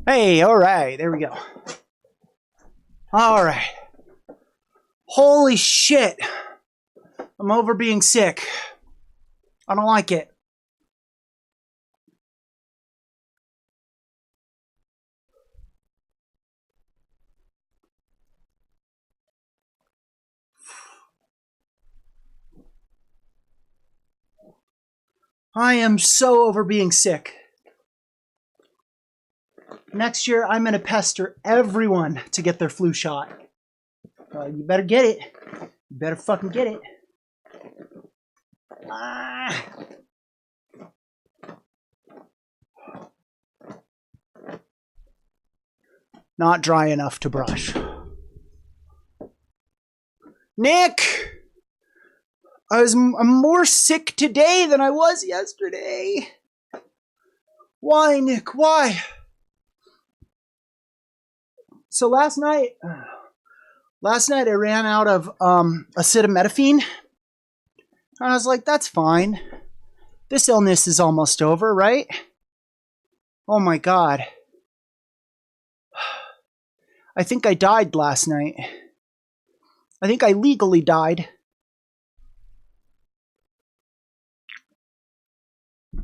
Hey, all right, there we go. All right. Holy shit. I'm over being sick. I don't like it. I am so over being sick. Next year, I'm going to pester everyone to get their flu shot. You better get it. You better fucking get it. Ah. Not dry enough to brush. Nick! I'm more sick today than I was yesterday. Why, Nick? Why? So last night I ran out of acetaminophen. And I was like, that's fine. This illness is almost over, right? Oh my God. I think I died last night. I think I legally died.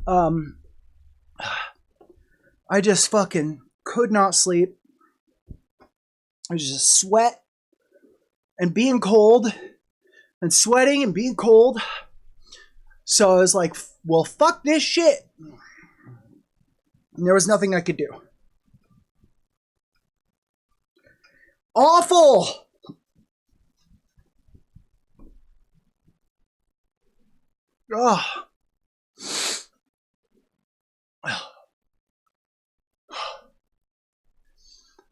I just fucking could not sleep. I was just sweat and being cold and sweating and being cold. So I was like, well, fuck this shit. And there was nothing I could do. Awful! Ugh.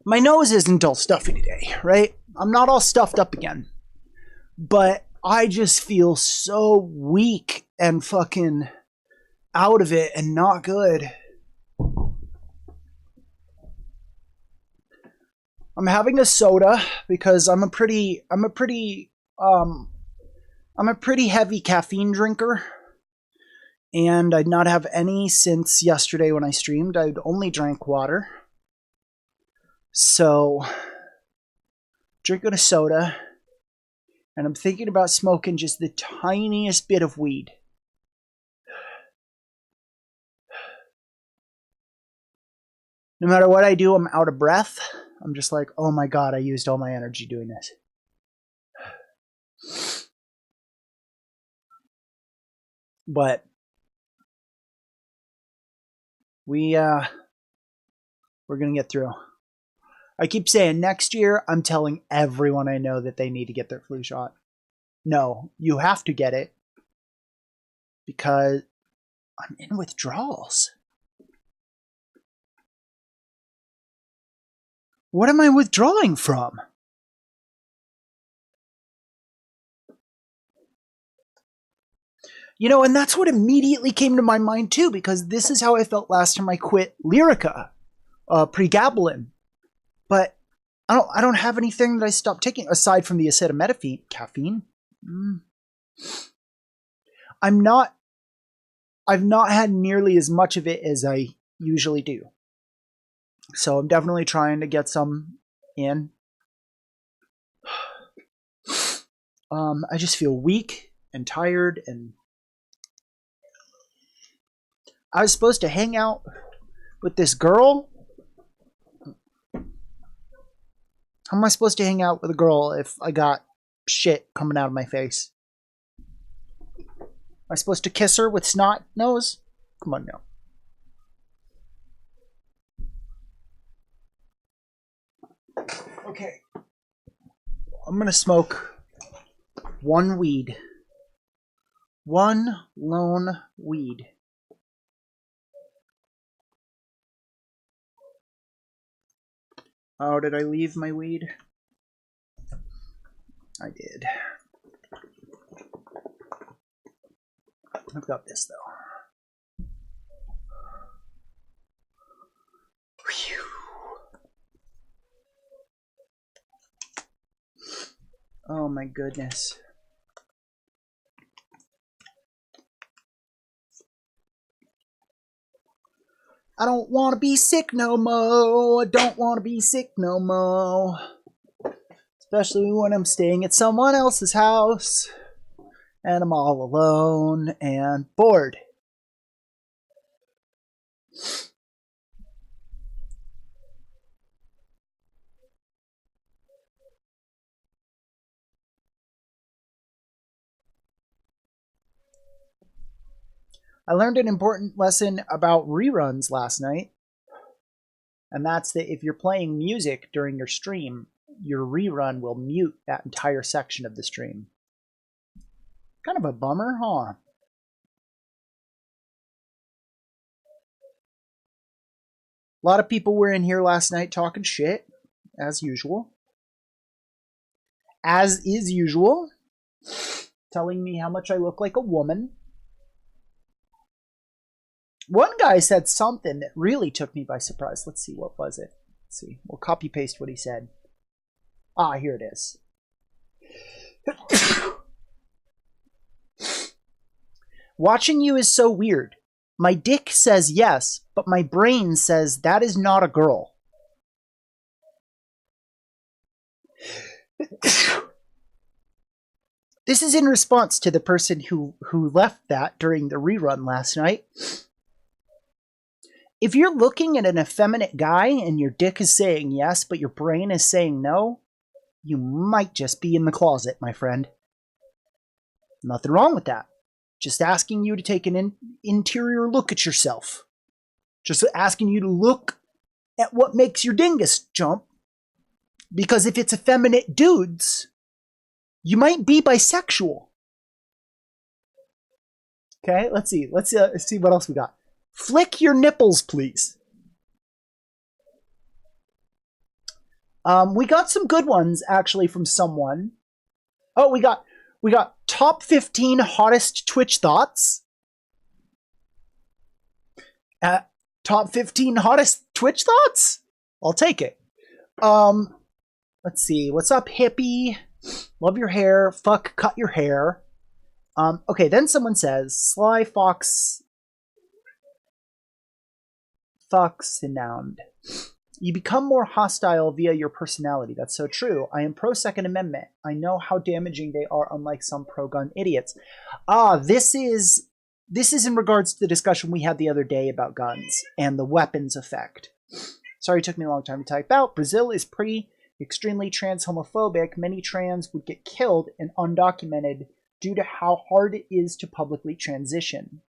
My nose isn't all stuffy today, right? I'm not all stuffed up again. But I just feel so weak and fucking out of it and not good. I'm having a soda because I'm a pretty heavy caffeine drinker. And I'd not have any since yesterday when I streamed. I'd only drank water. So, drinking a soda. And I'm thinking about smoking just the tiniest bit of weed. No matter what I do, I'm out of breath. I'm just like, oh my God, I used all my energy doing this. But we're going to get through. I keep saying next year, I'm telling everyone I know that they need to get their flu shot. No, you have to get it because I'm in withdrawals. What am I withdrawing from? You know, and that's what immediately came to my mind too, because this is how I felt last time I quit Lyrica, pregabalin. But I don't have anything that I stopped taking aside from the acetaminophen, caffeine. I've not had nearly as much of it as I usually do. So I'm definitely trying to get some in. I just feel weak and tired, and I was supposed to hang out with this girl. How am I supposed to hang out with a girl if I got shit coming out of my face? Am I supposed to kiss her with snot nose? Come on now. Okay. I'm gonna smoke one weed. One lone weed. Oh, did I leave my weed? I did. I've got this though. Whew. Oh my goodness. I don't want to be sick no more. I don't want to be sick no more. Especially when I'm staying at someone else's house and I'm all alone and bored. I learned an important lesson about reruns last night. And that's that if you're playing music during your stream, your rerun will mute that entire section of the stream. Kind of a bummer, huh? A lot of people were in here last night talking shit, as usual. As is usual. Telling me how much I look like a woman. One guy said something that really took me by surprise. Let's see, what was it? Let's see. We'll copy paste what he said. Ah, here it is. Watching you is so weird. My dick says yes, but my brain says that is not a girl. This is in response to the person who left that during the rerun last night. If you're looking at an effeminate guy and your dick is saying yes, but your brain is saying no, you might just be in the closet, my friend. Nothing wrong with that. Just asking you to take an interior look at yourself. Just asking you to look at what makes your dingus jump. Because if it's effeminate dudes, you might be bisexual. Okay, let's see. Let's see what else we got. Flick your nipples, please. We got some good ones, actually, from someone. Oh, we got top 15 hottest Twitch thoughts. Top 15 hottest Twitch thoughts? I'll take it. Let's see. What's up, hippie? Love your hair. Fuck, cut your hair. Okay, then someone says, Sly Fox... Foxinound. You become more hostile via your personality. That's so true. I am pro Second Amendment. I know how damaging they are, unlike some pro-gun idiots. This is in regards to the discussion we had the other day about guns and the weapons effect. Sorry it took me a long time to type out. Brazil is extremely trans homophobic. Many trans would get killed and undocumented due to how hard it is to publicly transition.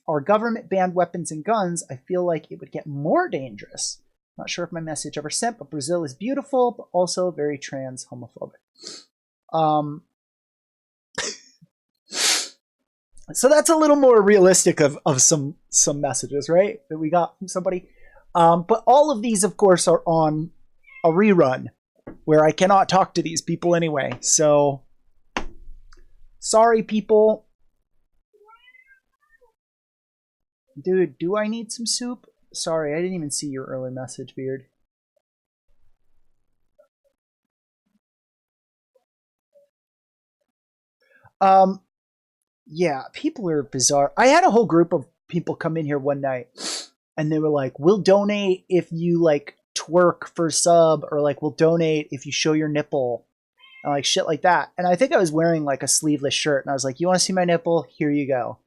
Our government banned weapons and guns, I feel like it would get more dangerous. Not sure if my message ever sent, but Brazil is beautiful, but also very trans homophobic. So that's a little more realistic of some messages, right? That we got from somebody. But all of these, of course, are on a rerun where I cannot talk to these people anyway. So sorry, people. Dude, do I need some soup? Sorry, I didn't even see your early message, Beard. Yeah, people are bizarre. I had a whole group of people come in here one night, and they were like, we'll donate if you, like, twerk for sub, or, like, we'll donate if you show your nipple, and, like, shit like that. And I think I was wearing, like, a sleeveless shirt, and I was like, you want to see my nipple? Here you go.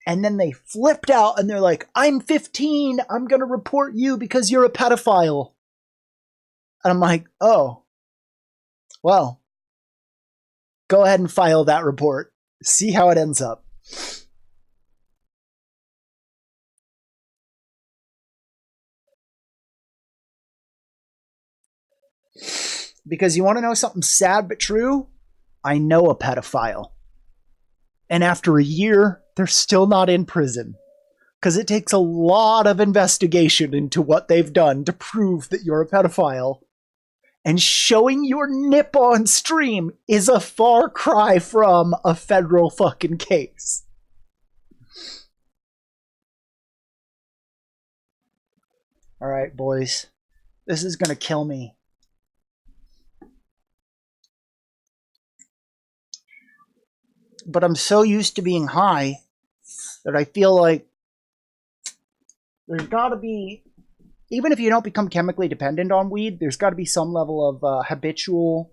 And then they flipped out and they're like, I'm 15. I'm going to report you because you're a pedophile. And I'm like, oh, well, go ahead and file that report. See how it ends up. Because you want to know something sad but true? I know a pedophile. And after a year, they're still not in prison. Because it takes a lot of investigation into what they've done to prove that you're a pedophile. And showing your nip on stream is a far cry from a federal fucking case. All right, boys. This is going to kill me. But I'm so used to being high that I feel like there's got to be, even if you don't become chemically dependent on weed, there's got to be some level of habitual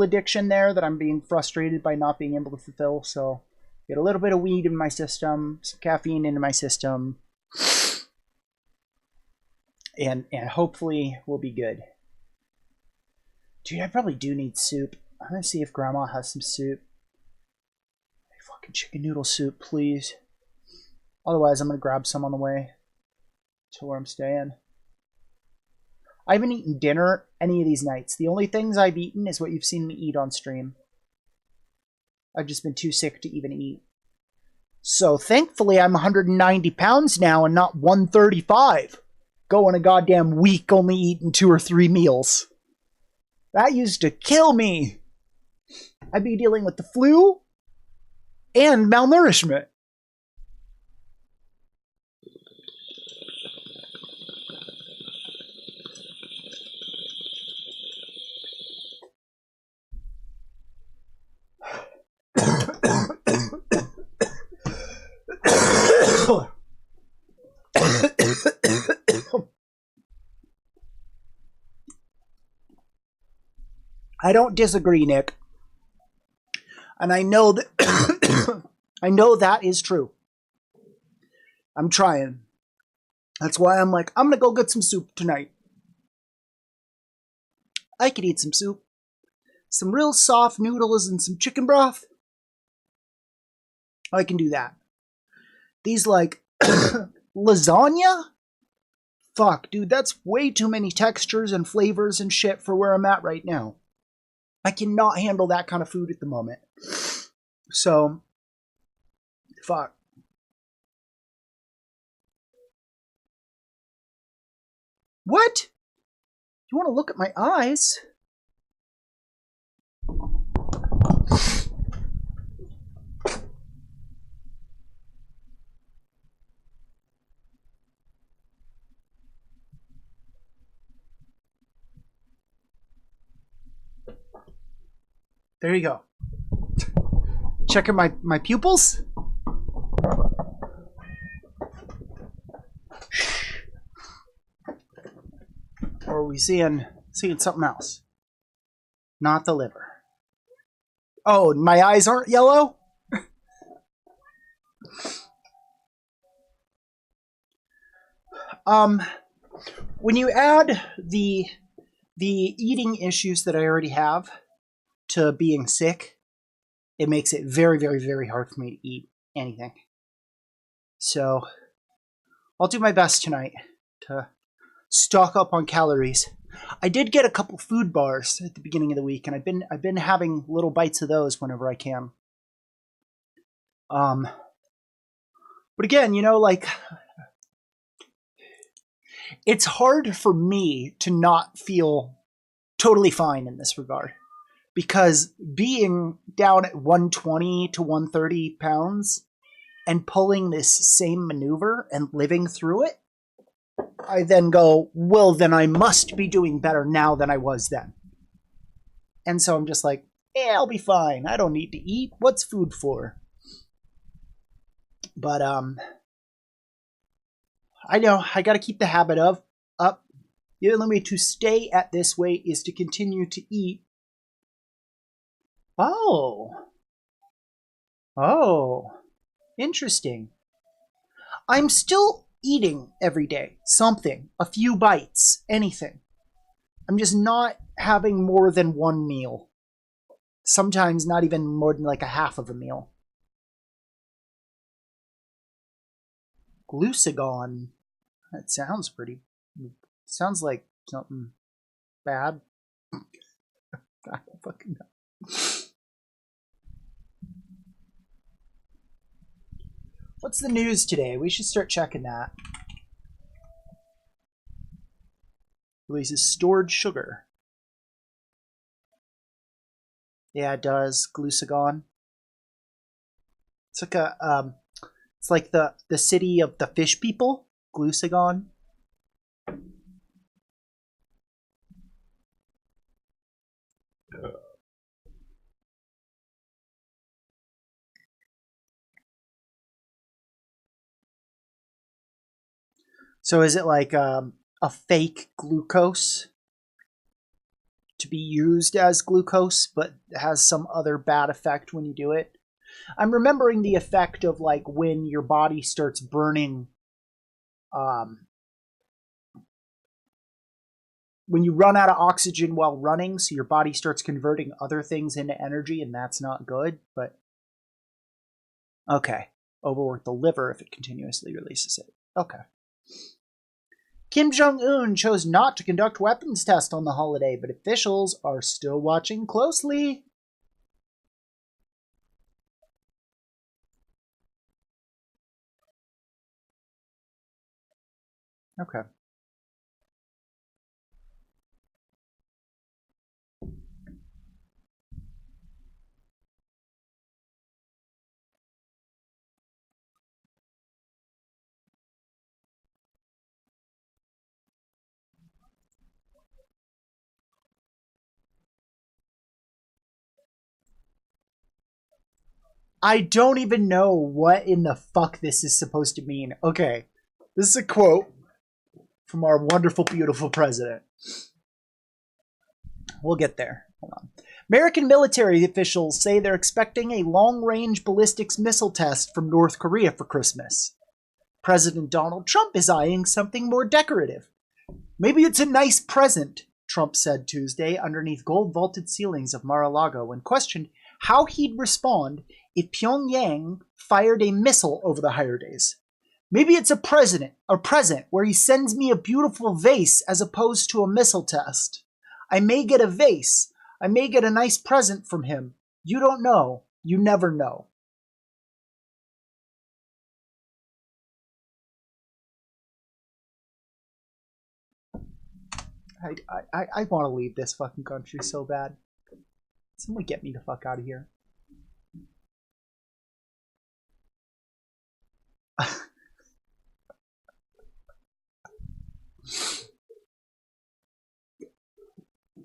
addiction there that I'm being frustrated by not being able to fulfill. So get a little bit of weed in my system, some caffeine into my system, and hopefully we'll be good. Dude, I probably do need soup. I'm gonna see if Grandma has some soup. Fucking chicken noodle soup, please. Otherwise, I'm gonna grab some on the way to where I'm staying. I haven't eaten dinner any of these nights. The only things I've eaten is what you've seen me eat on stream. I've just been too sick to even eat. So thankfully, I'm 190 pounds now and not 135. Going a goddamn week only eating 2 or 3 meals. That used to kill me. I'd be dealing with the flu and malnourishment. I don't disagree, Nick. And I know that I know that is true. I'm trying. That's why I'm like, I'm gonna go get some soup tonight. I could eat some soup. Some real soft noodles and some chicken broth. I can do that. These like lasagna? Fuck, dude, that's way too many textures and flavors and shit for where I'm at right now. I cannot handle that kind of food at the moment. So, fuck. What? You want to look at my eyes? There you go. Checking my pupils? Or are we seeing something else? Not the liver. Oh, my eyes aren't yellow? When you add the eating issues that I already have to being sick, it makes it very, very, very hard for me to eat anything. So I'll do my best tonight to stock up on calories. I did get a couple food bars at the beginning of the week, and I've been having little bites of those whenever I can. But again, you know, like, it's hard for me to not feel totally fine in this regard, because being down at 120 to 130 pounds and pulling this same maneuver and living through it, I then go, well, then I must be doing better now than I was then. And so I'm just like, I'll be fine. I don't need to eat. What's food for? But I know I got to keep the habit of up. The only way to stay at this weight is to continue to eat. Oh, interesting. I'm still eating every day. Something, a few bites, anything. I'm just not having more than one meal. Sometimes not even more than like a half of a meal. Glucagon. That sounds pretty. Sounds like something bad. I don't fucking know. What's the news today? We should start checking that. Releases stored sugar. Yeah, it does. Glucagon. It's like it's like the city of the fish people, Glucagon. So is it like a fake glucose to be used as glucose, but has some other bad effect when you do it? I'm remembering the effect of like when your body starts burning, um, when you run out of oxygen while running, so your body starts converting other things into energy, and that's not good. But okay, overwork the liver if it continuously releases it. Okay. Kim Jong-un chose not to conduct weapons tests on the holiday, but officials are still watching closely. Okay. I don't even know what in the fuck this is supposed to mean. Okay. This is a quote from our wonderful, beautiful president. We'll get there. Hold on. American military officials say they're expecting a long-range ballistics missile test from North Korea for Christmas. President Donald Trump is eyeing something more decorative. Maybe it's a nice present, Trump said Tuesday underneath gold-vaulted ceilings of Mar-a-Lago when questioned how he'd respond if Pyongyang fired a missile over the holidays. Maybe it's a present where he sends me a beautiful vase as opposed to a missile test. I may get a vase. I may get a nice present from him. You don't know. You never know. I want to leave this fucking country so bad. Someone get me the fuck out of here.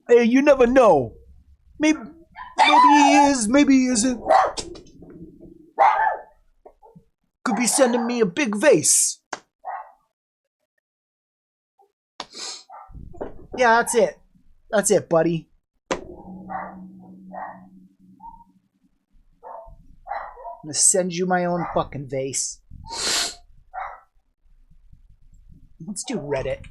Hey, you never know. Maybe he is. Maybe he isn't. Could be sending me a big vase. Yeah, that's it. That's it, buddy. I'm gonna send you my own fucking vase. Let's do Reddit.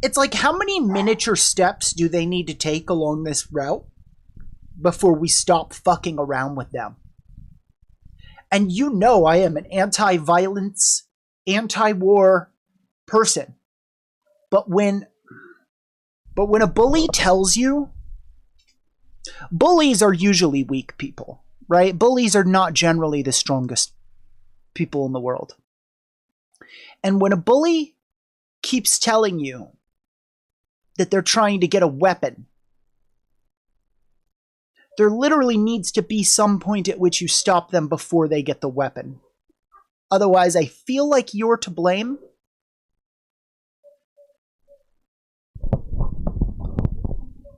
It's like, how many miniature steps do they need to take along this route before we stop fucking around with them? And you know I am an anti-violence, anti-war person. But when a bully tells you, bullies are usually weak people, right? Bullies are not generally the strongest people in the world. And when a bully keeps telling you that they're trying to get a weapon, there literally needs to be some point at which you stop them before they get the weapon. Otherwise, I feel like you're to blame.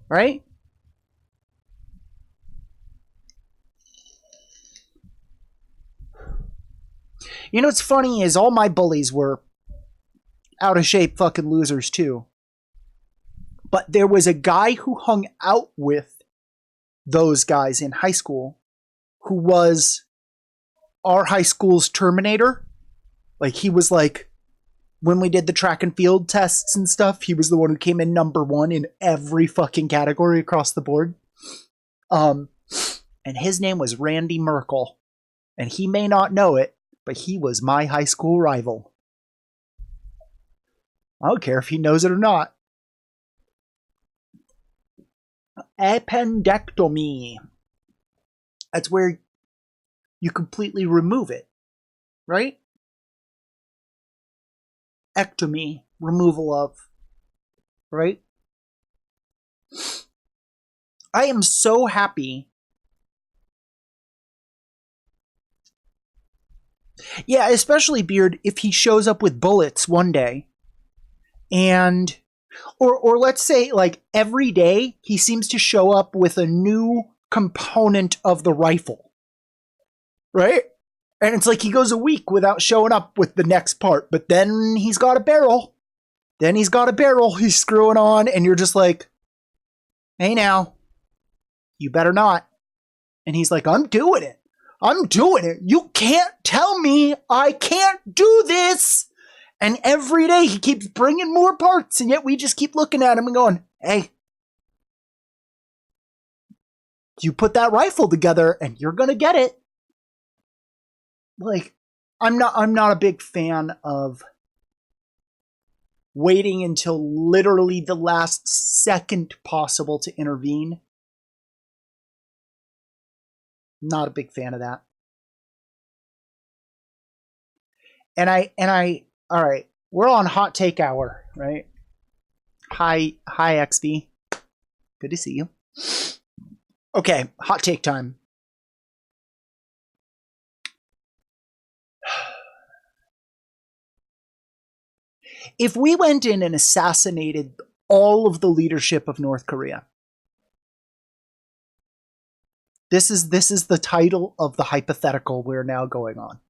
Right? You know what's funny is all my bullies were out of shape fucking losers too. But there was a guy who hung out with those guys in high school who was our high school's Terminator. Like, he was like, when we did the track and field tests and stuff, he was the one who came in #1 in every fucking category across the board. And his name was Randy Merkel. And he may not know it, but he was my high school rival. I don't care if he knows it or not. Appendectomy. That's where you completely remove it, right? Ectomy, removal of, right? I am so happy. Yeah, especially Beard if he shows up with bullets one day and or let's say like every day he seems to show up with a new component of the rifle. Right? And it's like he goes a week without showing up with the next part, but then he's got a barrel. Then he's got a barrel he's screwing on, and you're just like, hey now, you better not. And he's like, I'm doing it. I'm doing it. You can't tell me I can't do this. And every day he keeps bringing more parts, and yet we just keep looking at him and going, hey, you put that rifle together and you're going to get it. Like, I'm not a big fan of waiting until literally the last second possible to intervene. Not a big fan of that. And I all right, we're on hot take hour, right? Hi XV. Good to see you. Okay, hot take time. If we went in and assassinated all of the leadership of North Korea, this is the title of the hypothetical we're now going on.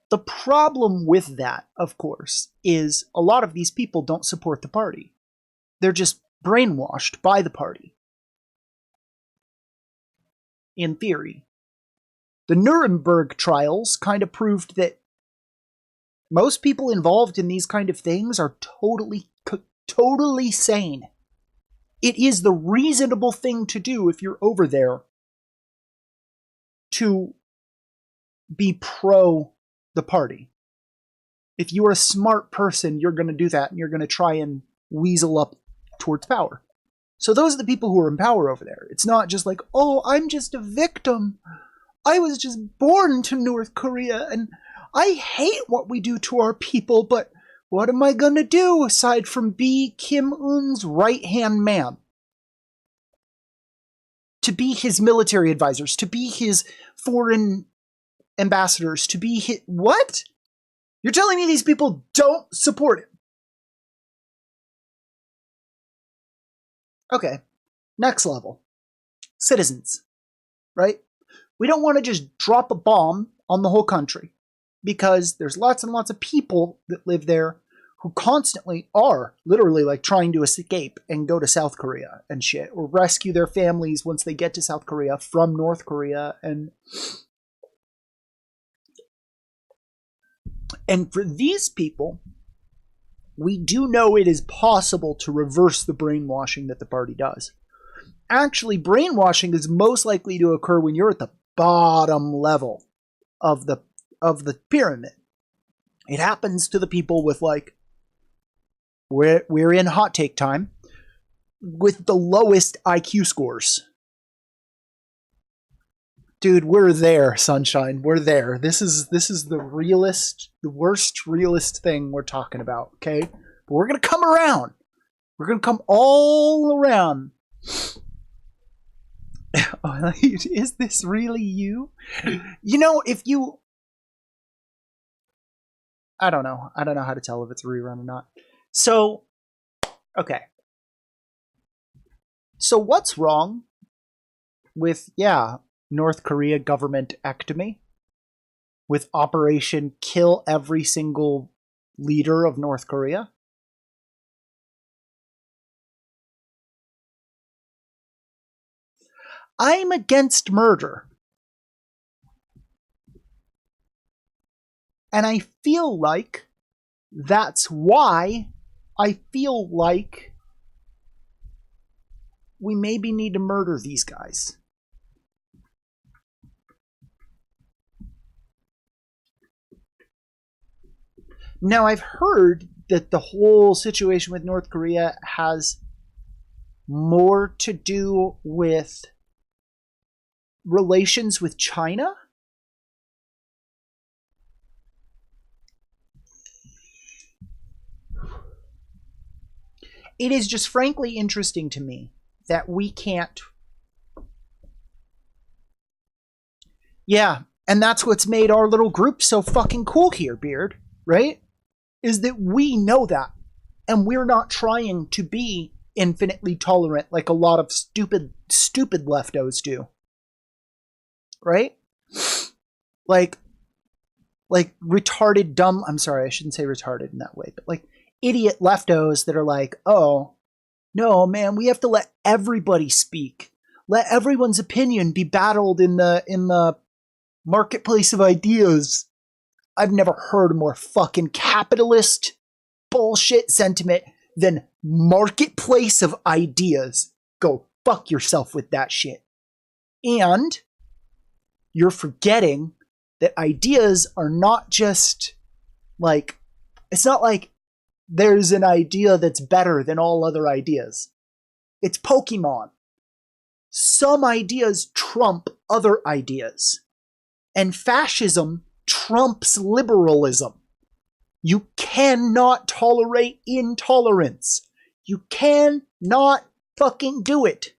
The problem with that, of course, is a lot of these people don't support the party. They're just brainwashed by the party. In theory. The Nuremberg trials kind of proved that most people involved in these kind of things are totally sane. It is the reasonable thing to do if you're over there to be pro the party. If you're a smart person, you're going to do that and you're going to try and weasel up towards power. So those are the people who are in power over there. It's not just like, oh, I'm just a victim. I was just born to North Korea and I hate what we do to our people, but what am I going to do aside from be Kim Un-'s right-hand man? To be his military advisors, to be his foreign ambassadors, to be his... What? You're telling me these people don't support him? Okay, next level. Citizens, right? We don't want to just drop a bomb on the whole country because there's lots and lots of people that live there who constantly are literally like trying to escape and go to South Korea and shit, or rescue their families once they get to South Korea from North Korea. And for these people, we do know it is possible to reverse the brainwashing that the party does. Actually, brainwashing is most likely to occur when you're at the bottom level of the pyramid. It happens to the people with like, we're in hot take time, with the lowest IQ scores. Dude, we're there, sunshine. We're there. This is the worst realist thing we're talking about, okay? But we're going to come around. We're going to come all around. Is this really you? You know, if you... I don't know how to tell if it's a rerun or not. So, okay. So what's wrong with, North Korea government ectomy? With Operation Kill Every Single Leader of North Korea? I'm against murder. And I feel like that's why I feel like we maybe need to murder these guys. Now, I've heard that the whole situation with North Korea has more to do with relations with China. it is just frankly interesting to me that we can't. Yeah, and that's what's made our little group so fucking cool here, Beard, right? Is that we know that, and we're not trying to be infinitely tolerant like a lot of stupid leftos do, right? Like retarded, dumb. I'm sorry, I shouldn't say retarded in that way, but like idiot leftos that are like, oh no, man, we have to let everybody speak, let everyone's opinion be battled in the marketplace of ideas. I've never heard a more fucking capitalist bullshit sentiment than marketplace of ideas. Go fuck yourself with that shit. And you're forgetting that ideas are not just like, it's not like there's an idea that's better than all other ideas. It's Pokemon. Some ideas trump other ideas. And fascism trumps liberalism. You cannot tolerate intolerance. You cannot fucking do it.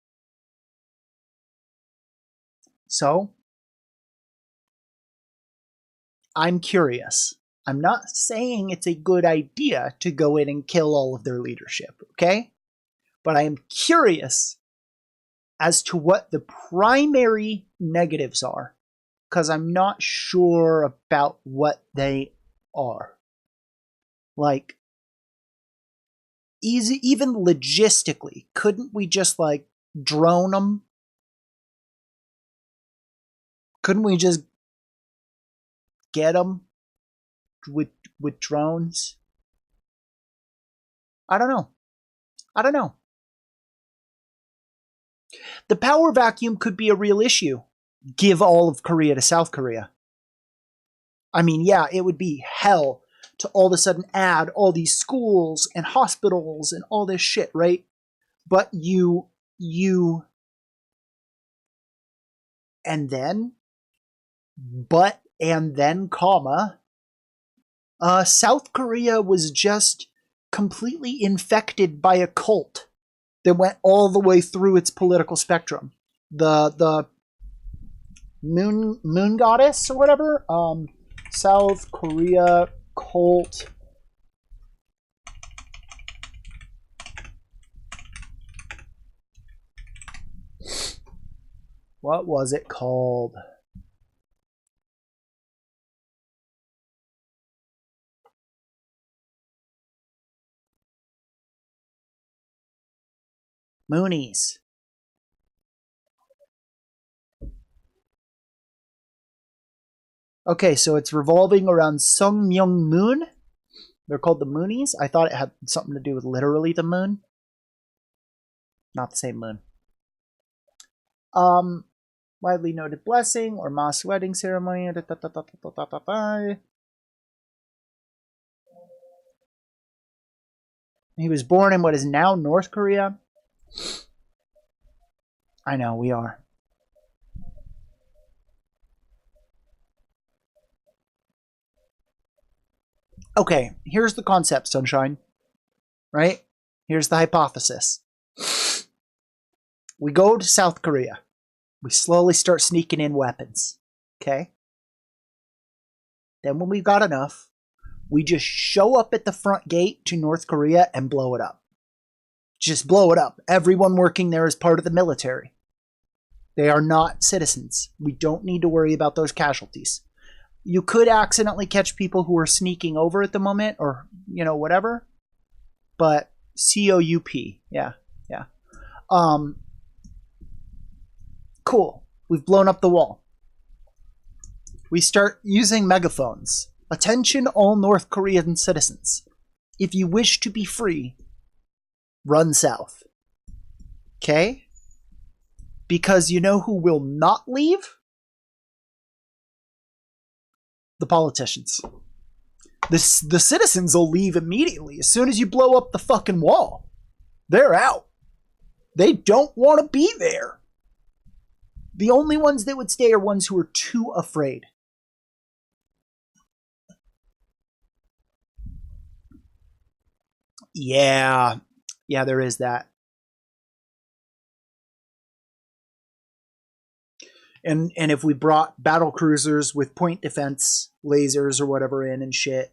So, I'm curious. I'm not saying it's a good idea to go in and kill all of their leadership, okay? But I am curious as to what the primary negatives are, because I'm not sure about what they are. Like, easy, even logistically, couldn't we just like drone them? Couldn't we just get them with drones? I don't know. The power vacuum could be a real issue. Give all of Korea to South Korea. I mean, yeah, it would be hell to all of a sudden add all these schools and hospitals and all this shit, right? But and then, comma, South Korea was just completely infected by a cult that went all the way through its political spectrum. The moon goddess or whatever, South Korea cult. What was it called? Moonies. Okay, so it's revolving around Sung Myung Moon. They're called the Moonies. I thought it had something to do with literally the moon. Not the same moon. Widely noted blessing or mass wedding ceremony. He was born in what is now North Korea. I know, we are. Okay, here's the concept, Sunshine. Right? Here's the hypothesis. We go to South Korea. We slowly start sneaking in weapons. Okay? Then when we've got enough, we just show up at the front gate to North Korea and blow it up. Just blow it up. Everyone working there is part of the military. They are not citizens. We don't need to worry about those casualties. You could accidentally catch people who are sneaking over at the moment or, whatever. But COUP. Yeah. Cool. We've blown up the wall. We start using megaphones. Attention all North Korean citizens. If you wish to be free, run south. Okay? Because you know who will not leave? The politicians. The citizens will leave immediately as soon as you blow up the fucking wall. They're out. They don't want to be there. The only ones that would stay are ones who are too afraid. Yeah. Yeah, there is that. And if we brought battle cruisers with point defense lasers or whatever in and shit.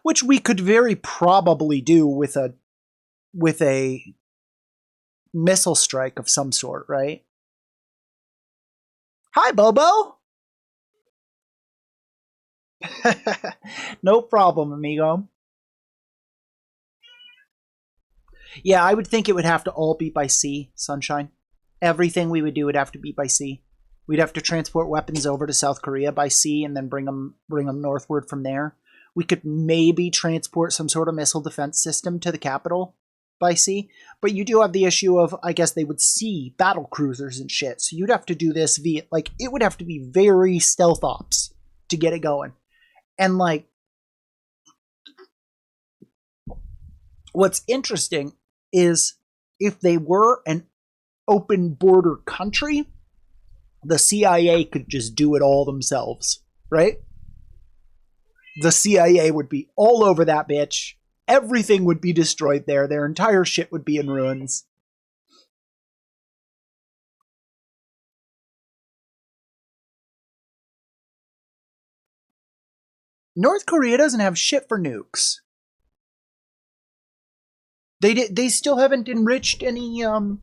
Which we could very probably do with a missile strike of some sort, right? Hi, Bobo. No problem, amigo. Yeah, I would think it would have to all be by sea, Sunshine. Everything we would do would have to be by sea. We'd have to transport weapons over to South Korea by sea and then bring them northward from there. We could maybe transport some sort of missile defense system to the capital by sea, but you do have the issue of, I guess they would see battle cruisers and shit, so you'd have to do this via, like, it would have to be very stealth ops to get it going. And, like, what's interesting is if they were an open border country, the CIA could just do it all themselves, right? The CIA would be all over that bitch. Everything would be destroyed there. Their entire shit would be in ruins. North Korea doesn't have shit for nukes. They still haven't enriched any uranium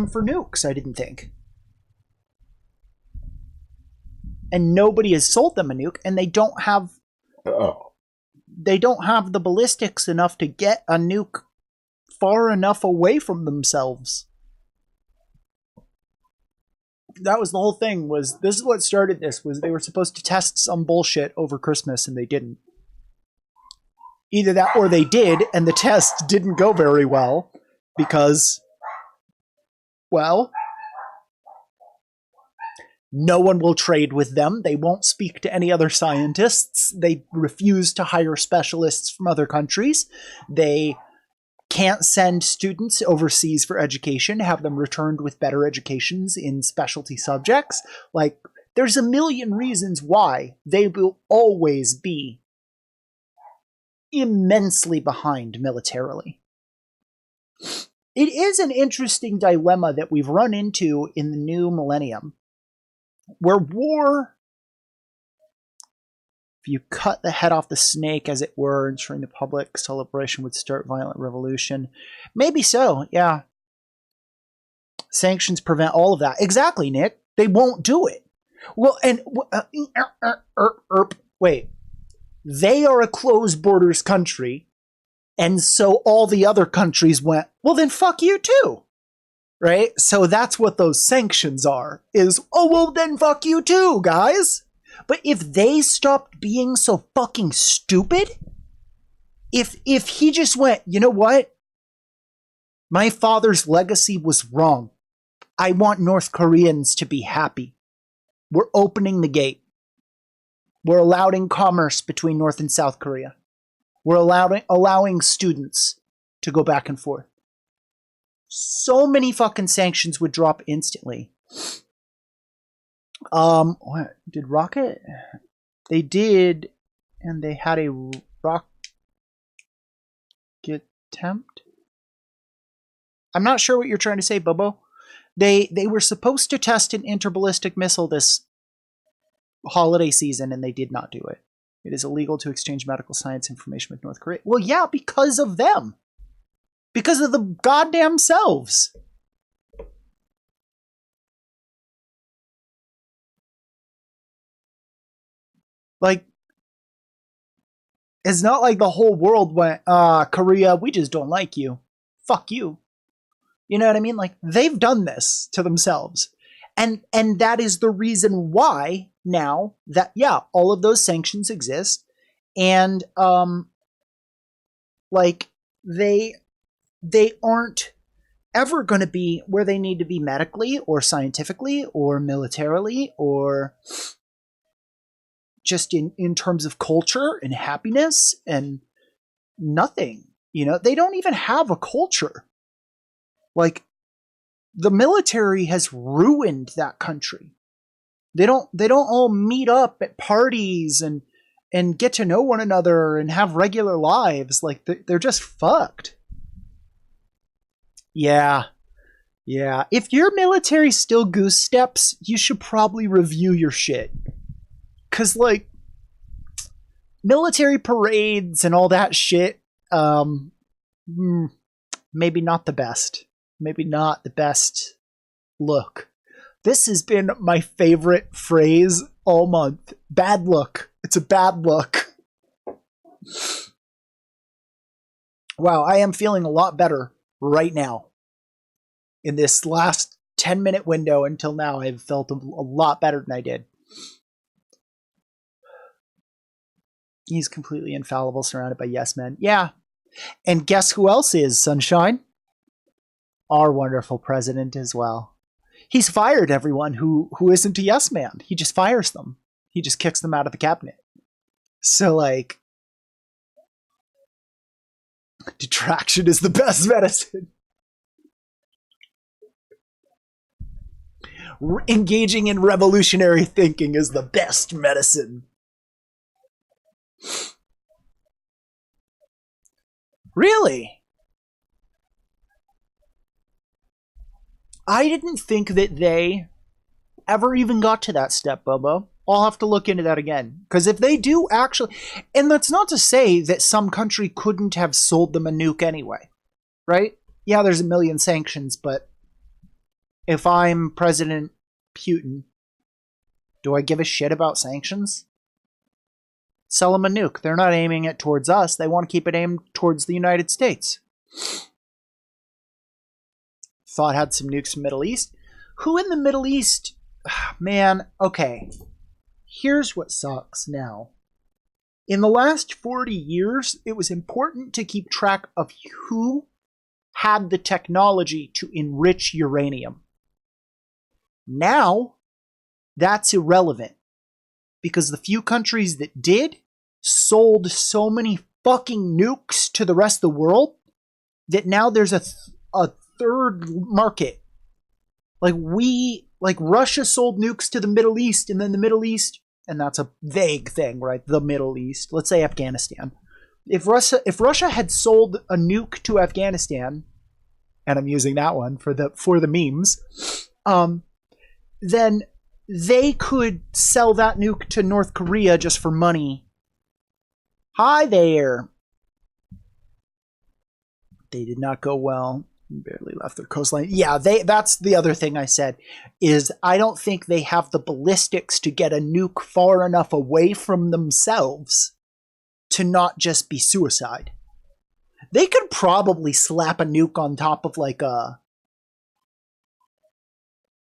for nukes, I didn't think. And nobody has sold them a nuke, and they don't have the ballistics enough to get a nuke far enough away from themselves. That was the whole thing. This is what started this, was they were supposed to test some bullshit over Christmas and they didn't. Either that or they did and the test didn't go very well because, well, no one will trade with them. They won't speak to any other scientists. They refuse to hire specialists from other countries. They can't send students overseas for education, have them returned with better educations in specialty subjects. Like, there's a million reasons why they will always be immensely behind militarily. It is an interesting dilemma that we've run into in the new millennium, where war, if you cut the head off the snake, as it were, ensuring the public celebration would start violent revolution. Maybe so, yeah. Sanctions prevent all of that. Exactly, Nick. They won't do it. Well, and wait. They are a closed borders country, and so all the other countries went, well, then fuck you too. Right? So that's what those sanctions are, is, oh, well, then fuck you too, guys. But if they stopped being so fucking stupid, if he just went, you know what? My father's legacy was wrong. I want North Koreans to be happy. We're opening the gate. We're allowing commerce between North and South Korea. We're allowing students to go back and forth. So many fucking sanctions would drop instantly. What did Rocket? They did, and they had a rocket attempt. I'm not sure what you're trying to say, Bobo. They were supposed to test an interballistic missile this holiday season, and they did not do it. It is illegal to exchange medical science information with North Korea. Well, yeah, because of them. Because of the goddamn selves. Like, it's not like the whole world went, Korea, we just don't like you. Fuck you. You know what I mean? Like, they've done this to themselves. And that is the reason why now that, yeah, all of those sanctions exist. And, like, they aren't ever going to be where they need to be medically or scientifically or militarily or just in terms of culture and happiness and nothing. You know, they don't even have a culture. Like, the military has ruined that country. They don't all meet up at parties and get to know one another and have regular lives. Like, they're just fucked. Yeah. Yeah. If your military still goose steps, you should probably review your shit. Cause like military parades and all that shit, um, maybe not the best. Maybe not the best look. This has been my favorite phrase all month. Bad look. It's a bad look. Wow, I am feeling a lot better right now. In this last 10-minute window until now, I've felt a lot better than I did. He's completely infallible, surrounded by yes men. Yeah. And guess who else is, Sunshine? Our wonderful president as well. He's fired everyone who isn't a yes man. He just fires them. He just kicks them out of the cabinet. So, like, detraction is the best medicine. Engaging in revolutionary thinking is the best medicine. Really? I didn't think that they ever even got to that step, Bobo. I'll have to look into that again. Because if they do actually... And that's not to say that some country couldn't have sold them a nuke anyway. Right? Yeah, there's a million sanctions, but if I'm President Putin, do I give a shit about sanctions? Sell them a nuke. They're not aiming it towards us. They want to keep it aimed towards the United States. Thought had some nukes in the Middle East. Who in the Middle East? Man, okay. Here's what sucks now. In the last 40 years, it was important to keep track of who had the technology to enrich uranium. Now, that's irrelevant. Because the few countries that did sold so many fucking nukes to the rest of the world that now there's a third market. Like Russia sold nukes to the Middle East, and then the Middle East, and that's a vague thing, right? The Middle East. Let's say Afghanistan. If Russia had sold a nuke to Afghanistan, and I'm using that one for the memes, then they could sell that nuke to North Korea just for money. Hi there. They did not go well. Barely left their coastline. Yeah, that's the other thing I said, is I don't think they have the ballistics to get a nuke far enough away from themselves to not just be suicide. They could probably slap a nuke on top of like a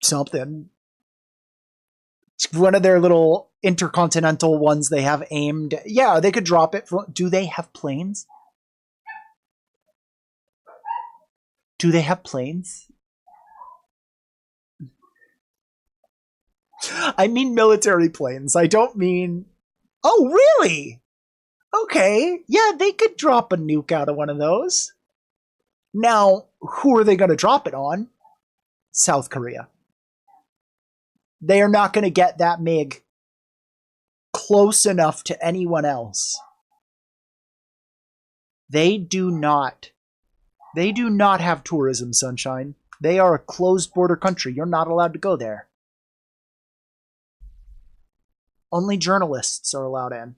something. One of their little intercontinental ones they have aimed. Yeah, they could drop it. Do they have planes? Do they have planes? I mean military planes. I don't mean... Oh, really? Okay. Yeah, they could drop a nuke out of one of those. Now, who are they going to drop it on? South Korea. They are not going to get that MiG close enough to anyone else. They do not have tourism, Sunshine. They are a closed border country. You're not allowed to go there. Only journalists are allowed in.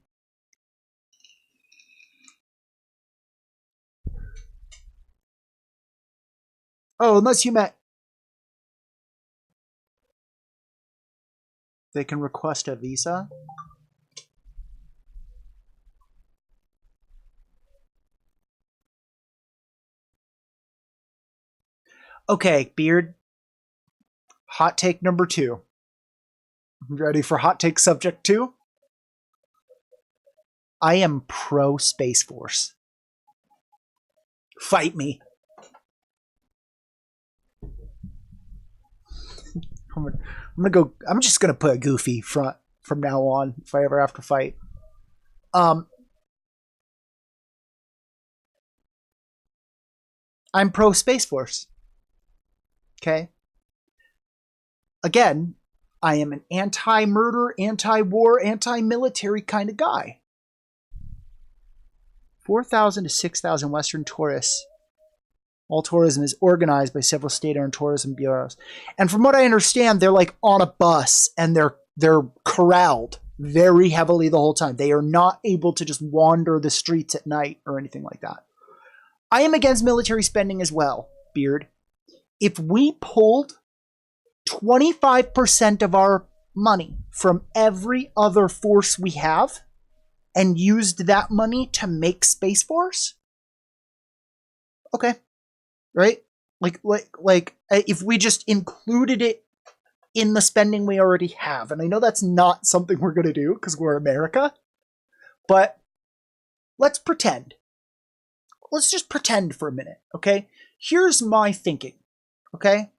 Oh, unless you met... They can request a visa? Okay, Beard. Hot take number 2. Ready for hot take subject 2? I am pro Space Force. Fight me. I'm just gonna put a goofy front from now on if I ever have to fight. I'm pro Space Force. Okay? Again, I am an anti-murder, anti-war, anti-military kind of guy. 4,000 to 6,000 Western tourists. All tourism is organized by several state-owned tourism bureaus. And from what I understand, they're like on a bus and they're corralled very heavily the whole time. They are not able to just wander the streets at night or anything like that. I am against military spending as well, Beard. If we pulled 25% of our money from every other force we have and used that money to make Space Force, okay, right? Like if we just included it in the spending we already have, and I know that's not something we're going to do because we're America, but let's pretend. Let's just pretend for a minute, okay? Here's my thinking, okay?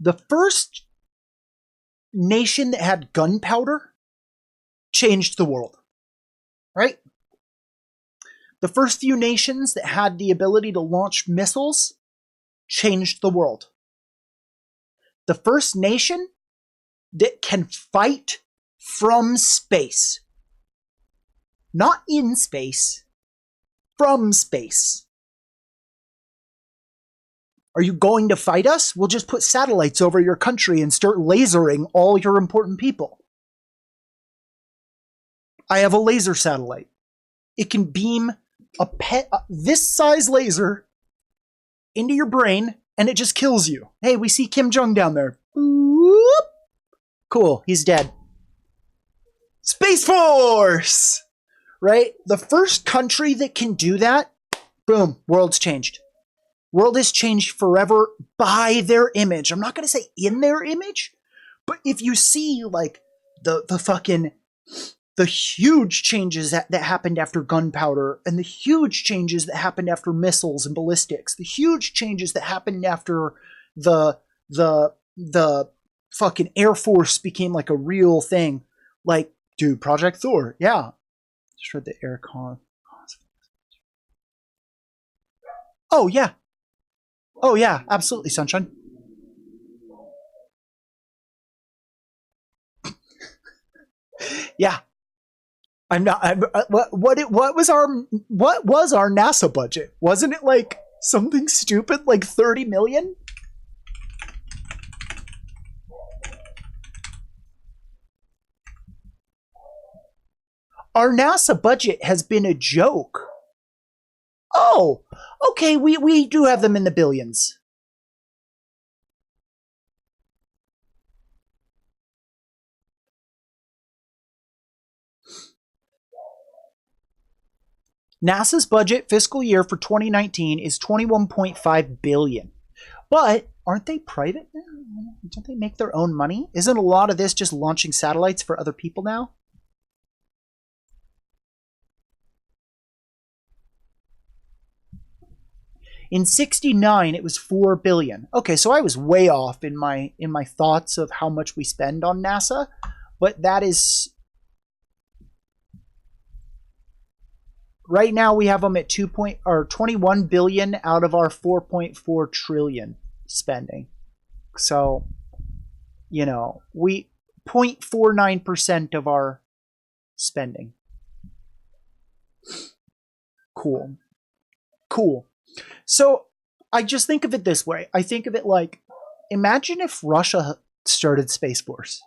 The first nation that had gunpowder changed the world, right? The first few nations that had the ability to launch missiles changed the world. The first nation that can fight from space, not in space, from space. Are you going to fight us? We'll just put satellites over your country and start lasering all your important people. I have a laser satellite. It can beam this size laser into your brain and it just kills you. Hey, we see Kim Jong down there. Whoop. Cool, he's dead. Space Force! Right? The first country that can do that, boom, world's changed. World is changed forever by their image. I'm not going to say in their image, but if you see like the huge changes that happened after gunpowder and the huge changes that happened after missiles and ballistics, the huge changes that happened after the fucking Air Force became like a real thing. Like, dude, Project Thor, yeah. Destroyed the air con. Oh, yeah. Oh, yeah, absolutely, Sunshine. Yeah. What was our NASA budget? Wasn't it like something stupid like 30 million? Our NASA budget has been a joke. Oh, okay, we do have them in the billions. NASA's budget fiscal year for 2019 is $21.5 billion. But aren't they private now? Don't they make their own money? Isn't a lot of this just launching satellites for other people now? In 69, it was $4 billion. Okay, so I was way off in my thoughts of how much we spend on NASA, but that is right now we have them at 21 billion out of our 4.4 trillion spending. So, you know, we 0.49% of our spending. Cool. So I just think of it this way. I think of it like, imagine if Russia started Space Force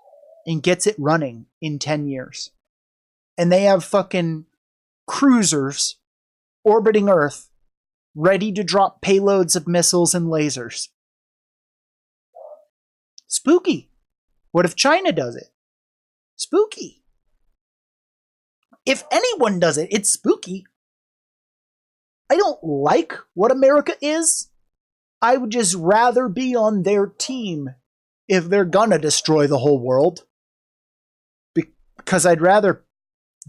and gets it running in 10 years. And they have fucking cruisers orbiting Earth ready to drop payloads of missiles and lasers. Spooky. What if China does it? Spooky. If anyone does it, it's spooky. I don't like what America is. I would just rather be on their team if they're gonna destroy the whole world. Because I'd rather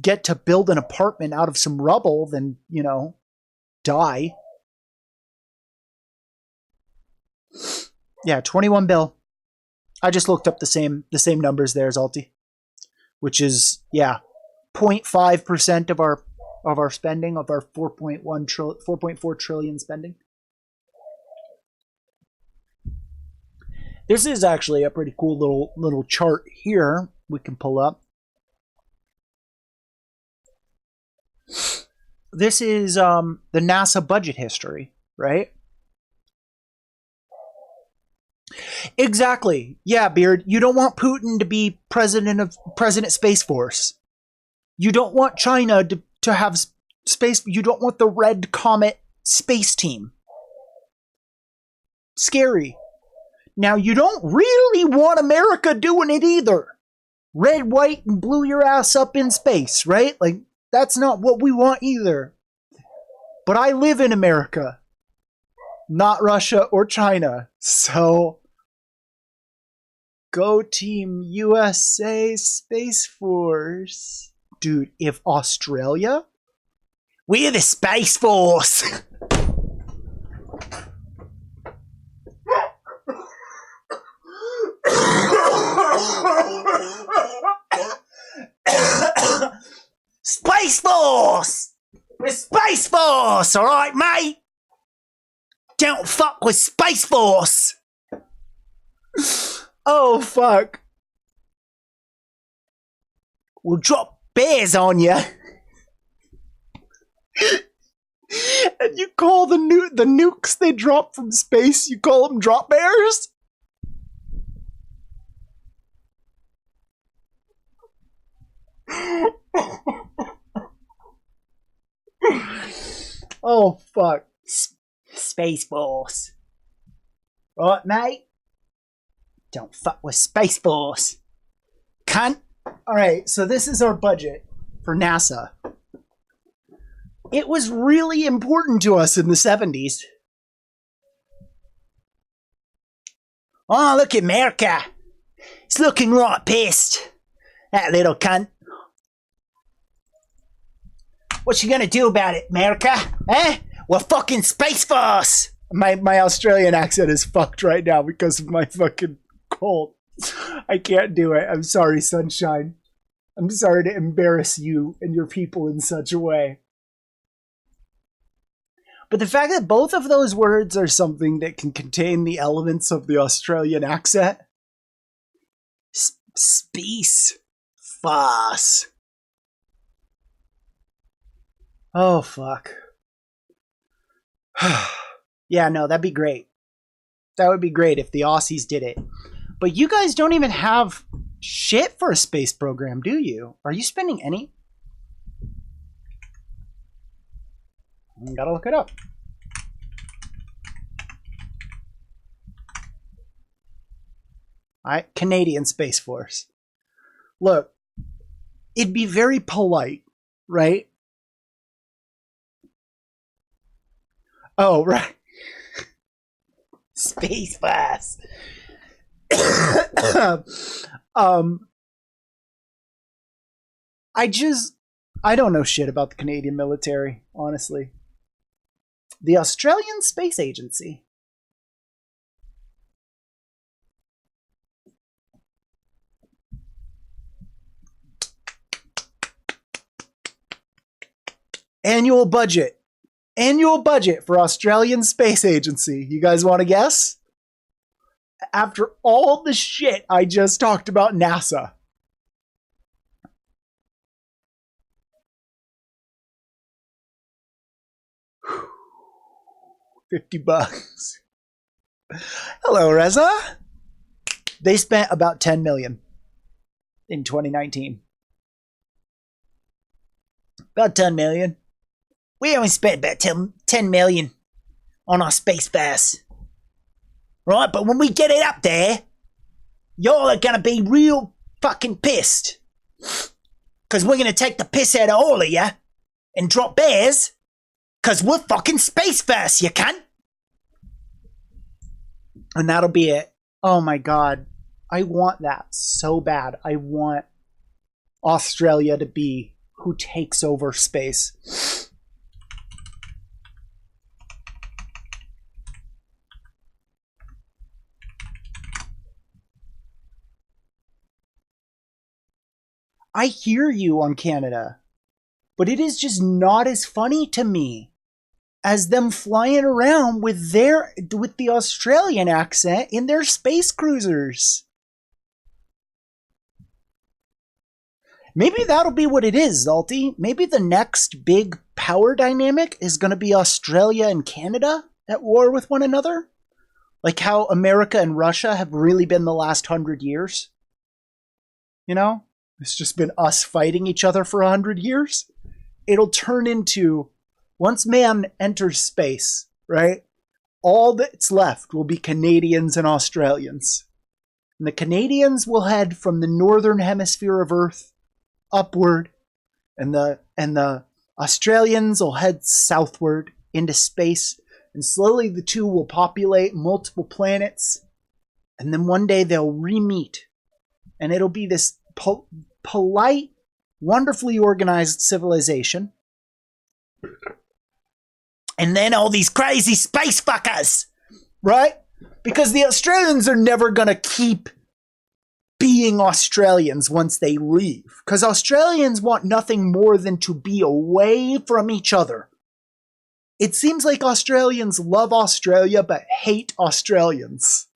get to build an apartment out of some rubble than, you know, die. Yeah, 21 bill. I just looked up the same numbers there as Alti, which is, yeah, 0.5% of our spending, of our 4.4 trillion spending. This is actually a pretty cool little chart here we can pull up. This is the NASA budget history, right? Exactly. Yeah, Beard. You don't want Putin to be President Space Force. You don't want China to have space. You don't want the Red Comet space team. Scary. Now, you don't really want America doing it either. Red, white, and blue your ass up in space, right? Like, that's not what we want either. But I live in America, not Russia or China. So, go Team USA Space Force. Dude, if Australia? We're the Space Force! Space Force! We're Space Force, alright, mate? Don't fuck with Space Force! Oh, fuck. We'll drop bears on you. And you call the nukes they drop from space, you call them drop bears? Oh, fuck. Space Force. Right, mate? Don't fuck with Space Force. Cunt. Alright, so this is our budget for NASA. It was really important to us in the 70s. Oh, look at America. It's looking right pissed. That little cunt. What you gonna do about it, America? Eh? We're fucking Space Force! My Australian accent is fucked right now because of my fucking cold. I can't do it. I'm sorry, sunshine. I'm sorry to embarrass you and your people in such a way. But the fact that both of those words are something that can contain the elements of the Australian accent. Space Force. Oh, fuck. Yeah, no, that'd be great. That would be great if the Aussies did it. But you guys don't even have shit for a space program, do you? Are you spending any? Gotta look it up. Alright, Canadian Space Force. Look, it'd be very polite, right? Oh, right. Space Force. I don't know shit about the Canadian military, honestly. The Australian Space Agency. Annual budget. Annual budget for Australian Space Agency. You guys want to guess? After all the shit I just talked about NASA. $50. Hello, Reza. They spent about 10 million in 2019. About 10 million. We only spent about 10 million on our space base. Right, but when we get it up there, y'all are gonna be real fucking pissed. Cause we're gonna take the piss out of all of you and drop bears. Cause we're fucking space first, you cunt. And that'll be it. Oh my god. I want that so bad. I want Australia to be who takes over space. I hear you on Canada, but it is just not as funny to me. as them flying around with the Australian accent in their space cruisers. Maybe that'll be what it is, Zalty. Maybe the next big power dynamic is going to be Australia and Canada at war with one another. Like how America and Russia have really been the last 100 years. You know? It's just been us fighting each other for 100 years. It'll turn into, once man enters space, right? All that's left will be Canadians and Australians. And the Canadians will head from the northern hemisphere of Earth upward, and the Australians will head southward into space, and slowly the two will populate multiple planets, and then one day they'll re-meet, and it'll be this polite, wonderfully organized civilization. And then all these crazy space fuckers, right? Because the Australians are never gonna keep being Australians once they leave. Because Australians want nothing more than to be away from each other. It seems like Australians love Australia but hate Australians,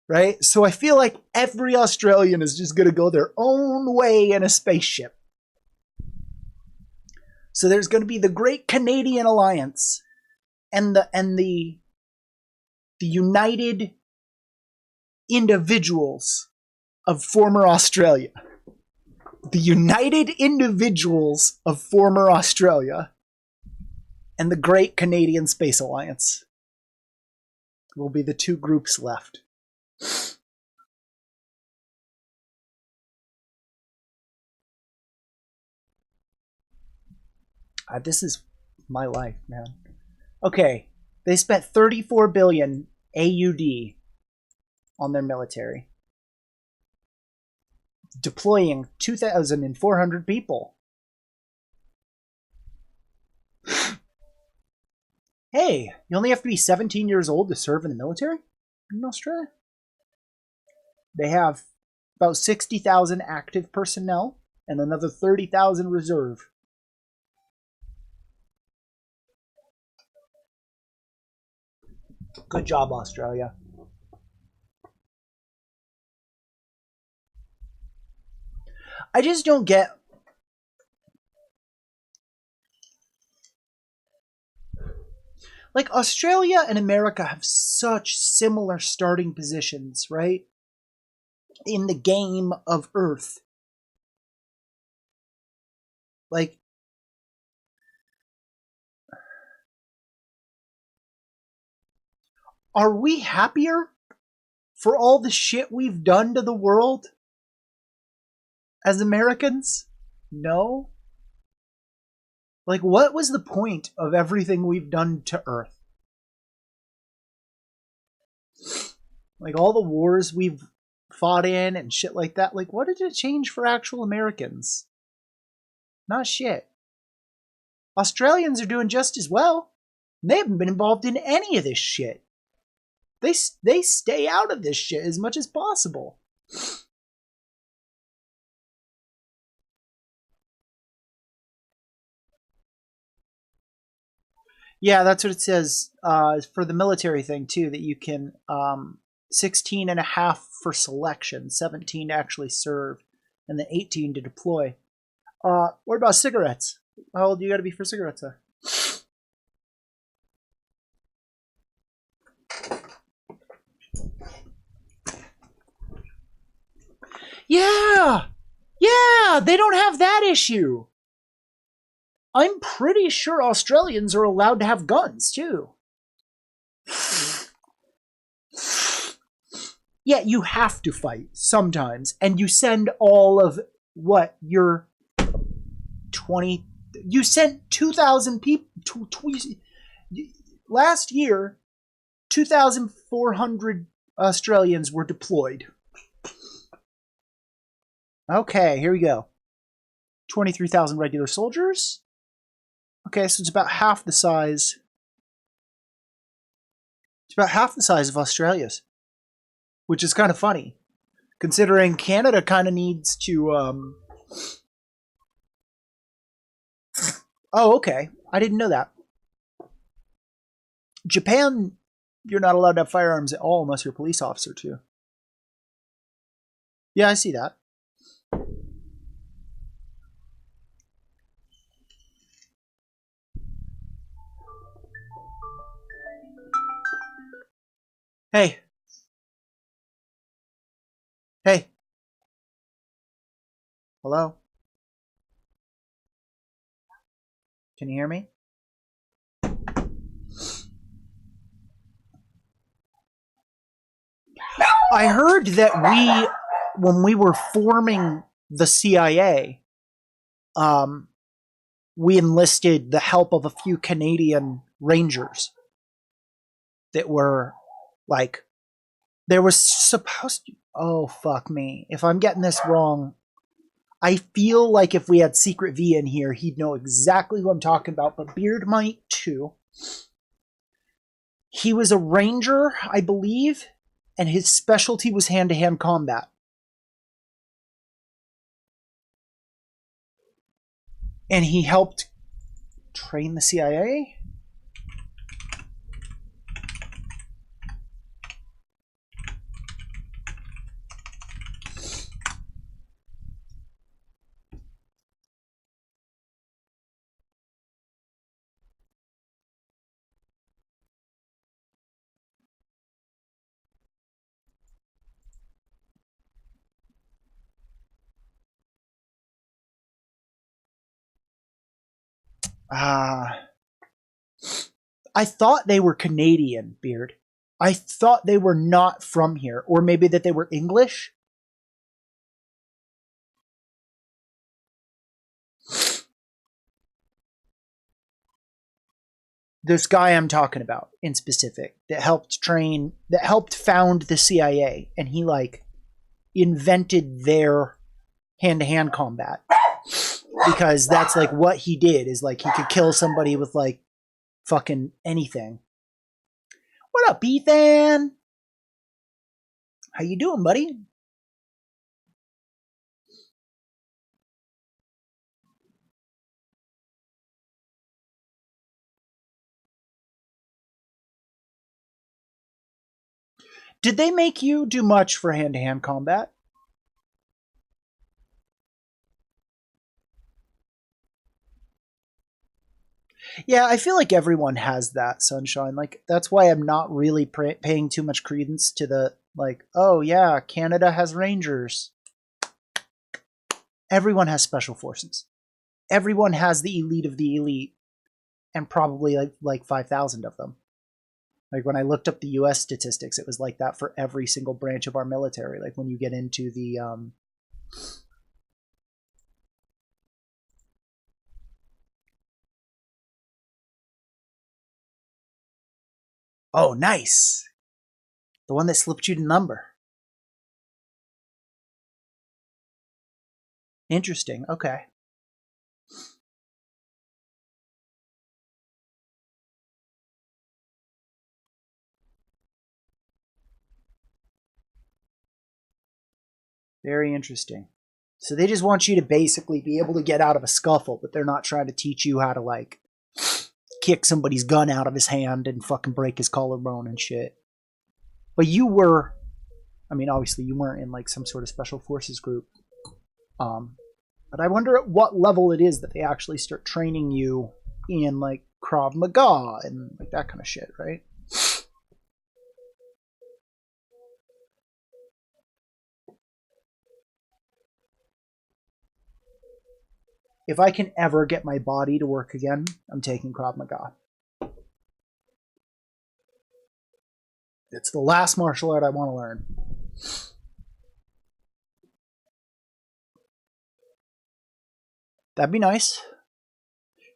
right? So I feel like every Australian is just going to go their own way in a spaceship. So there's going to be the Great Canadian Alliance and the United Individuals of former Australia. The United Individuals of former Australia and the Great Canadian Space Alliance will be the two groups left. This is my life, man. Okay, they spent 34 billion AUD on their military, deploying 2,400 people. Hey, you only have to be 17 years old to serve in the military in Australia? They have about 60,000 active personnel and another 30,000 reserve. Good job, Australia. I just don't get... Like, Australia and America have such similar starting positions, right? In the game of Earth. Like, are we happier for all the shit we've done to the world as Americans? No. Like, what was the point of everything we've done to Earth? Like, all the wars we've fought in and shit like that. Like, what did it change for actual Americans? Not shit. Australians are doing just as well. They haven't been involved in any of this shit. They stay out of this shit as much as possible. Yeah, that's what it says for the military thing, too, that you can 16 and a half for selection, 17 to actually serve, and then 18 to deploy. What about cigarettes? How old do you got to be for cigarettes? Yeah! Yeah! They don't have that issue! I'm pretty sure Australians are allowed to have guns, too. Yeah, you have to fight sometimes, and you send all of what your 20. You sent 2,000 people. Last year, 2,400 Australians were deployed. Okay, here we go. 23,000 regular soldiers. Okay, so it's about half the size. It's about half the size of Australia's, which is kind of funny, considering Canada kind of needs to. Oh, okay. I didn't know that. Japan, you're not allowed to have firearms at all unless you're a police officer too. Yeah, I see that. Hey. Hey. Hello? Can you hear me? I heard that when we were forming the CIA, we enlisted the help of a few Canadian Rangers that were like, there was supposed to, oh, fuck me. If I'm getting this wrong, I feel like if we had Secret V in here, he'd know exactly who I'm talking about, but Beard might too. He was a ranger, I believe, and his specialty was hand-to-hand combat. And he helped train the CIA? I thought they were Canadian, Beard. I thought they were not from here, or maybe that they were English. This guy I'm talking about in specific that helped found the CIA, and he like invented their hand-to-hand combat because that's like what he did, is like he could kill somebody with like fucking anything. What up, Ethan? How you doing, buddy? Did they make you do much for hand-to-hand combat? Yeah, I feel like everyone has that, Sunshine. Like, that's why I'm not really paying too much credence to the, like, oh yeah, Canada has Rangers. Everyone has special forces. Everyone has the elite of the elite, and probably like 5,000 of them. Like, when I looked up the US statistics, it was like that for every single branch of our military. Like, when you get into the, oh, nice. The one that slipped you the number. Interesting. Okay. Very interesting. So they just want you to basically be able to get out of a scuffle, but they're not trying to teach you how to like kick somebody's gun out of his hand and fucking break his collarbone and shit. But you were, I mean, obviously you weren't in like some sort of special forces group. But I wonder at what level it is that they actually start training you in like Krav Maga and like that kind of shit, right? If I can ever get my body to work again, I'm taking Krav Maga. It's the last martial art I want to learn. That'd be nice.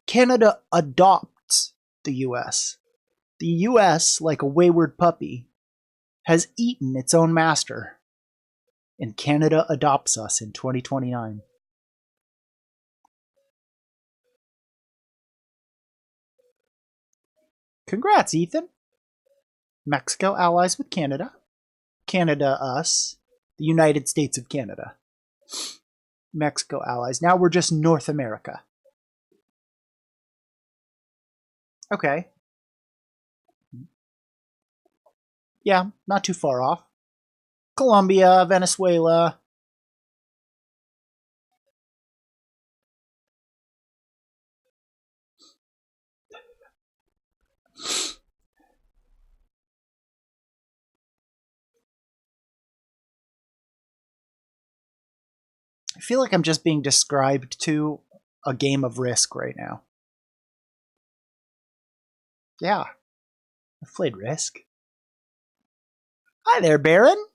Canada adopts the US. The US, like a wayward puppy, has eaten its own master. And Canada adopts us in 2029. Congrats, Ethan. Mexico allies with Canada. Canada, us. The United States of Canada. Mexico allies. Now we're just North America. Okay. Yeah, not too far off. Colombia, Venezuela. I feel like I'm just being described to a game of Risk right now. Yeah, I've played Risk. Hi there, Baron.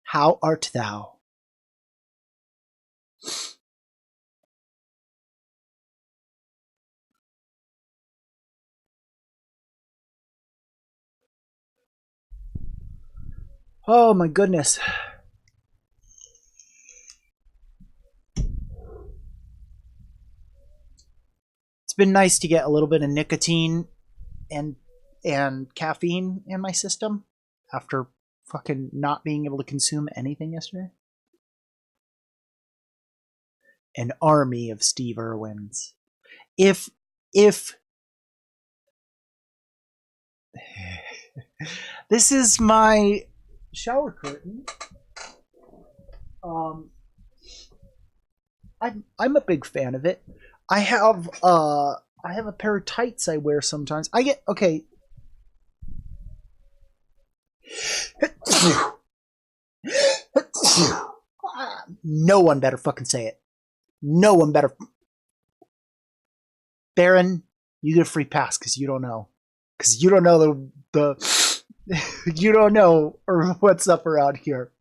How art thou? Oh my goodness. It's been nice to get a little bit of nicotine and caffeine in my system after fucking not being able to consume anything yesterday. An army of Steve Irwins. If this is my shower curtain, um, I'm a big fan of it. I have a pair of tights I wear sometimes. I get okay. No one better fucking say it. No one better. Baron, you get a free pass because you don't know. Because you don't know the you don't know or what's up around here.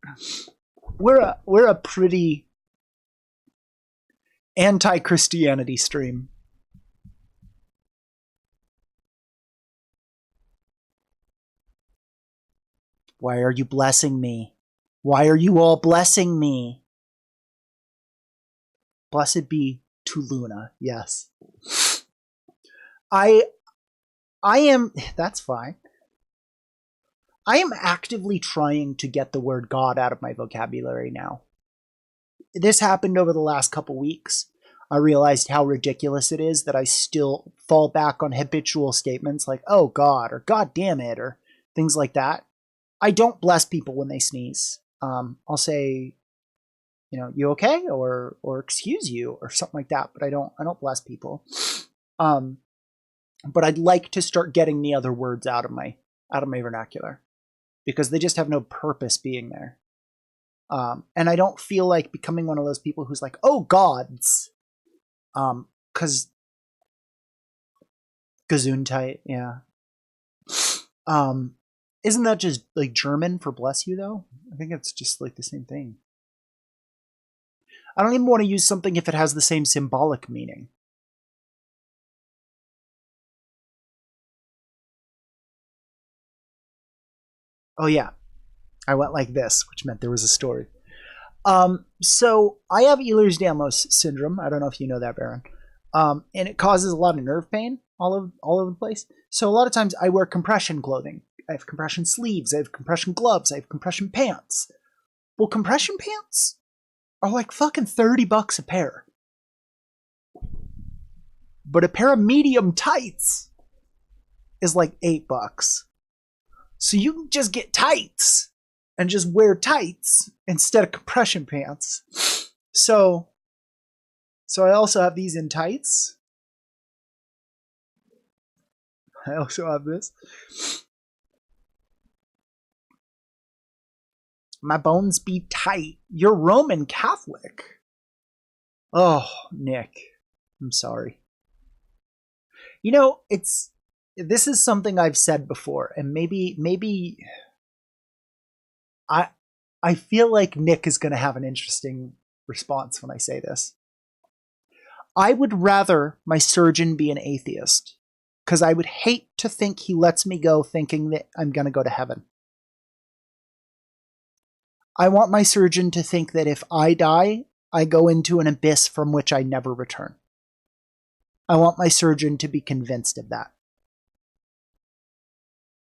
We're a pretty anti-Christianity stream. Why are you blessing me? Why are you all blessing me? Blessed be to Luna. Yes. I am that's fine. I am actively trying to get the word God out of my vocabulary now. This happened over the last couple weeks. I realized how ridiculous it is that I still fall back on habitual statements like, oh God, or God damn it, or things like that. I don't bless people when they sneeze. I'll say, you okay? Or excuse you or something like that, but I don't bless people. But I'd like to start getting the other words out of my vernacular because they just have no purpose being there. And I don't feel like becoming one of those people who's like, oh gods. Cause Gesundheit, yeah. Isn't that just like German for bless you though? I think it's just like the same thing. I don't even want to use something if it has the same symbolic meaning. Oh yeah, I went like this, which meant there was a story. So I have Ehlers-Danlos syndrome. I don't know if you know that, Baron. And it causes a lot of nerve pain all over the place. So a lot of times I wear compression clothing. I have compression sleeves. I have compression gloves. I have compression pants. Well, compression pants are like fucking $30 a pair. But a pair of medium tights is like $8. So you can just get tights and just wear tights instead of compression pants. So I also have these in tights. I also have this. My bones be tight. You're Roman Catholic. Oh, Nick. I'm sorry. This is something I've said before, and maybe I feel like Nick is going to have an interesting response when I say this. I would rather my surgeon be an atheist because I would hate to think he lets me go thinking that I'm going to go to heaven. I want my surgeon to think that if I die, I go into an abyss from which I never return. I want my surgeon to be convinced of that.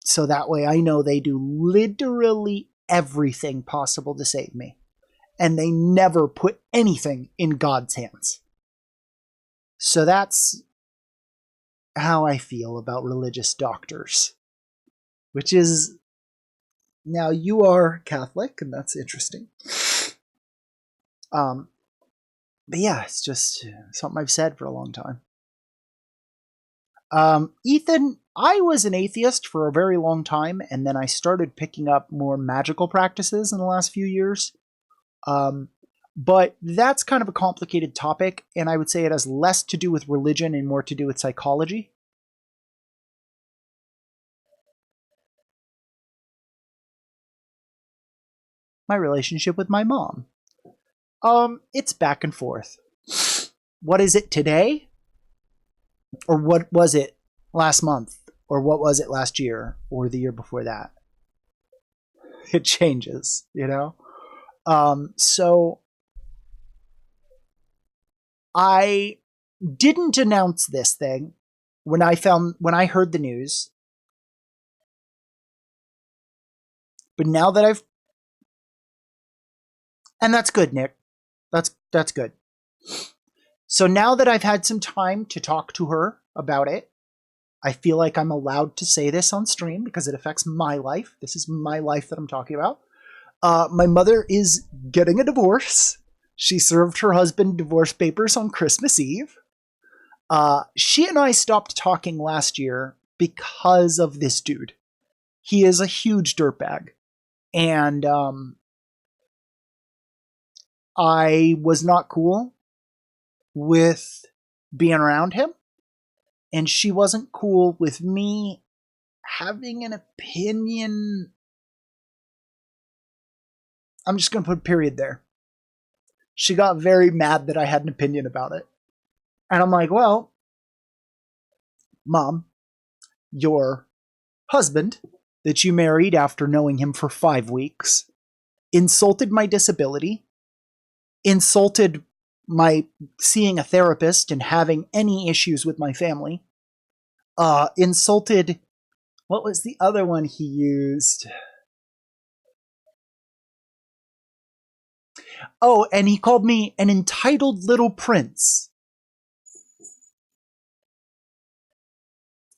So that way I know they do literally everything possible to save me. And they never put anything in God's hands. So that's how I feel about religious doctors. which is, now you are Catholic, and that's interesting. But yeah, it's just something I've said for a long time. Ethan, I was an atheist for a very long time, and then I started picking up more magical practices in the last few years. But that's kind of a complicated topic, and I would say it has less to do with religion and more to do with psychology. My relationship with my mom. It's back and forth. What is it today? Or what was it last month? Or what was it last year? Or the year before that? It changes, you know? So I didn't announce this thing when I heard the news. But now that and that's good, Nick. That's good. So now that I've had some time to talk to her about it, I feel like I'm allowed to say this on stream because it affects my life. This is my life that I'm talking about. My mother is getting a divorce. She served her husband divorce papers on Christmas Eve. She and I stopped talking last year because of this dude. He is a huge dirtbag. And I was not cool with being around him. And she wasn't cool with me having an opinion. I'm just going to put a period there. She got very mad that I had an opinion about it. And I'm like, well, Mom, your husband that you married after knowing him for 5 weeks insulted my disability, insulted my seeing a therapist and having any issues with my family, insulted, what was the other one he used? Oh, and he called me an entitled little prince.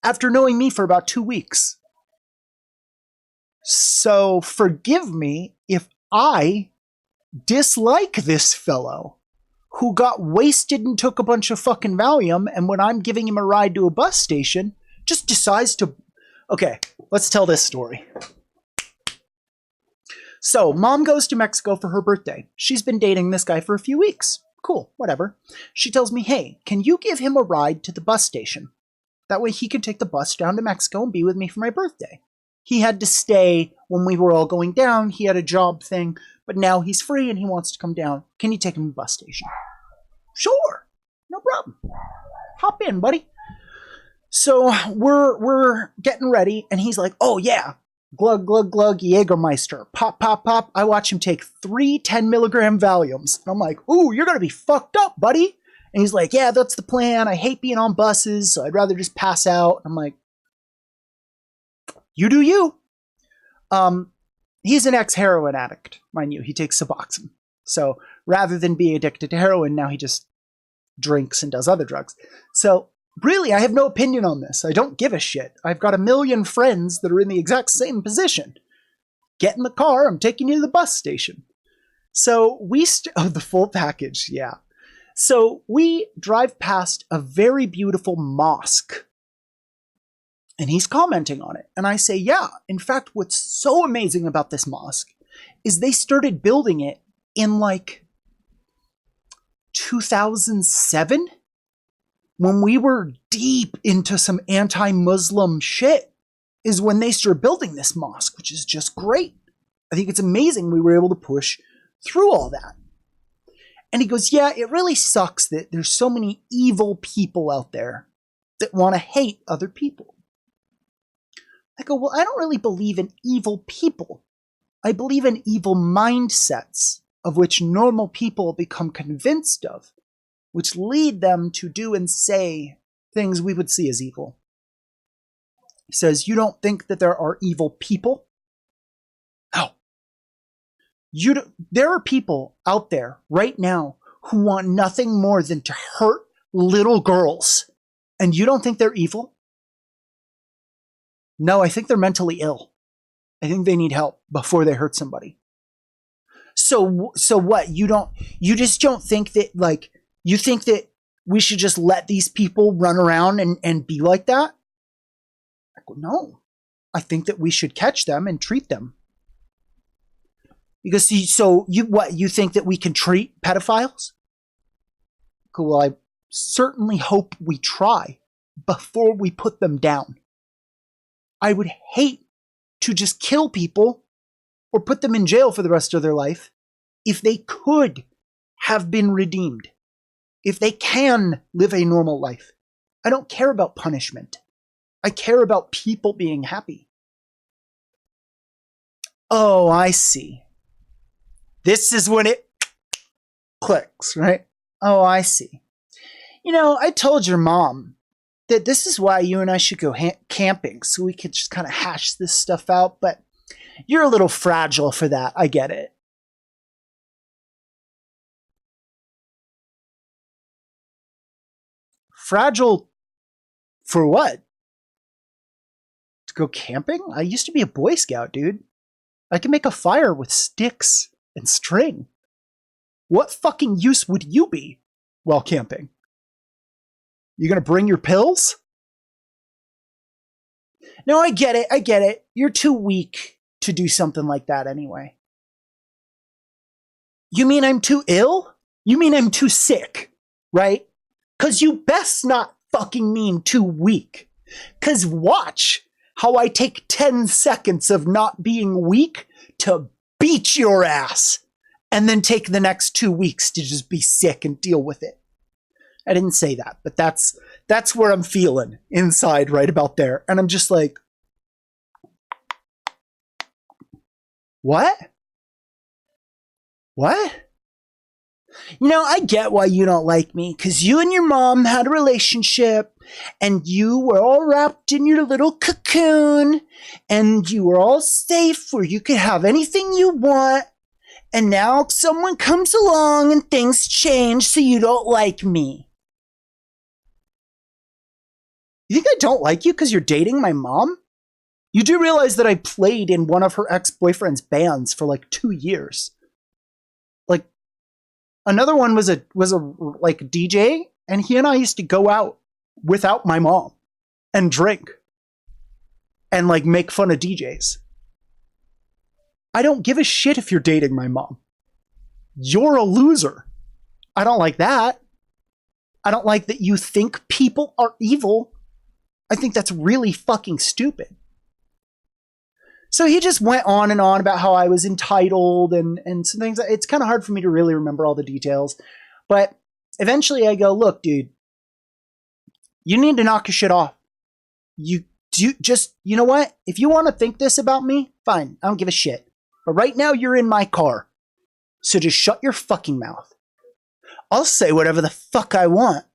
After knowing me for about 2 weeks. So forgive me if I dislike this fellow who got wasted and took a bunch of fucking Valium, and when I'm giving him a ride to a bus station, just decides to... Okay, let's tell this story. So, Mom goes to Mexico for her birthday. She's been dating this guy for a few weeks. Cool, whatever. She tells me, hey, can you give him a ride to the bus station? That way he can take the bus down to Mexico and be with me for my birthday. He had to stay when we were all going down. He had a job thing, but now he's free and he wants to come down. Can you take him to the bus station? Sure, no problem. Hop in, buddy. So we're getting ready, and he's like, oh yeah, glug, glug, glug, Jägermeister. Pop, pop, pop. I watch him take 3 10-milligram Valiums. And I'm like, ooh, you're going to be fucked up, buddy. And he's like, yeah, that's the plan. I hate being on buses, so I'd rather just pass out. I'm like, you do you. He's an ex-heroin addict, mind you. He takes Suboxone. So rather than being addicted to heroin, now he just drinks and does other drugs. So really, I have no opinion on this. I don't give a shit. I've got a million friends that are in the exact same position. Get in the car. I'm taking you to the bus station. So the full package, yeah. So we drive past a very beautiful mosque. And he's commenting on it. And I say, yeah, in fact, what's so amazing about this mosque is they started building it in like 2007 when we were deep into some anti-Muslim shit is when they started building this mosque, which is just great. I think it's amazing we were able to push through all that. And he goes, yeah, it really sucks that there's so many evil people out there that want to hate other people. I go, well, I don't really believe in evil people. I believe in evil mindsets of which normal people become convinced of, which lead them to do and say things we would see as evil. He says, you don't think that there are evil people? No. There are people out there right now who want nothing more than to hurt little girls. And you don't think they're evil? No, I think they're mentally ill. I think they need help before they hurt somebody. So what? You just don't think that, like, you think that we should just let these people run around and be like that? I go, no. I think that we should catch them and treat them. Because see, so you think that we can treat pedophiles? Cool. Well, I certainly hope we try before we put them down. I would hate to just kill people or put them in jail for the rest of their life if they could have been redeemed, if they can live a normal life. I don't care about punishment. I care about people being happy. Oh, I see. This is when it clicks, right? Oh, I see. You know, I told your mom that this is why you and I should go camping, so we could just kind of hash this stuff out, but you're a little fragile for that. I get it. Fragile for what? To go camping? I used to be a Boy Scout, dude. I can make a fire with sticks and string. What fucking use would you be while camping? You gonna bring your pills? No, I get it. I get it. You're too weak to do something like that anyway. You mean I'm too ill? You mean I'm too sick, right? Because you best not fucking mean too weak. Because watch how I take 10 seconds of not being weak to beat your ass and then take the next 2 weeks to just be sick and deal with it. I didn't say that, but that's where I'm feeling inside right about there. And I'm just like, what? What? You know, I get why you don't like me, because you and your mom had a relationship, and you were all wrapped in your little cocoon, and you were all safe where you could have anything you want, and now someone comes along and things change, so you don't like me. You think I don't like you because you're dating my mom? You do realize that I played in one of her ex-boyfriend's bands for like 2 years. Like, another one was a like DJ, and he and I used to go out without my mom and drink and like make fun of DJs. I don't give a shit if you're dating my mom. You're a loser. I don't like that. I don't like that you think people are evil. I think that's really fucking stupid. So he just went on and on about how I was entitled and some things. It's kind of hard for me to really remember all the details. But eventually I go, look, dude, you need to knock your shit off. You know what? If you want to think this about me, fine. I don't give a shit. But right now you're in my car. So just shut your fucking mouth. I'll say whatever the fuck I want.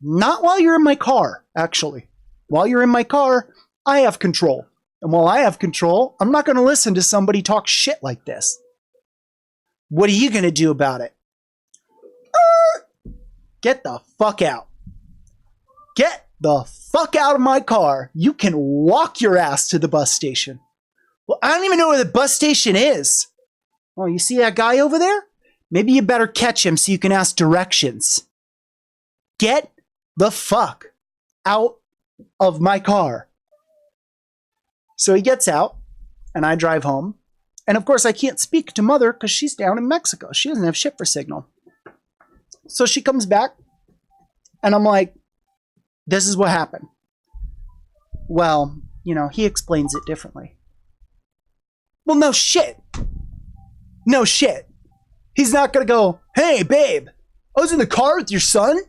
Not while you're in my car, actually. While you're in my car, I have control. And while I have control, I'm not going to listen to somebody talk shit like this. What are you going to do about it? Get the fuck out. Get the fuck out of my car. You can walk your ass to the bus station. Well, I don't even know where the bus station is. Oh, you see that guy over there? Maybe you better catch him so you can ask directions. Get the fuck out of my car. So he gets out, and I drive home. And of course, I can't speak to mother because she's down in Mexico. She doesn't have shit for signal. So she comes back, and I'm like, this is what happened. Well, you know, he explains it differently. Well, no shit. No shit. He's not going to go, hey, babe, I was in the car with your son,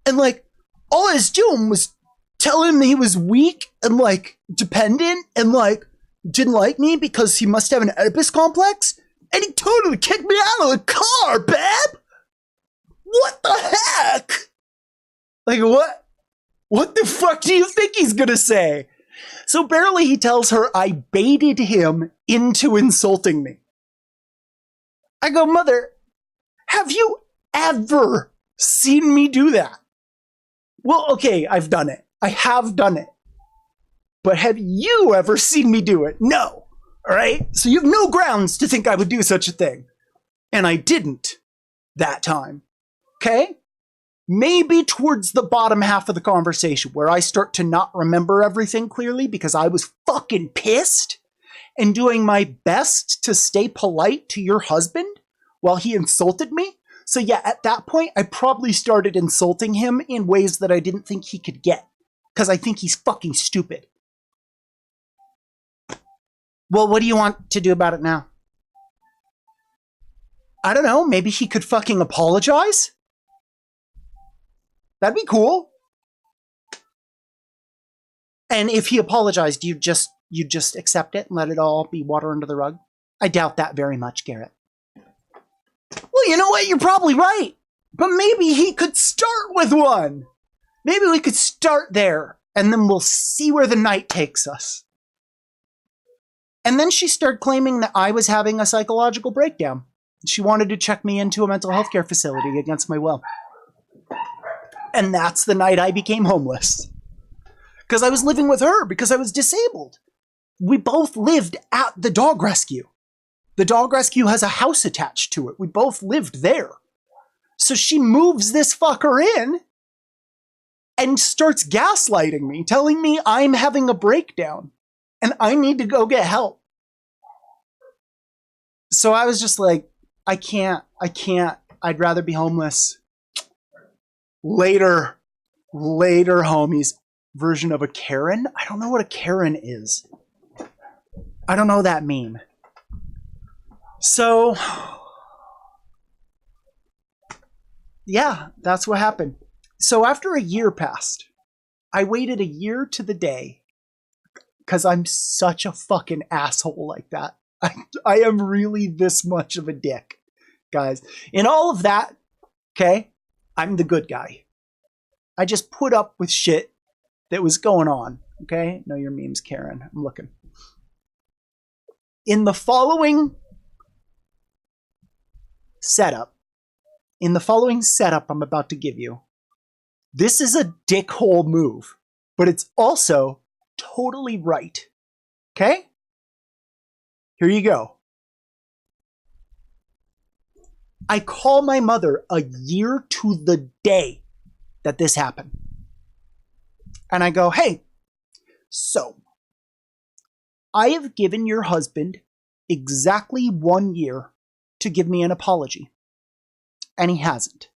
and like, all I was doing was tell him he was weak and like dependent and like didn't like me because he must have an Oedipus complex, and he totally kicked me out of the car, babe. What the heck? Like, what the fuck do you think he's gonna say? So barely he tells her I baited him into insulting me. I go, mother, have you ever seen me do that? Well, okay, I've done it. I have done it. But have you ever seen me do it? No. All right? So you have no grounds to think I would do such a thing. And I didn't that time. Okay? Maybe towards the bottom half of the conversation where I start to not remember everything clearly because I was fucking pissed and doing my best to stay polite to your husband while he insulted me. So yeah, at that point, I probably started insulting him in ways that I didn't think he could get because I think he's fucking stupid. Well, what do you want to do about it now? I don't know. Maybe he could fucking apologize? That'd be cool. And if he apologized, you'd just accept it and let it all be water under the rug? I doubt that very much, Garrett. Well, you know what? You're probably right. But maybe he could start with one. Maybe we could start there, and then we'll see where the night takes us. And then she started claiming that I was having a psychological breakdown. She wanted to check me into a mental health care facility against my will. And that's the night I became homeless. Because I was living with her because I was disabled. We both lived at the dog rescue. The dog rescue has a house attached to it. We both lived there. So she moves this fucker in and starts gaslighting me, telling me I'm having a breakdown and I need to go get help. So I was just like, I can't. I'd rather be homeless. Later, homies. Version of a Karen? I don't know what a Karen is. I don't know that meme. So, yeah, that's what happened. So after a year passed, I waited a year to the day because I'm such a fucking asshole like that. I am really this much of a dick, guys. In all of that, okay, I'm the good guy. I just put up with shit that was going on, okay? Know your memes, Karen. I'm looking. In the following setup I'm about to give you, this is a dickhole move, but it's also totally right, okay? Here you go. I call my mother a year to the day that this happened. And I go, hey, so I have given your husband exactly 1 year to give me an apology. And he hasn't.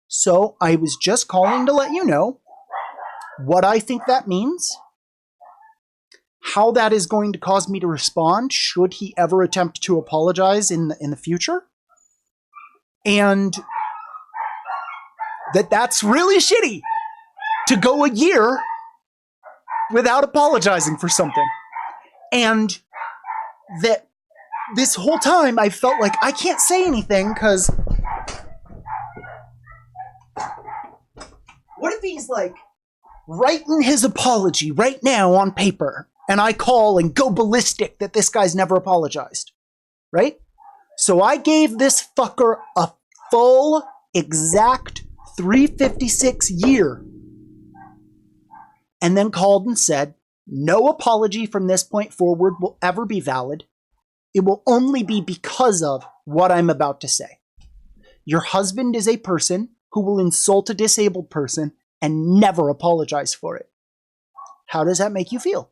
So I was just calling to let you know what I think that means, how that is going to cause me to respond should he ever attempt to apologize in the future, and that's really shitty to go a year without apologizing for something. And that this whole time I felt like I can't say anything because what if he's like writing his apology right now on paper and I call and go ballistic that this guy's never apologized, right? So I gave this fucker a full exact 356 year and then called and said, no apology from this point forward will ever be valid. It will only be because of what I'm about to say. Your husband is a person who will insult a disabled person and never apologize for it. How does that make you feel?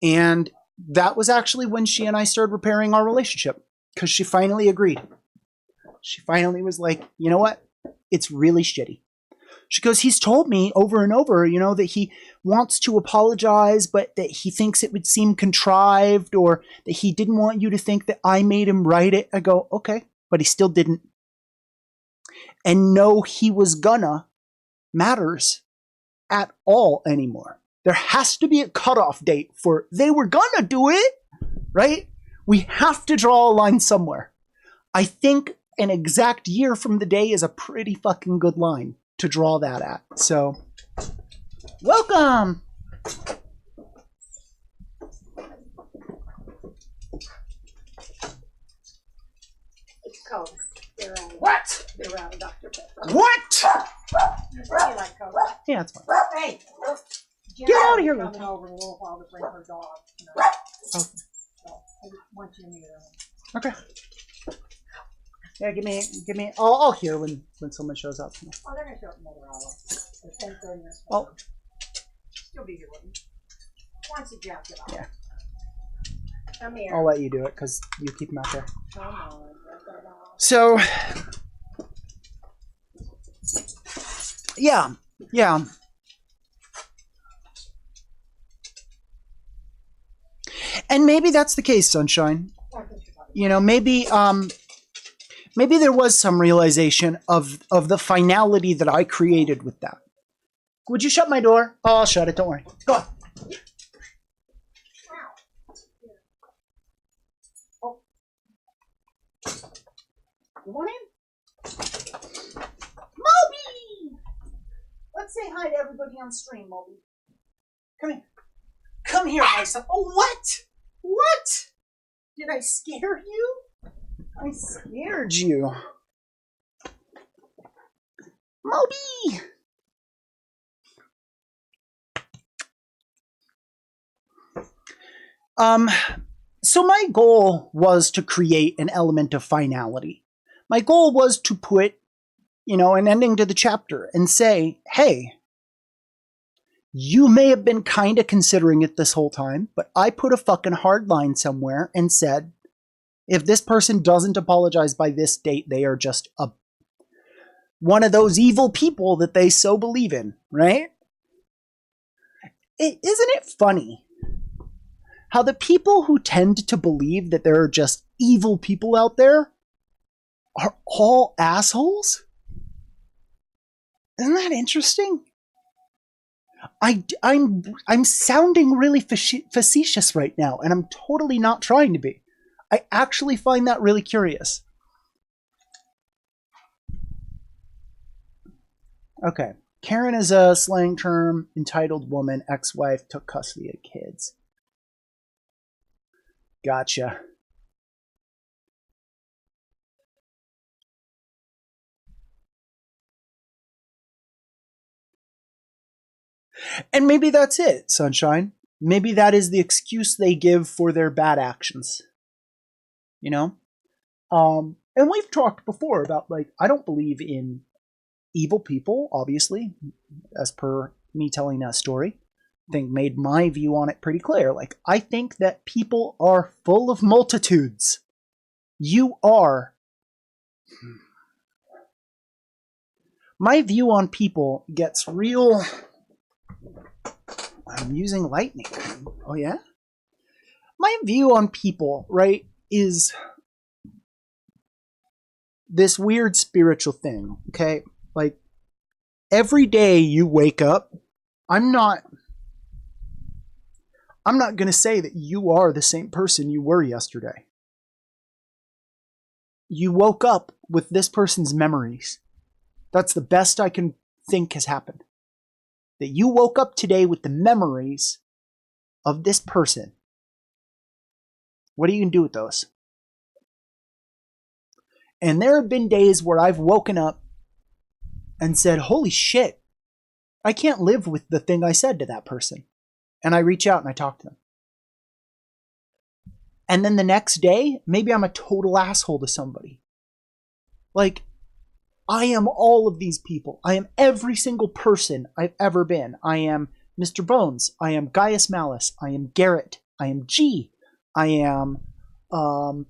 And that was actually when she and I started repairing our relationship, because she finally agreed. She finally was like, you know what? It's really shitty. She goes, he's told me over and over, that he wants to apologize, but that he thinks it would seem contrived, or that he didn't want you to think that I made him write it. I go, okay, but he still didn't. And no, he was gonna matters at all anymore. There has to be a cutoff date for they were gonna do it, right? We have to draw a line somewhere. I think an exact year from the day is a pretty fucking good line to draw that at. So, welcome! It's cold. What? They're out of Dr. Pepper. What? You say you like Coke? Yeah, that's fine. Hey, Get out of here, coming Luke. over in a little while to bring her dog. Okay. So I want you to meet her. Okay. Yeah, give me. I'll hear when someone shows up. Oh, they're gonna show up in another hour. At 10:30 or so. Oh. She'll be here with me. Once you jack it off. Yeah. Come here. I'll let you do it because you keep them out there. Come on. So, yeah. And maybe that's the case, Sunshine. You know, maybe there was some realization of the finality that I created with that. Would you shut my door? Oh, I'll shut it. Don't worry. Go on. Oh. Good morning. Moby! Let's say hi to everybody on stream, Moby. Come here. Come here, my son. Oh, what? What? Did I scare you? I scared you. Moby! So my goal was to create an element of finality. My goal was to put, an ending to the chapter and say, hey, you may have been kind of considering it this whole time, but I put a fucking hard line somewhere and said, if this person doesn't apologize by this date, they are just one of those evil people that they so believe in, right? Isn't it funny how the people who tend to believe that there are just evil people out there are all assholes? Isn't that interesting? I'm sounding really facetious right now, and I'm totally not trying to be. I actually find that really curious. Okay. Karen is a slang term. Entitled woman, ex-wife, took custody of kids. Gotcha. And maybe that's it, Sunshine. Maybe that is the excuse they give for their bad actions. And we've talked before about, I don't believe in evil people, obviously, as per me telling that story. I think made my view on it pretty clear. I think that people are full of multitudes. You are. My view on people gets real. I'm using lightning. Oh, yeah? My view on people, right, is this weird spiritual thing, okay? Every day you wake up, I'm not going to say that you are the same person you were yesterday. You woke up with this person's memories. That's the best I can think has happened. That you woke up today with the memories of this person. What are you going to do with those? And there have been days where I've woken up and said, holy shit, I can't live with the thing I said to that person. And I reach out and I talk to them. And then the next day, maybe I'm a total asshole to somebody. I am all of these people. I am every single person I've ever been. I am Mr. Bones. I am Gaius Malice. I am Garrett. I am G. I am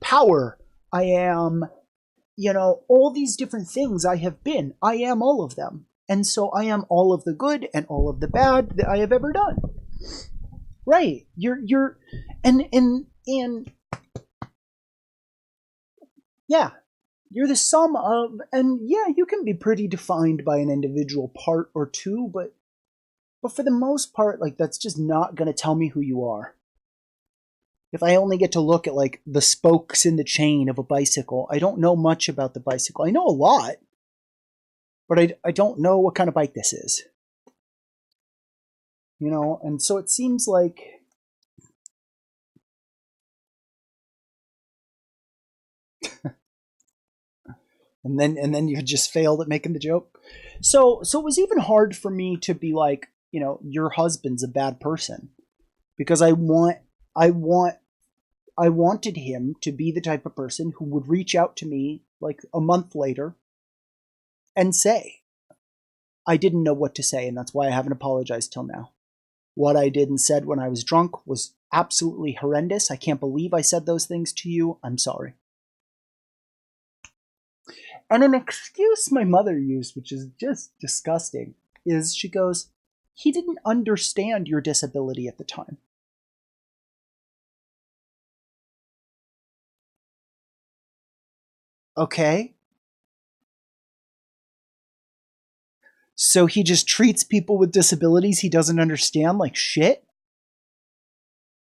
Power. I am, all these different things I have been. I am all of them. And so I am all of the good and all of the bad that I have ever done. Right. Yeah. You're the sum of, and yeah, you can be pretty defined by an individual part or two, but for the most part, that's just not going to tell me who you are. If I only get to look at, the spokes in the chain of a bicycle, I don't know much about the bicycle. I know a lot, but I don't know what kind of bike this is. And so it seems like and then you just failed at making the joke. So it was even hard for me to be like, you know, your husband's a bad person, because I want I wanted him to be the type of person who would reach out to me like a month later and say, I didn't know what to say, and that's why I haven't apologized till now. What I did and said when I was drunk was absolutely horrendous. I can't believe I said those things to you. I'm sorry. And an excuse my mother used, which is just disgusting, is she goes, he didn't understand your disability at the time. Okay. So he just treats people with disabilities he doesn't understand like shit?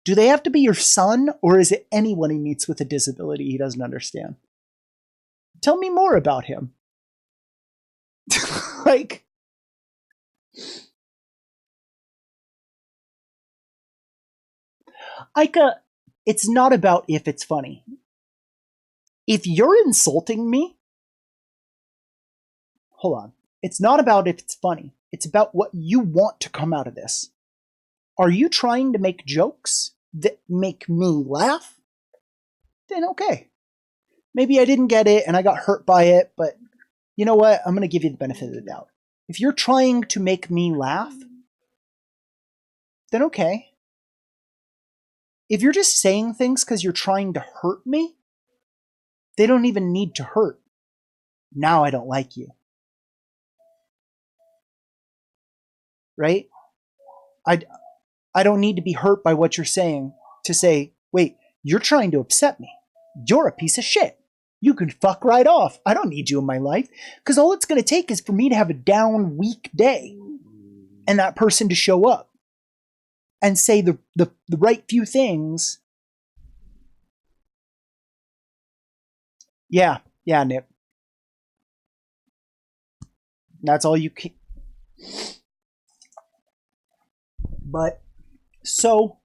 Do they have to be your son, or is it anyone he meets with a disability he doesn't understand? Tell me more about him. Like, Ika, it's not about if it's funny. If you're insulting me, hold on. It's not about if it's funny. It's about what you want to come out of this. Are you trying to make jokes that make me laugh? Then okay. Maybe I didn't get it and I got hurt by it, but you know what? I'm going to give you the benefit of the doubt. If you're trying to make me laugh, then okay. If you're just saying things because you're trying to hurt me, they don't even need to hurt. Now I don't like you. Right? I don't need to be hurt by what you're saying to say, wait, you're trying to upset me. You're a piece of shit. You can fuck right off. I don't need you in my life. Because all it's going to take is for me to have a down, weak day and that person to show up and say the right few things. Yeah, Nip. That's all you can. But so,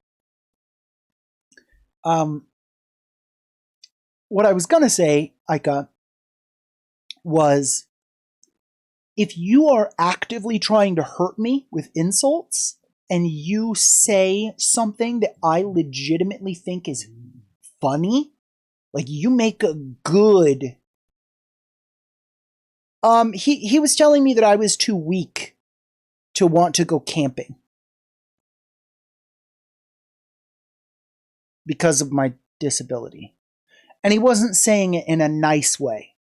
what I was gonna say, Ika, was if you are actively trying to hurt me with insults and you say something that I legitimately think is funny, like you make a good. He was telling me that I was too weak to want to go camping because of my disability. And he wasn't saying it in a nice way.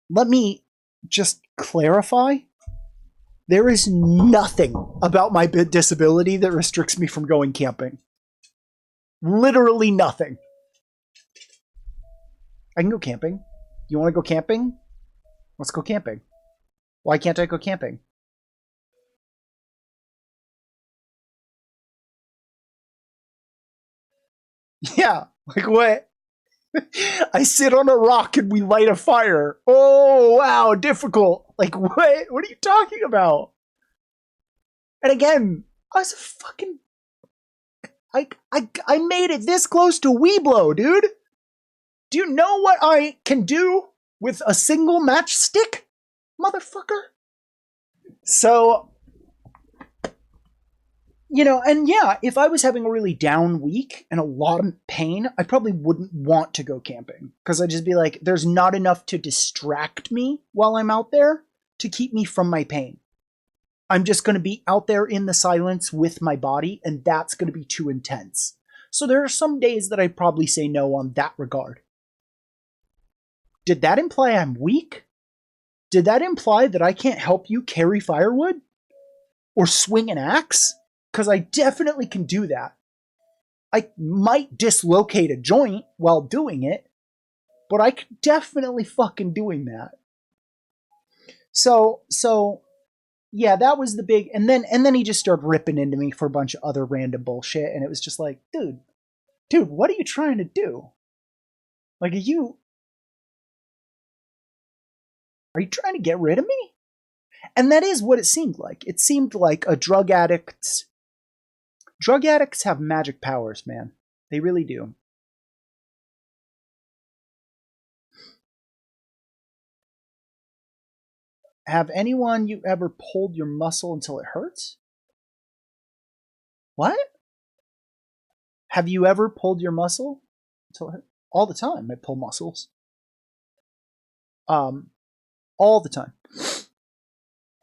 Let me just clarify. There is nothing about my disability that restricts me from going camping. Literally nothing. I can go camping. You want to go camping? Let's go camping. Why can't I go camping? Yeah, like what? I sit on a rock and we light a fire. Oh, wow, difficult. Like what? What are you talking about? And again, I was a fucking I made it this close to Weeblo, dude. Do you know what I can do with a single matchstick? Motherfucker. So, you know, and yeah, if I was having a really down week and a lot of pain, I probably wouldn't want to go camping. Because I'd just be like, there's not enough to distract me while I'm out there to keep me from my pain. I'm just going to be out there in the silence with my body, and that's going to be too intense. So there are some days that I probably say no on that regard. Did that imply I'm weak? Did that imply that I can't help you carry firewood? Or swing an axe? Because I definitely can do that. I might dislocate a joint while doing it, but I can definitely fucking doing that. So yeah, that was the big, and then he just started ripping into me for a bunch of other random bullshit, and it was just like, dude, what are you trying to do? Like, are you trying to get rid of me? And that is what it seemed like. It seemed like a drug addict's. Drug addicts have magic powers, man. They really do. Have anyone you ever pulled your muscle until it hurts? What? Have you ever pulled your muscle until it hurts? All the time I pull muscles. All the time.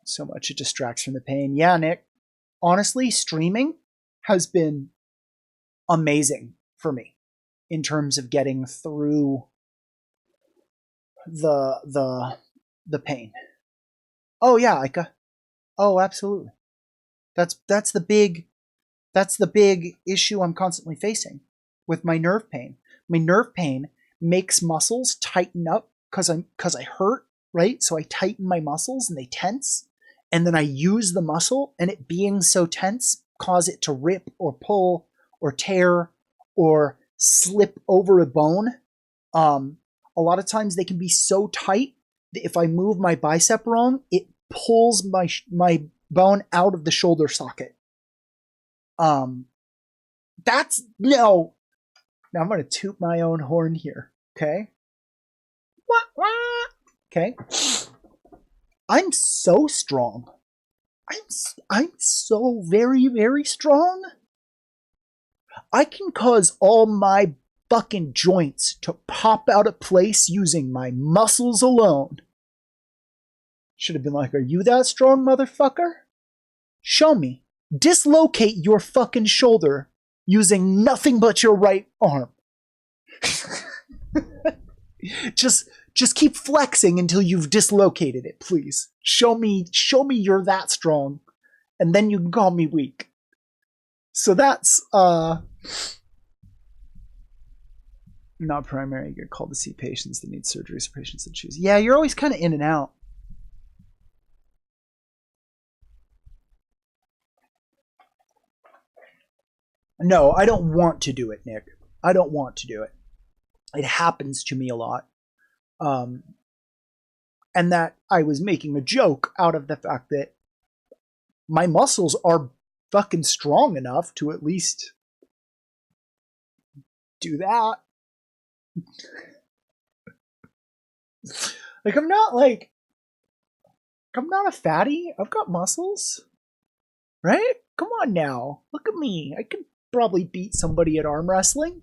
So much it distracts from the pain. Yeah, Nick. Honestly, streaming has been amazing for me in terms of getting through the pain. Oh yeah, Ika. Oh, absolutely. That's the big issue I'm constantly facing with my nerve pain. My nerve pain makes muscles tighten up because I hurt, right? So I tighten my muscles and they tense, and then I use the muscle, and it being so tense cause it to rip or pull or tear or slip over a bone. Um, a lot of times they can be so tight that if I move my bicep wrong, it pulls my bone out of the shoulder socket. Um, that's no. Now I'm gonna toot my own horn here. Okay. Okay. I'm so strong. I'm so very strong. I can cause all my fucking joints to pop out of place using my muscles alone. Should have been like, are you that strong, motherfucker? Show me. Dislocate your fucking shoulder using nothing but your right arm. just keep flexing until you've dislocated it, please. Show me you're that strong, and then you can call me weak. So that's not primary. You get called to see patients that need surgeries or patients that choose. Yeah, you're always kind of in and out. No, I don't want to do it, Nick. I don't want to do it. It happens to me a lot. And that I was making a joke out of the fact that my muscles are fucking strong enough to at least do that. Like, I'm not a fatty. I've got muscles. Right? Come on now. Look at me. I could probably beat somebody at arm wrestling.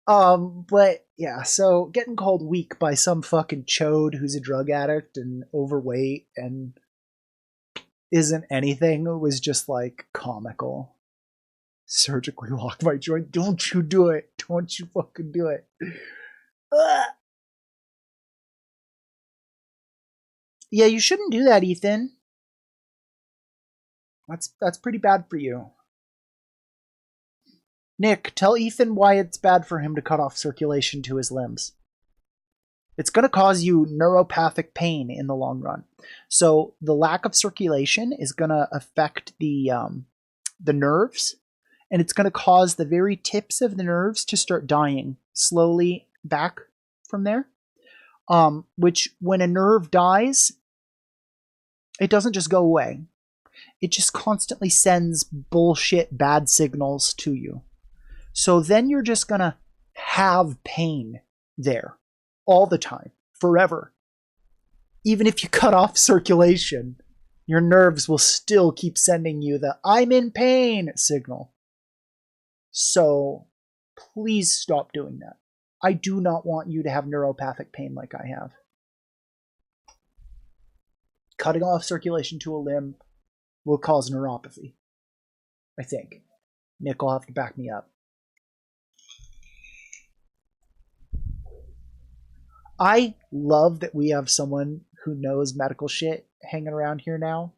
But yeah, so getting called weak by some fucking chode who's a drug addict and overweight and isn't anything was just like comical. Surgically lock my joint. Don't you do it. Don't you fucking do it. Ugh. Yeah, you shouldn't do that, Ethan. That's pretty bad for you. Nick, tell Ethan why it's bad for him to cut off circulation to his limbs. It's going to cause you neuropathic pain in the long run. So the lack of circulation is going to affect the nerves, and it's going to cause the very tips of the nerves to start dying slowly back from there. Which, when a nerve dies, it doesn't just go away. It just constantly sends bullshit bad signals to you. So then you're just going to have pain there all the time, forever. Even if you cut off circulation, your nerves will still keep sending you the I'm in pain signal. So please stop doing that. I do not want you to have neuropathic pain like I have. Cutting off circulation to a limb will cause neuropathy, I think. Nick will have to back me up. I love that we have someone who knows medical shit hanging around here now.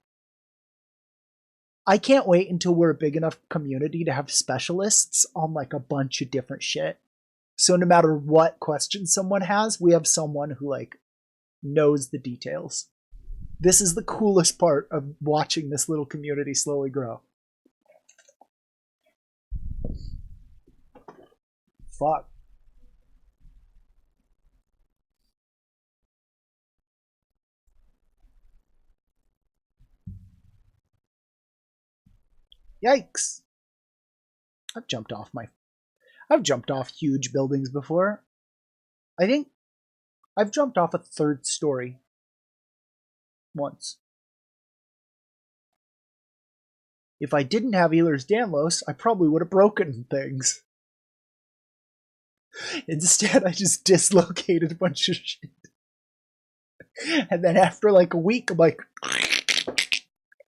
I can't wait until we're a big enough community to have specialists on like a bunch of different shit. So no matter what question someone has, we have someone who like knows the details. This is the coolest part of watching this little community slowly grow. Fuck. Yikes. I've jumped off huge buildings before. I think I've jumped off a third story once. If I didn't have Ehlers-Danlos, I probably would have broken things. Instead, I just dislocated a bunch of shit. And then after like a week, I'm like,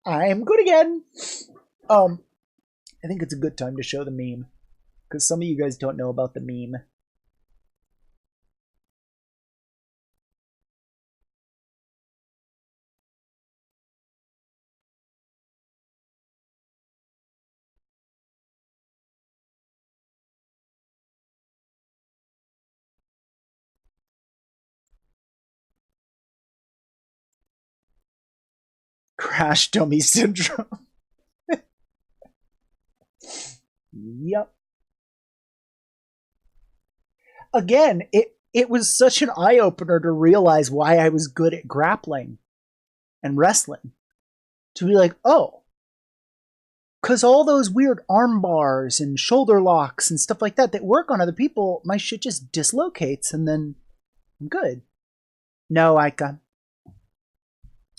I'm good again. I think it's a good time to show the meme. Because some of you guys don't know about the meme. Crash dummy syndrome. Yep. Again, it was such an eye-opener to realize why I was good at grappling and wrestling. To be like, oh, because all those weird arm bars and shoulder locks and stuff like that that work on other people, my shit just dislocates and then I'm good. No, I'm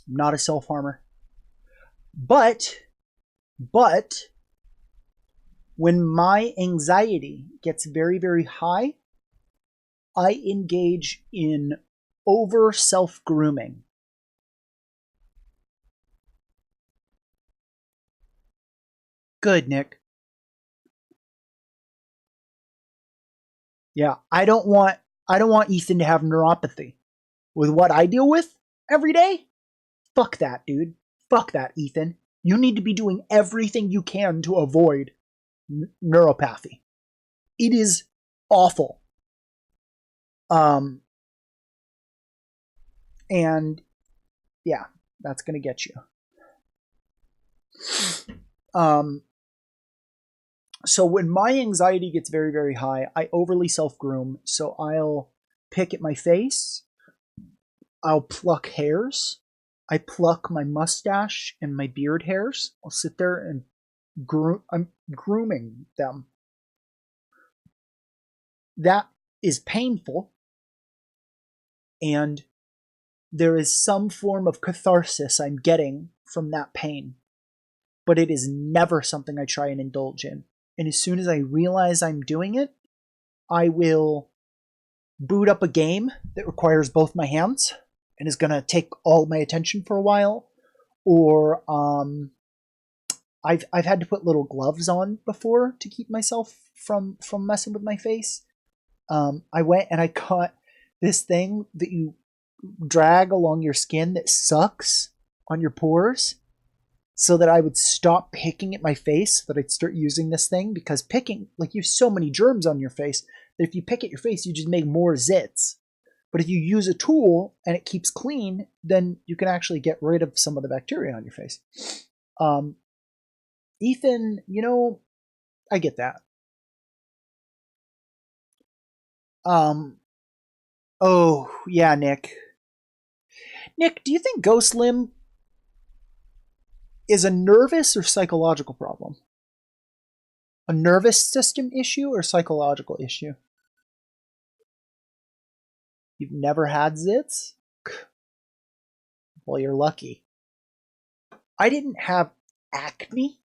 not a self-harmer. But when my anxiety gets very, very high, I engage in over self-grooming. Good, Nick. Yeah, I don't want Ethan to have neuropathy with what I deal with every day. Fuck that, dude. Fuck that, Ethan. You need to be doing everything you can to avoid neuropathy. It is awful. And yeah, that's gonna get you. So when my anxiety gets very, very high, I overly self-groom. So I'll pick at my face. I'll pluck hairs. I pluck my mustache and my beard hairs. I'll sit there and I'm grooming them. That is painful. And there is some form of catharsis I'm getting from that pain. But it is never something I try and indulge in. And as soon as I realize I'm doing it, I will boot up a game that requires both my hands and is going to take all my attention for a while. Or I've had to put little gloves on before to keep myself from messing with my face. I went and I caught this thing that you drag along your skin that sucks on your pores, so that I would stop picking at my face, so that I'd start using this thing, because picking, like, you have so many germs on your face that if you pick at your face, you just make more zits. But if you use a tool and it keeps clean, then you can actually get rid of some of the bacteria on your face. Ethan, I get that. Oh, yeah, Nick. Nick, do you think Ghost Limb is a nervous or psychological problem? A nervous system issue or psychological issue? You've never had zits? Well, you're lucky. I didn't have acne,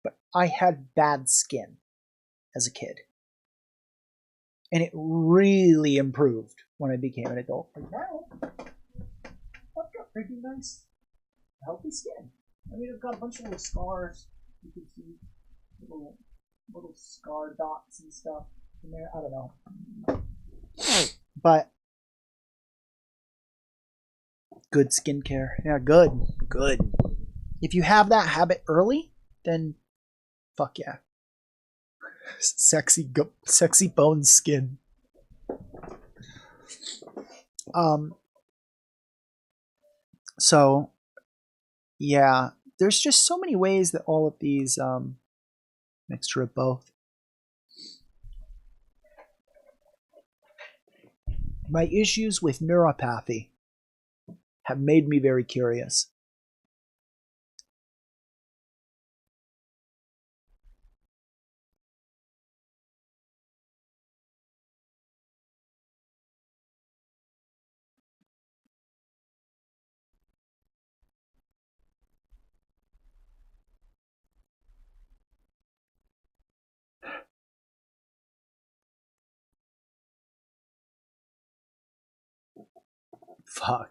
but I had bad skin as a kid. And it really improved when I became an adult. Like now, I've got pretty nice, healthy skin. I mean, I've got a bunch of little scars. You can see little scar dots and stuff in there. I don't know. But good skincare. Yeah, good. If you have that habit early, then fuck yeah. Sexy bones skin. So yeah, there's just so many ways that all of these mixture of both. My issues with neuropathy have made me very curious. Fuck.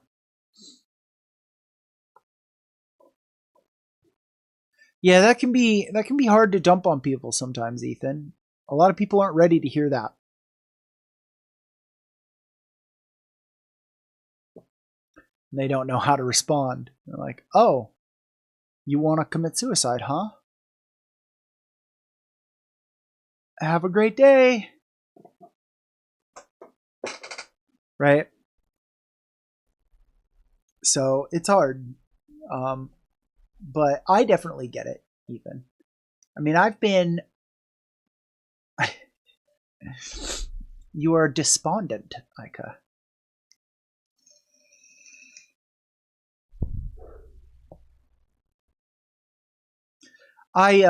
Yeah, that can be hard to dump on people sometimes, Ethan. A lot of people aren't ready to hear that. They don't know how to respond. They're like, "Oh, you want to commit suicide, huh? Have a great day." Right? So it's hard. Um, but I definitely get it, Ethan. I mean, I've been. You are despondent, Ika. I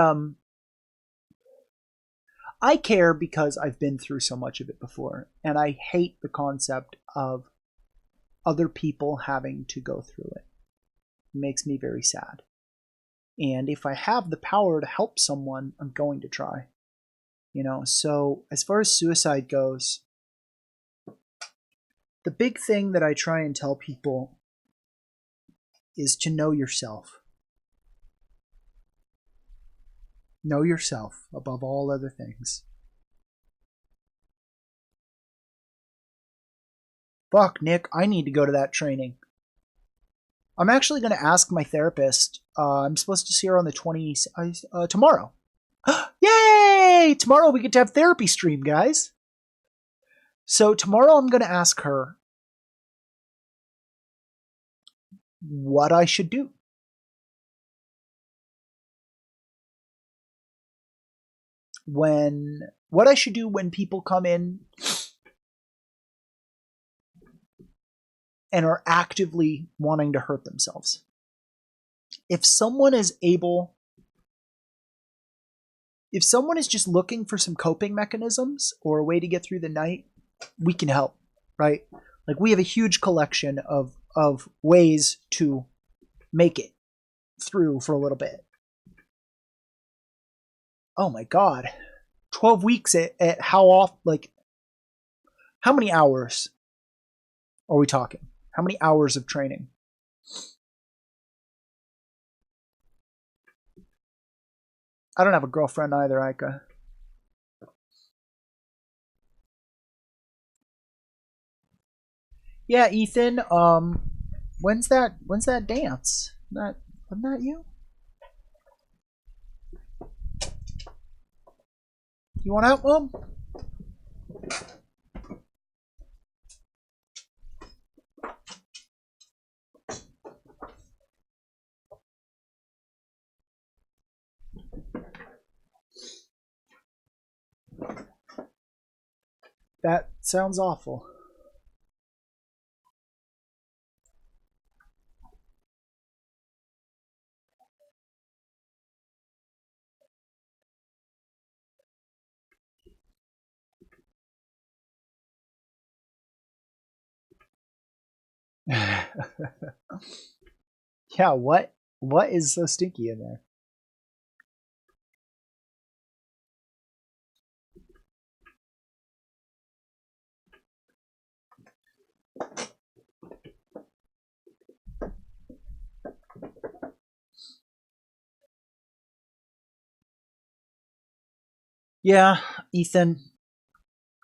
I care because I've been through so much of it before, and I hate the concept of other people having to go through it. It makes me very sad. And if I have the power to help someone, I'm going to try. So as far as suicide goes, the big thing that I try and tell people is to know yourself. Know yourself above all other things. Fuck, Nick, I need to go to that training. I'm actually going to ask my therapist. I'm supposed to see her on the 20th, tomorrow. Yay! Tomorrow we get to have therapy stream, guys. So tomorrow I'm going to ask her what I should do. What I should do when people come in and are actively wanting to hurt themselves. If someone is just looking for some coping mechanisms or a way to get through the night, we can help, right? Like we have a huge collection of ways to make it through for a little bit. Oh my god. 12 weeks at how off, like, how many hours are we talking? How many hours of training? I don't have a girlfriend either, Ika. Yeah, Ethan, when's that dance? Wasn't that you? You want out, Mom? That sounds awful. Yeah, what is so stinky in there? Yeah, Ethan,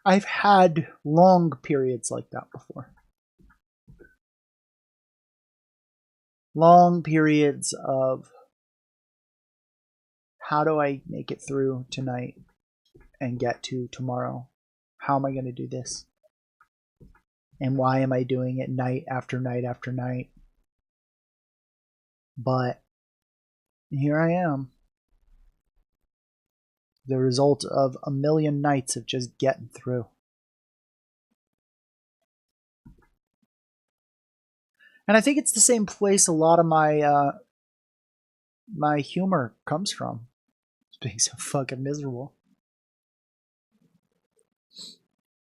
I've had long periods like that before. Long periods of how do I make it through tonight and get to tomorrow? How am I going to do this? And why am I doing it night after night after night? But here I am. The result of a million nights of just getting through. And I think it's the same place a lot of my humor comes from. It's being so fucking miserable.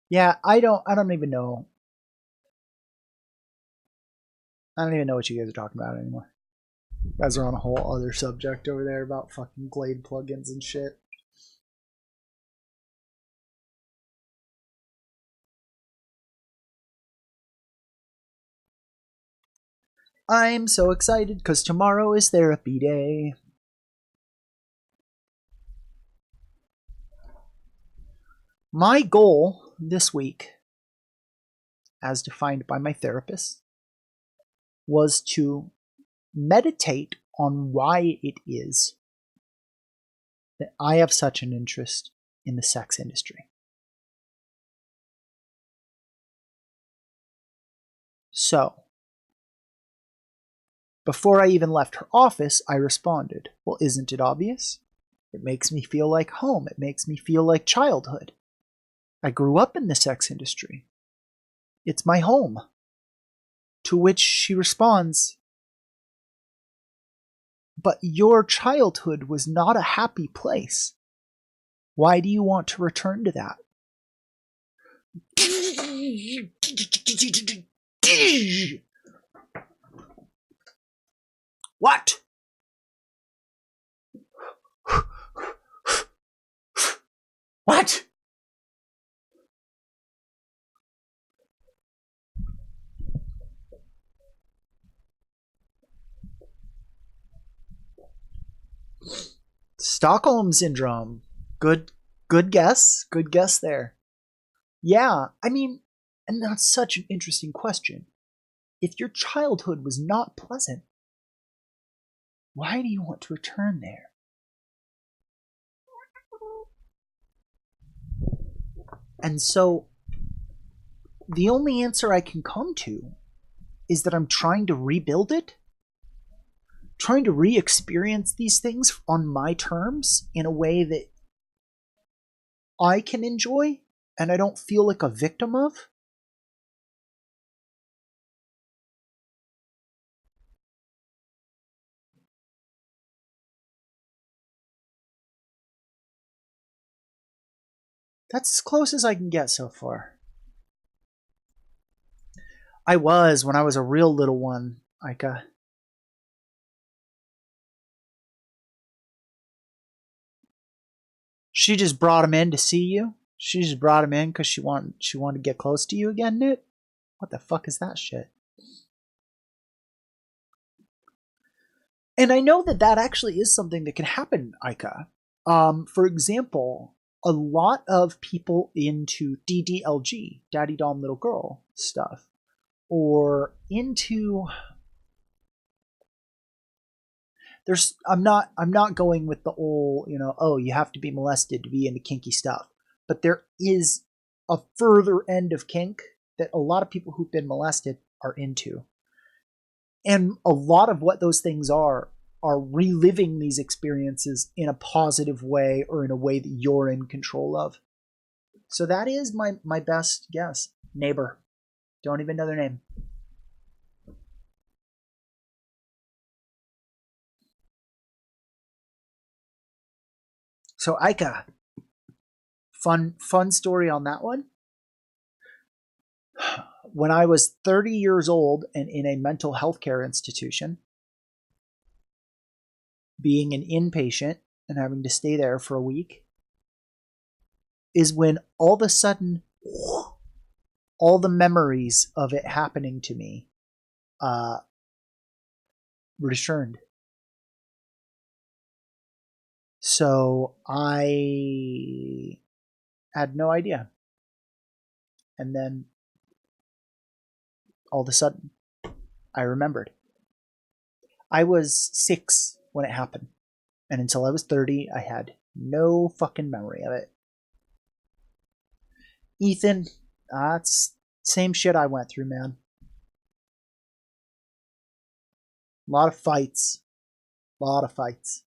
Yeah, I don't even know. I don't even know what you guys are talking about anymore. You guys are on a whole other subject over there about fucking Glade plugins and shit. I'm so excited because tomorrow is therapy day. My goal this week, as defined by my therapist, was to meditate on why it is that I have such an interest in the sex industry. So, before I even left her office, I responded, well, isn't it obvious? It makes me feel like home. It makes me feel like childhood. I grew up in the sex industry. It's my home. To which she responds, but your childhood was not a happy place. Why do you want to return to that? What? What? Stockholm Syndrome. Good guess. Good guess there. Yeah, I mean, and that's such an interesting question. If your childhood was not pleasant, why do you want to return there? And so, the only answer I can come to is that I'm trying to rebuild it, trying to re experience these things on my terms in a way that I can enjoy and I don't feel like a victim of. That's as close as I can get so far. I was when I was a real little one, Ika. She just brought him in to see you. She just brought him in because she wanted to get close to you again, Nit. What the fuck is that shit? And I know that actually is something that can happen, Ika. For example, a lot of people into DDLG, Daddy Dom Little Girl stuff, or into I'm not going with the old, oh, you have to be molested to be into kinky stuff. But there is a further end of kink that a lot of people who've been molested are into. And a lot of what those things are reliving these experiences in a positive way or in a way that you're in control of. So that is my best guess. Neighbor. Don't even know their name. So Ika, fun story on that one. When I was 30 years old and in a mental health care institution, being an inpatient and having to stay there for a week, is when all of a sudden all the memories of it happening to me returned. So I had no idea. And then all of a sudden, I remembered. I was 6 when it happened. And until I was 30, I had no fucking memory of it. Ethan, that's same shit I went through, man. A lot of fights. A lot of fights.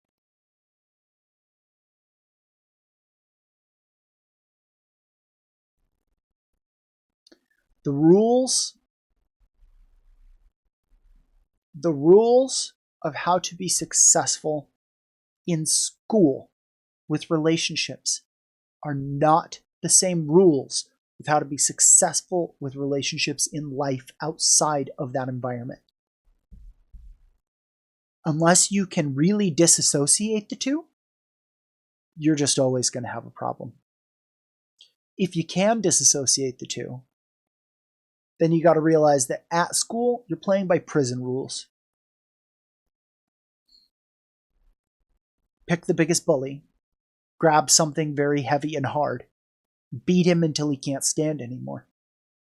The rules of how to be successful in school with relationships are not the same rules with how to be successful with relationships in life outside of that environment. Unless you can really disassociate the two, you're just always going to have a problem. If you can disassociate the two, then you got to realize that at school, you're playing by prison rules. Pick the biggest bully, grab something very heavy and hard, beat him until he can't stand anymore,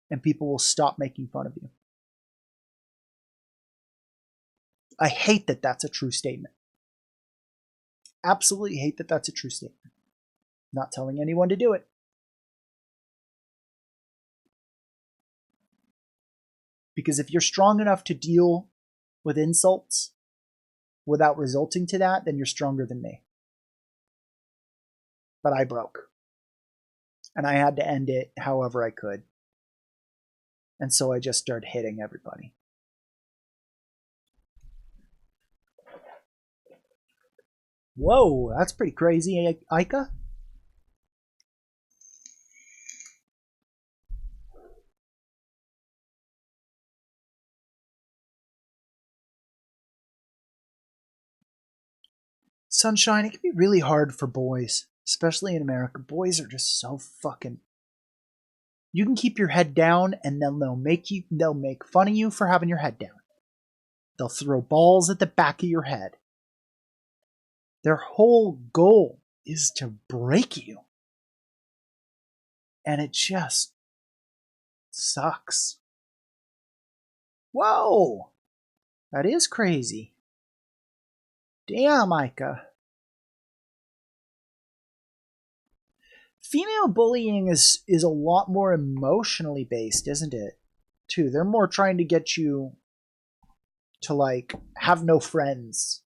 and people will stop making fun of you. I hate that that's a true statement. Absolutely hate that that's a true statement. Not telling anyone to do it. Because if you're strong enough to deal with insults without resulting to that, then you're stronger than me. But I broke. And I had to end it however I could. And so I just started hitting everybody. Whoa, that's pretty crazy, Ika. Sunshine, it can be really hard for boys, especially in America. Boys are just so fucking. You can keep your head down, and then they'll make fun of you for having your head down. They'll throw balls at the back of your head. Their whole goal is to break you. And it just sucks. Whoa! That is crazy. Damn, Ika. Female bullying is a lot more emotionally based, isn't it? Too. They're more trying to get you to, like, have no friends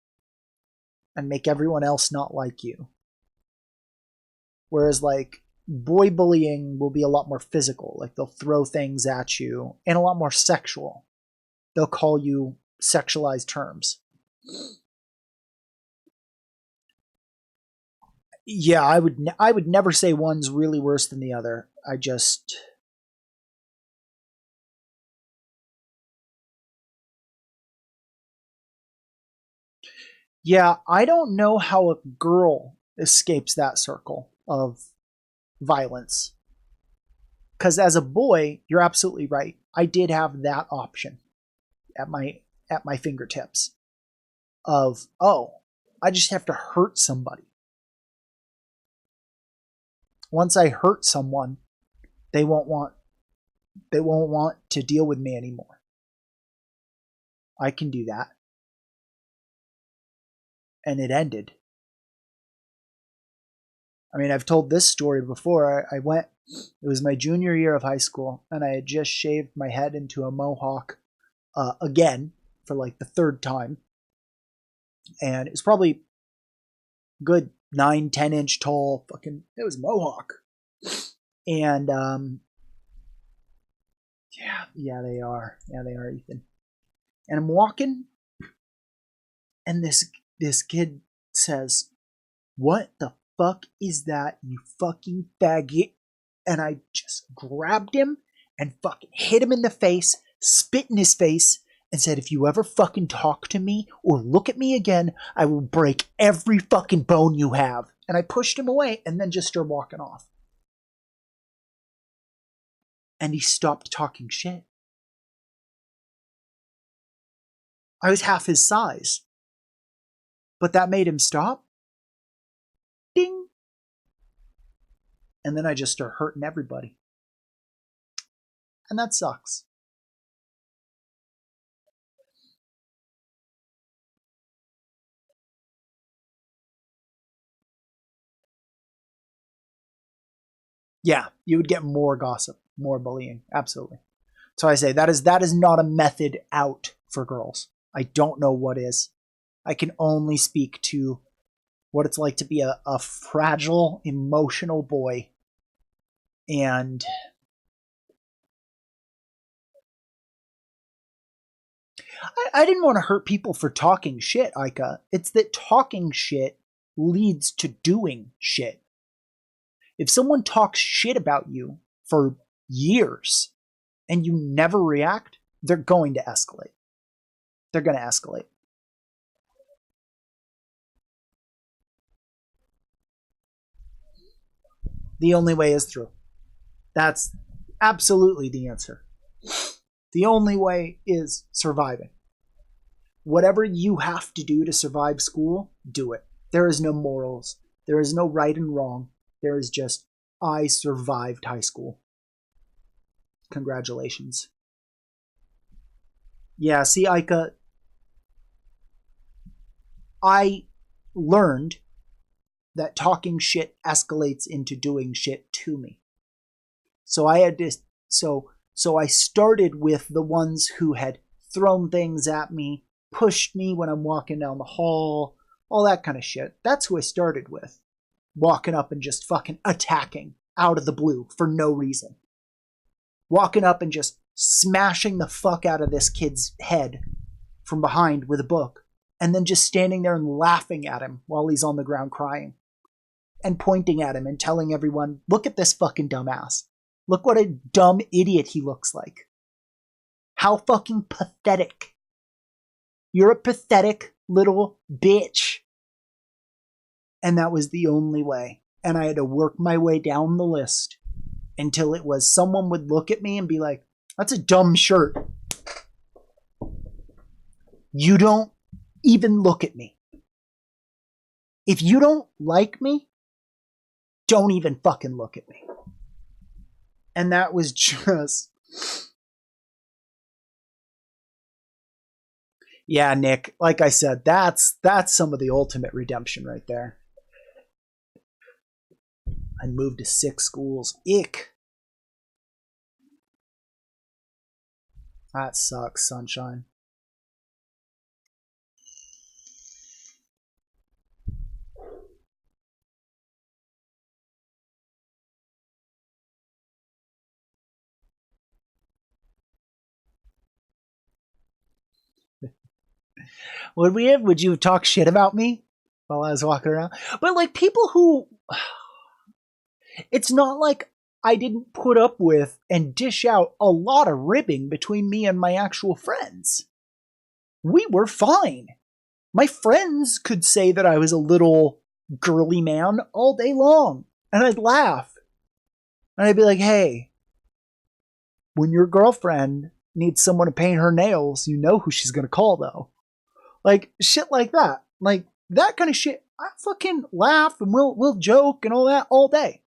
and make everyone else not like you. Whereas, like, boy bullying will be a lot more physical. Like, they'll throw things at you, and a lot more sexual. They'll call you sexualized terms. Yeah, I would never say one's really worse than the other. I just Yeah, I don't know how a girl escapes that circle of violence. Cuz as a boy, you're absolutely right. I did have that option at my fingertips of, oh, I just have to hurt somebody. Once I hurt someone, they won't want to deal with me anymore. I can do that. And it ended. I mean, I've told this story before. I went, it was my junior year of high school, and I had just shaved my head into a mohawk again for like the third time. And it was probably good 9-10 inch tall. Fucking, it was a mohawk. And yeah, they are. Yeah, they are, Ethan. And I'm walking, and this kid says, "What the fuck is that, you fucking faggot?" And I just grabbed him and fucking hit him in the face, spit in his face, and said, "If you ever fucking talk to me or look at me again, I will break every fucking bone you have." And I pushed him away and then just started walking off. And he stopped talking shit. I was half his size. But that made him stop. Ding. And then I just start hurting everybody. And that sucks. Yeah, you would get more gossip, more bullying. Absolutely. So I say that is not a method out for girls. I don't know what is. I can only speak to what it's like to be a fragile, emotional boy. And I didn't want to hurt people for talking shit, Ika. It's that talking shit leads to doing shit. If someone talks shit about you for years and you never react, they're going to escalate. They're going to escalate. The only way is through. That's absolutely the answer. The only way is surviving. Whatever you have to do to survive school, do it. There is no morals. There is no right and wrong. There is just, I survived high school. Congratulations. Yeah, see, Ika, I learned that talking shit escalates into doing shit to me. So I had to, so I started with the ones who had thrown things at me, pushed me when I'm walking down the hall, all that kind of shit. That's who I started with. Walking up and just fucking attacking out of the blue for no reason. Walking up and just smashing the fuck out of this kid's head from behind with a book, and then just standing there and laughing at him while he's on the ground crying, and pointing at him and telling everyone, look at this fucking dumbass. Look what a dumb idiot he looks like. How fucking pathetic. You're a pathetic little bitch. And that was the only way. And I had to work my way down the list until it was someone would look at me and be like, that's a dumb shirt. You don't even look at me. If you don't like me, don't even fucking look at me. And that was just... Yeah, Nick, like I said, that's some of the ultimate redemption right there. I moved to 6 schools. Ick. That sucks, sunshine. Would you talk shit about me while I was walking around? But like people who, it's not like I didn't put up with and dish out a lot of ribbing between me and my actual friends. We were fine. My friends could say that I was a little girly man all day long, and I'd laugh. And I'd be like, hey, when your girlfriend needs someone to paint her nails, you know who she's going to call, though. Like, shit like that. Like, that kind of shit, I fucking laugh and we'll joke and all that all day.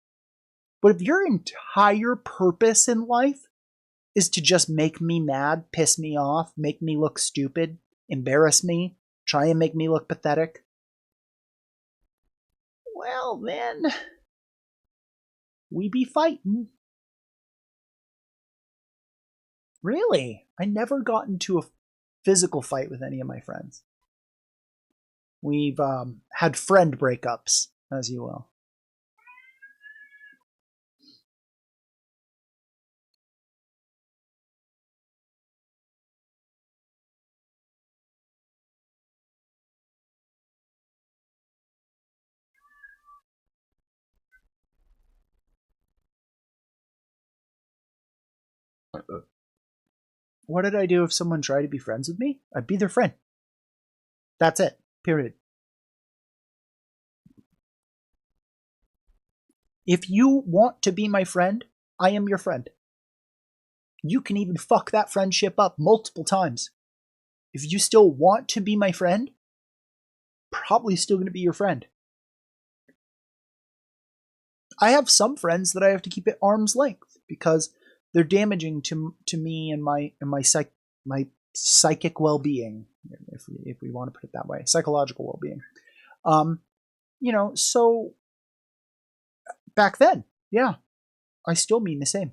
But if your entire purpose in life is to just make me mad, piss me off, make me look stupid, embarrass me, try and make me look pathetic, well, then, we be fighting. Really? I never got into a physical fight with any of my friends. We've had friend breakups, as you will. What did I do if someone tried to be friends with me? I'd be their friend. That's it. Period. If you want to be my friend, I am your friend. You can even fuck that friendship up multiple times. If you still want to be my friend, probably still going to be your friend. I have some friends that I have to keep at arm's length because they're damaging to me and my psychic well-being, if we want to put it that way, psychological well-being. So back then, yeah, I still mean the same.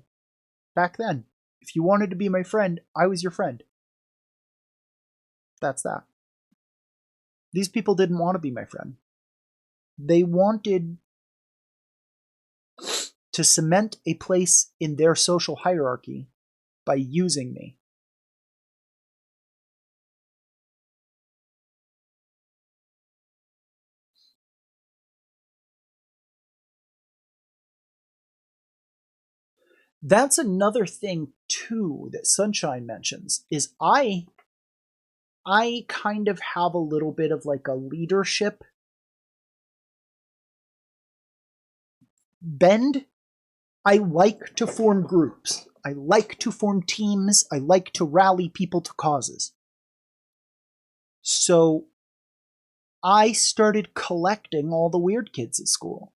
Back then, if you wanted to be my friend, I was your friend. That's that. These people didn't want to be my friend. They wanted to cement a place in their social hierarchy by using me. That's another thing too that Sunshine mentions is I kind of have a little bit of like a leadership bend. I like to form groups. I like to form teams. I like to rally people to causes. So I started collecting all the weird kids at school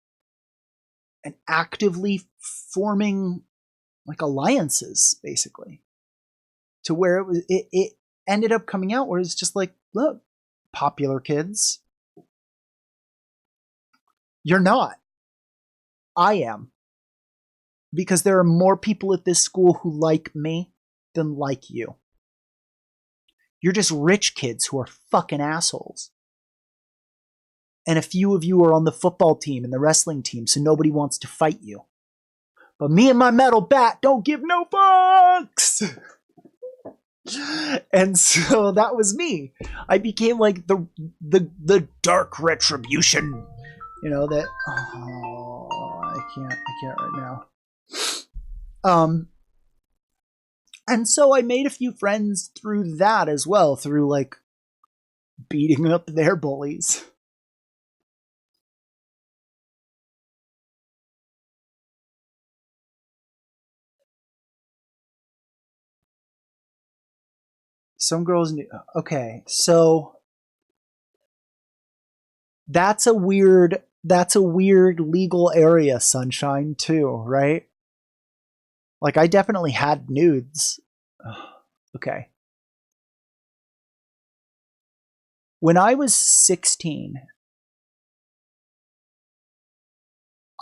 and actively forming like alliances, basically, to where it ended up coming out where it's just like, look, popular kids, you're not. I am. Because there are more people at this school who like me than like you. You're just rich kids who are fucking assholes. And a few of you are on the football team and the wrestling team, so nobody wants to fight you. But me and my metal bat don't give no fucks! And so that was me. I became like the dark retribution. You know, that I can't right now. And so I made a few friends through that as well, through like beating up their bullies. Some girls knew. Okay, so that's a weird legal area, Sunshine, too, right? Like, I definitely had nudes. Okay. When I was 16,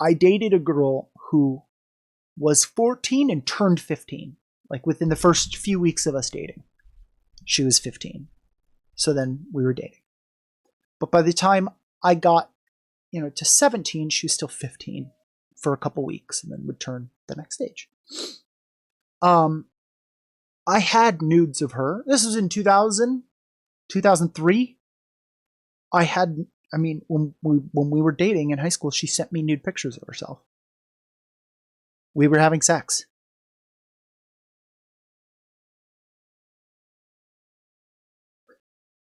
I dated a girl who was 14 and turned 15. Like, within the first few weeks of us dating, she was 15. So then we were dating. But by the time I got, to 17, she was still 15 for a couple weeks and then would turn the next age. I had nudes of her. This was in 2000, 2003. When we were dating in high school, she sent me nude pictures of herself. We were having sex.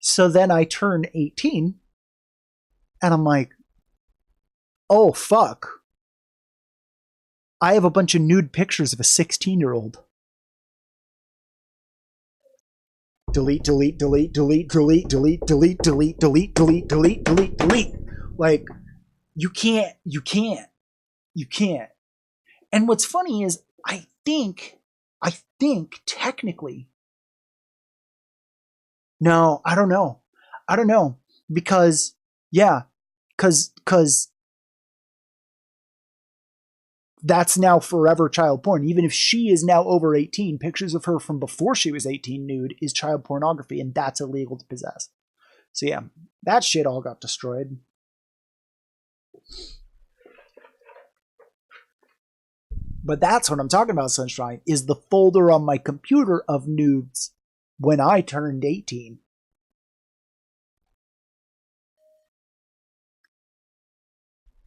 So then I turn 18 and I'm like, oh fuck. I have a bunch of nude pictures of a 16-year-old. Delete, delete, delete, delete, delete, delete, delete, delete, delete, delete, delete, delete, delete. Like, you can't. And what's funny is I think technically, no, I don't know. Because that's now forever child porn. Even if she is now over 18, pictures of her from before she was 18 nude is child pornography, and that's illegal to possess. So yeah, that shit all got destroyed. But that's what I'm talking about, Sunshine, is the folder on my computer of nudes when I turned 18.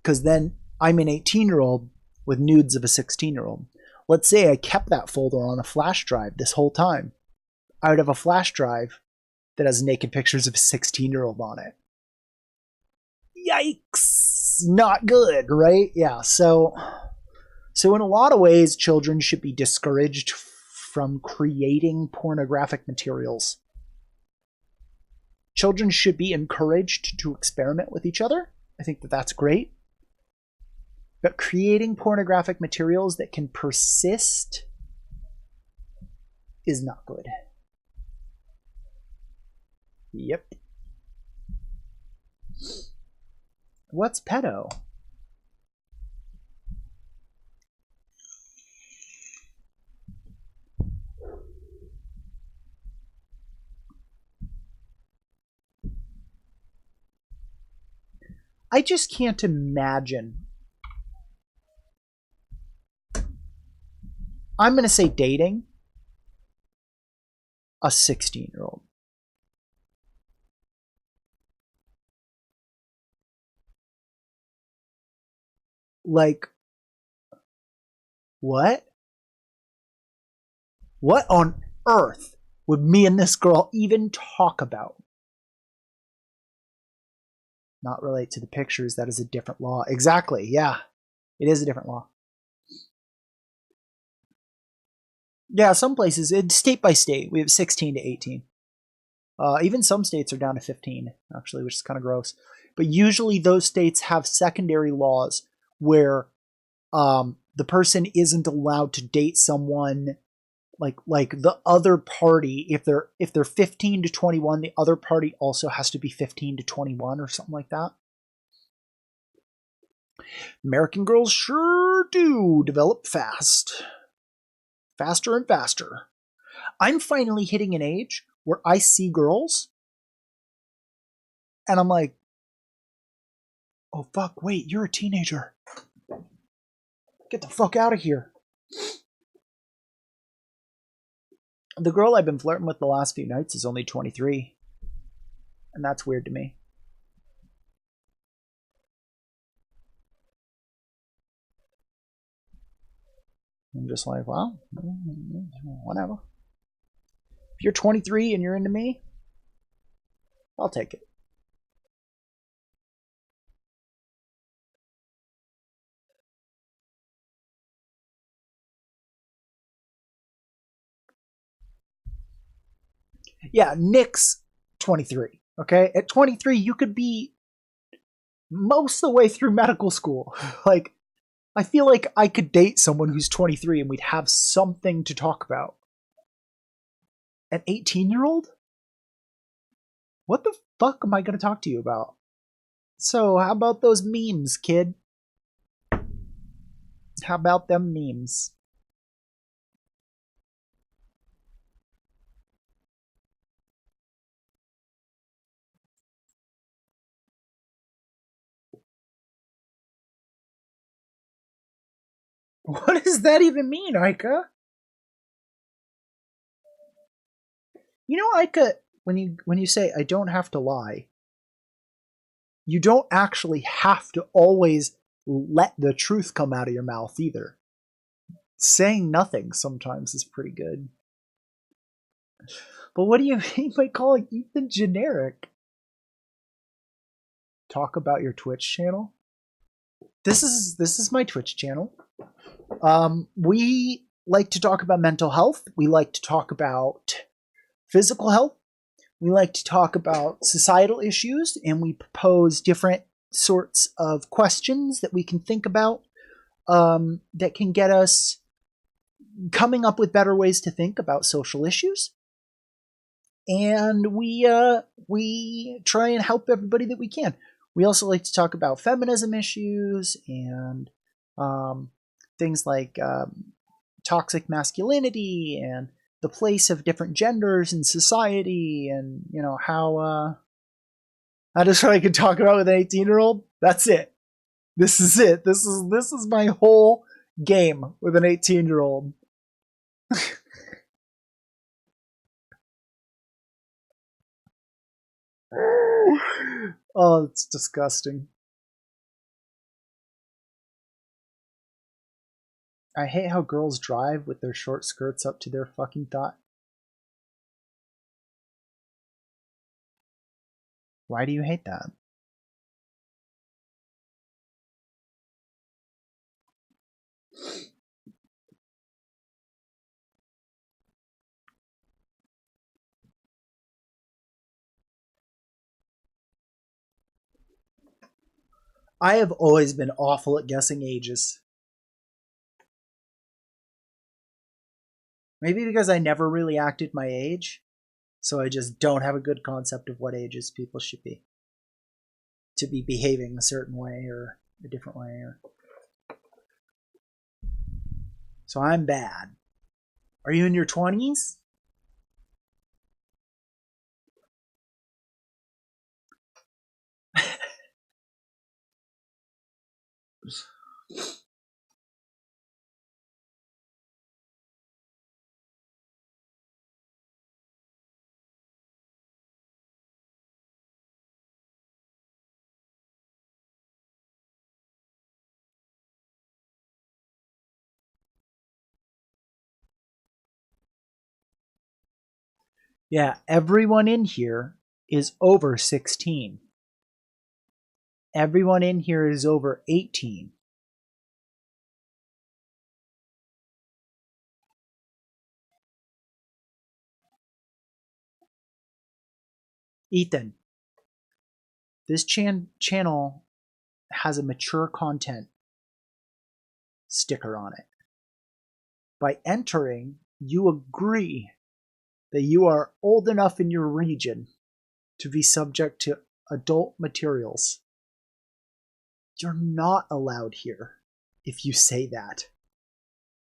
Because then I'm an 18-year-old with nudes of a 16-year-old. Let's say I kept that folder on a flash drive this whole time. I would have a flash drive that has naked pictures of a 16-year-old on it. Yikes! Not good, right? Yeah, so in a lot of ways, children should be discouraged from creating pornographic materials. Children should be encouraged to experiment with each other. I think that that's great. But creating pornographic materials that can persist is not good. Yep. What's pedo? I just can't imagine. I'm going to say dating a 16-year-old. Like, what? What on earth would me and this girl even talk about? Not relate to the pictures. That is a different law. Exactly. Yeah. It is a different law. Yeah, some places, it's state by state. We have 16 to 18. Even some states are down to 15, actually, which is kind of gross. But usually those states have secondary laws where the person isn't allowed to date someone like the other party. If they're 15 to 21, the other party also has to be 15 to 21 or something like that. American girls sure do develop fast. Faster and faster. I'm finally hitting an age where I see girls and I'm like, oh fuck, wait, you're a teenager. Get the fuck out of here. The girl I've been flirting with the last few nights is only 23. And that's weird to me. I'm just like, well, whatever. If you're 23 and you're into me, I'll take it. Yeah, Nick's 23. Okay? At 23, you could be most of the way through medical school. Like, I feel like I could date someone who's 23 and we'd have something to talk about. An 18-year-old? What the fuck am I going to talk to you about? So, how about those memes, kid? How about them memes? What does that even mean, Aika? You know, Aika, when you say I don't have to lie, you don't actually have to always let the truth come out of your mouth either. Saying nothing sometimes is pretty good. But what do you mean by calling Ethan generic? Talk about your Twitch channel? This is my Twitch channel. We like to talk about mental health. We like to talk about physical health. We like to talk about societal issues, and we propose different sorts of questions that we can think about that can get us coming up with better ways to think about social issues. And we try and help everybody that we can. We also like to talk about feminism issues and things like toxic masculinity and the place of different genders in society, and you know how does what I could talk about with an 18-year-old. That's it. This is it. This is my whole game with an 18-year-old. Oh, it's disgusting. I hate how girls drive with their short skirts up to their fucking thigh. Why do you hate that? I have always been awful at guessing ages. Maybe because I never really acted my age, so I just don't have a good concept of what ages people should be to be behaving a certain way or a different way. Or... So I'm bad. Are you in your 20s? Yeah, everyone in here is over 16. Everyone in here is over 18. Ethan, this channel has a mature content sticker on it. By entering, you agree that you are old enough in your region to be subject to adult materials. You're not allowed here if you say that.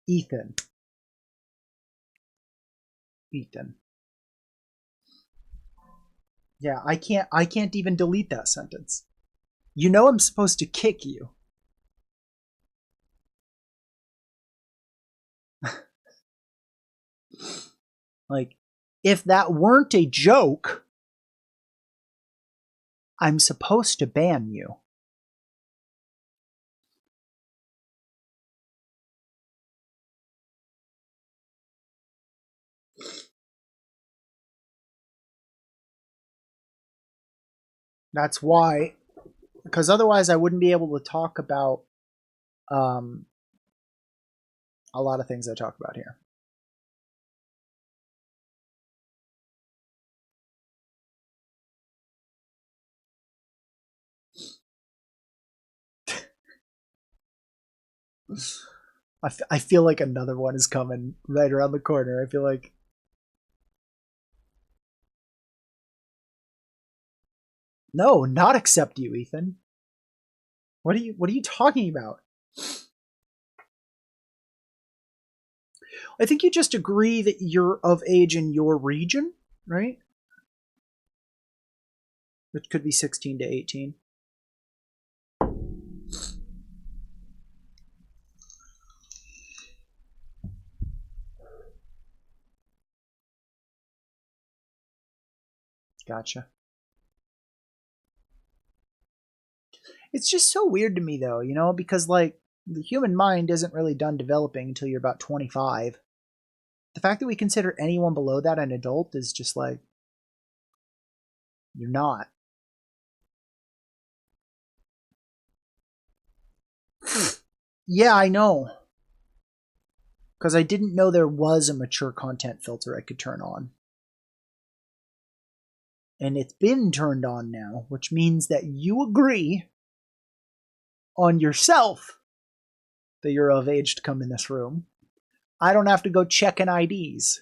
Ethan. Ethan. Yeah, I can't even delete that sentence. You know I'm supposed to kick you. Like, if that weren't a joke, I'm supposed to ban you. That's why, because otherwise I wouldn't be able to talk about a lot of things I talk about here. I feel like another one is coming right around the corner. I feel like no, not accept you, Ethan. What are you talking about? I think you just agree that you're of age in your region, right? Which could be 16 to 18. Gotcha. It's just so weird to me though, you know, because like the human mind isn't really done developing until you're about 25. The fact that we consider anyone below that an adult is just like, you're not. Yeah, I know. Because I didn't know there was a mature content filter I could turn on. And it's been turned on now, which means that you agree on yourself that you're of age to come in this room. I don't have to go checking IDs.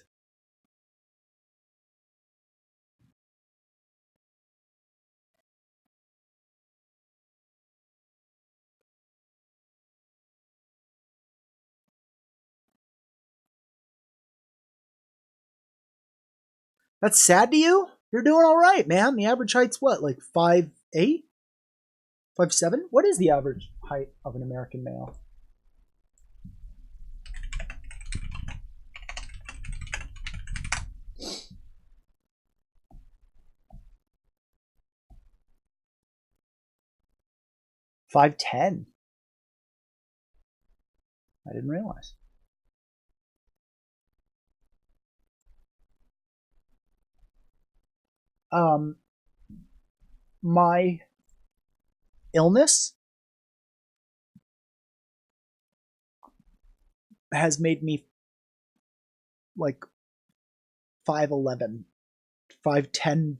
That's sad to you? You're doing all right, man. The average height's what, like 5'8"? 5'7"? What is the average height of an American male? $5'10". I didn't realize. My illness has made me like 5'11", 5'10",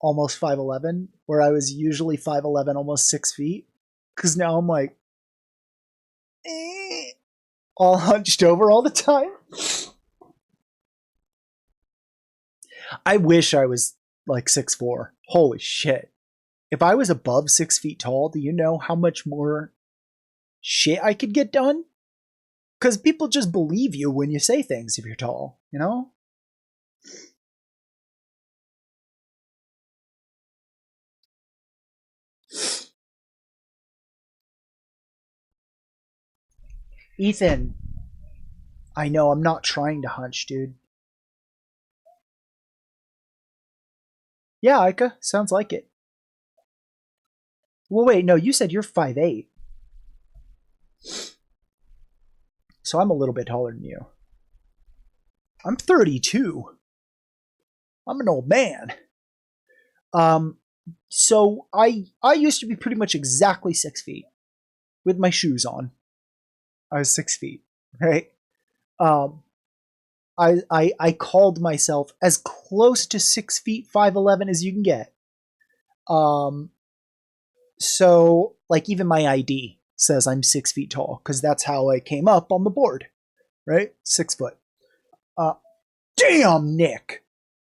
almost 5'11", where I was usually 5'11", almost 6 feet. Because now I'm like, all hunched over all the time. I wish I was like 6'4". Holy shit. If I was above 6 feet tall, do you know how much more shit I could get done? Because people just believe you when you say things if you're tall, you know? Ethan, I know I'm not trying to hunch, dude. Yeah, Ika, sounds like it. Well, wait, no, you said you're 5'8". So I'm a little bit taller than you. I'm 32. I'm an old man. So I used to be pretty much exactly 6 feet with my shoes on. I was 6 feet, right? Um, I called myself as close to 6 feet 5'11" as you can get. Um, so like even my ID says I'm 6 feet tall because that's how I came up on the board, right? 6 foot. Uh, damn, Nick,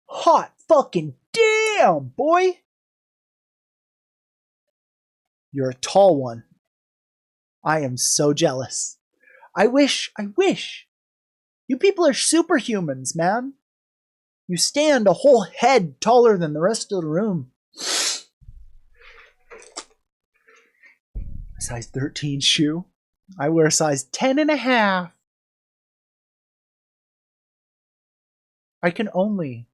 hot fucking damn, boy. You're a tall one. I am so jealous. I wish. You people are superhumans, man. You stand a whole head taller than the rest of the room. Size 13 shoe. I wear a size 10 and a half. I can only.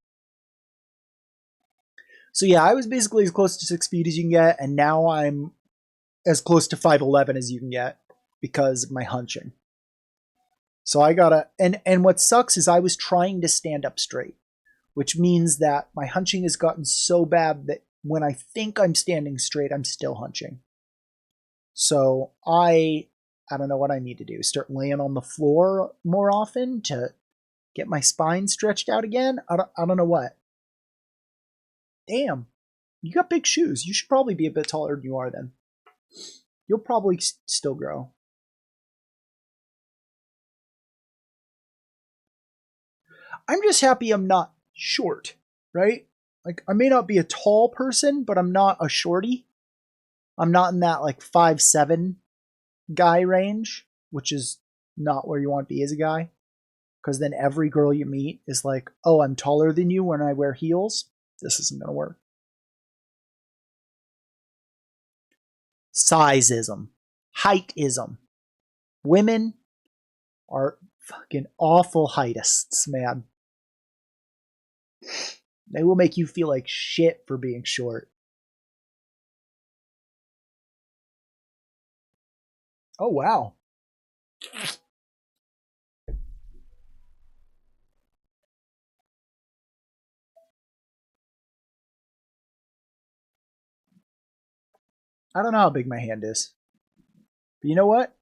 So yeah, I was basically as close to 6 feet as you can get, and now I'm as close to 5'11" as you can get because of my hunching. So I gotta, and what sucks is I was trying to stand up straight, which means that my hunching has gotten so bad that when I think I'm standing straight, I'm still hunching. So I don't know what I need to do. Start laying on the floor more often to get my spine stretched out again. I don't know what. Damn, you got big shoes. You should probably be a bit taller than you are then. You'll probably still grow. I'm just happy I'm not short, right? Like I may not be a tall person, but I'm not a shorty. I'm not in that like 5'7" guy range, which is not where you want to be as a guy. Because then every girl you meet is like, oh, I'm taller than you when I wear heels. This isn't going to work. Sizeism, heightism. Women are fucking awful heightists, man. They will make you feel like shit for being short. Oh, wow. I don't know how big my hand is. But you know what?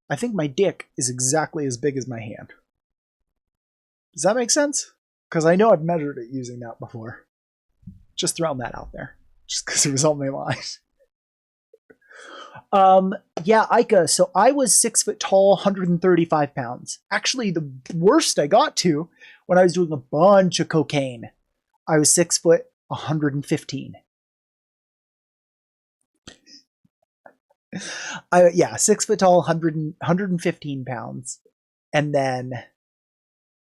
I think my dick is exactly as big as my hand. Does that make sense? Because I know I've measured it using that before. Just throwing that out there. Just because it was on my mind. Yeah, Ica. So I was 6 foot tall, 135 pounds. Actually, the worst I got to when I was doing a bunch of cocaine, I was 6 foot, 115. Yeah, 6 foot tall, 115 pounds, and then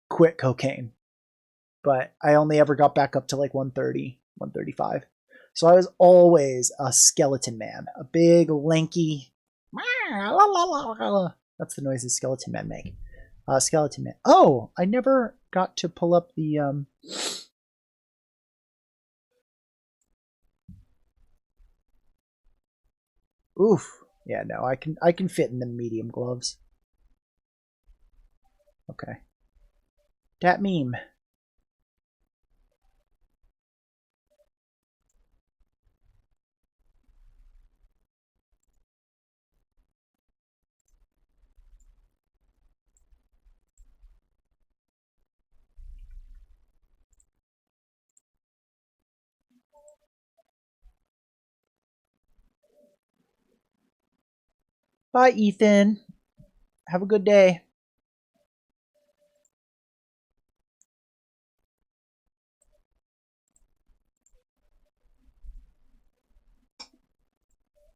quit cocaine. But I only ever got back up to like 130, 135. So I was always a skeleton man, a big, lanky. That's the noises skeleton men make. Skeleton man. Oh, I never got to pull up the. Oof. Yeah, no, I can fit in the medium gloves. Okay. That meme. Bye, Ethan. Have a good day.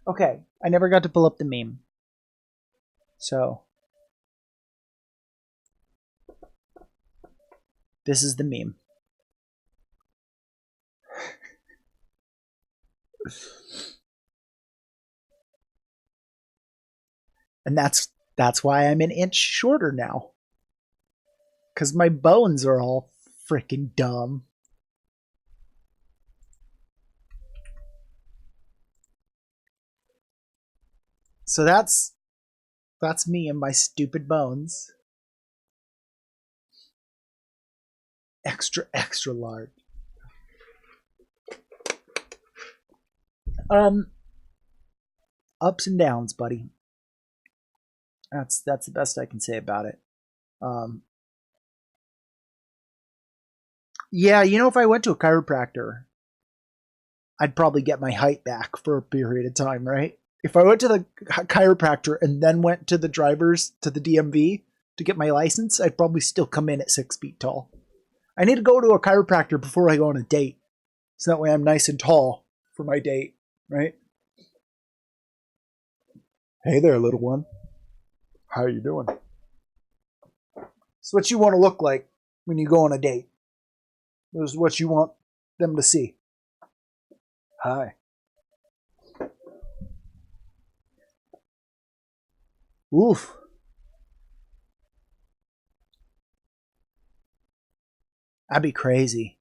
Okay, I never got to pull up the meme. So, this is the meme. And that's why I'm an inch shorter now. Cuz my bones are all freaking dumb. So that's me and my stupid bones. Extra extra large. Um Ups and downs, buddy. That's the best I can say about it. Um Yeah, you know, if I went to a chiropractor, I'd probably get my height back for a period of time, right? If I went to the chiropractor and then went to the drivers to the DMV to get my license, I'd probably still come in at 6 feet tall. I need to go to a chiropractor before I go on a date, so that way I'm nice and tall for my date, right? Hey there, little one. How are you doing? It's what you want to look like when you go on a date. This is what you want them to see. Hi. Oof. That'd be crazy.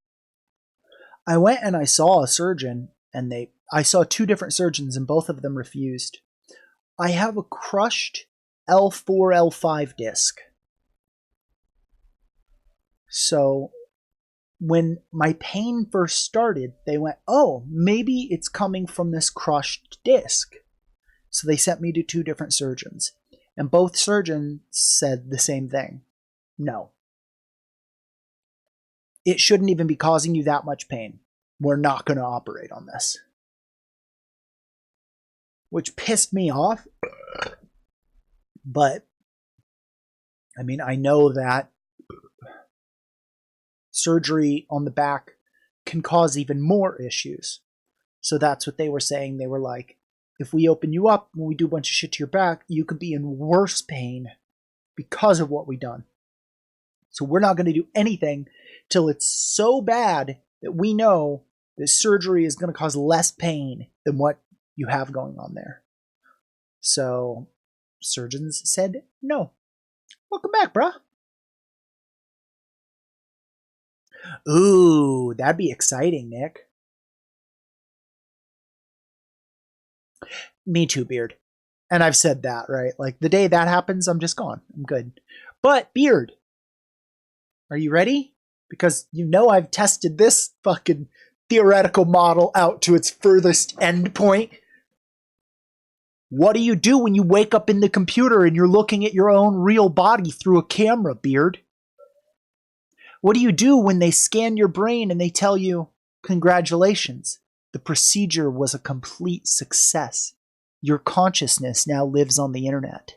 I went and I saw a surgeon, and I saw two different surgeons, and both of them refused. I have a crushed L4, L5 disc. So when my pain first started, they went, oh, maybe it's coming from this crushed disc. So they sent me to two different surgeons. And both surgeons said the same thing. No. It shouldn't even be causing you that much pain. We're not going to operate on this. Which pissed me off. But, I mean, I know that surgery on the back can cause even more issues. So that's what they were saying. They were like, if we open you up and we do a bunch of shit to your back, you could be in worse pain because of what we've done. So we're not going to do anything till it's so bad that we know that surgery is going to cause less pain than what you have going on there. So surgeons said no. Welcome back, bruh. Ooh, that'd be exciting, Nick. Me too, Beard. And I've said that, right? Like, the day that happens, I'm just gone. I'm good. But, Beard, are you ready? Because you know I've tested this fucking theoretical model out to its furthest end point. What do you do when you wake up in the computer and you're looking at your own real body through a camera, Beard? What do you do when they scan your brain and they tell you, congratulations, the procedure was a complete success. Your consciousness now lives on the internet.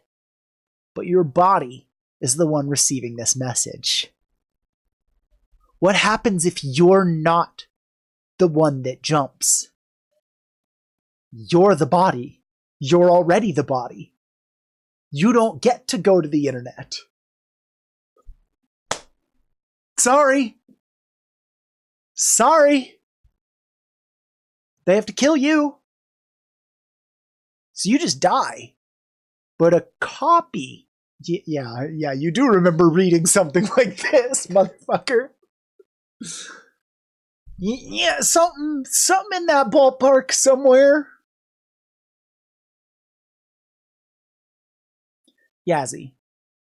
But your body is the one receiving this message. What happens if you're not the one that jumps? You're the body. You're already the body. You don't get to go to the internet. Sorry. They have to kill you. So you just die. But a copy. Yeah, you do remember reading something like this, motherfucker. Yeah, something in that ballpark somewhere. Yazzie,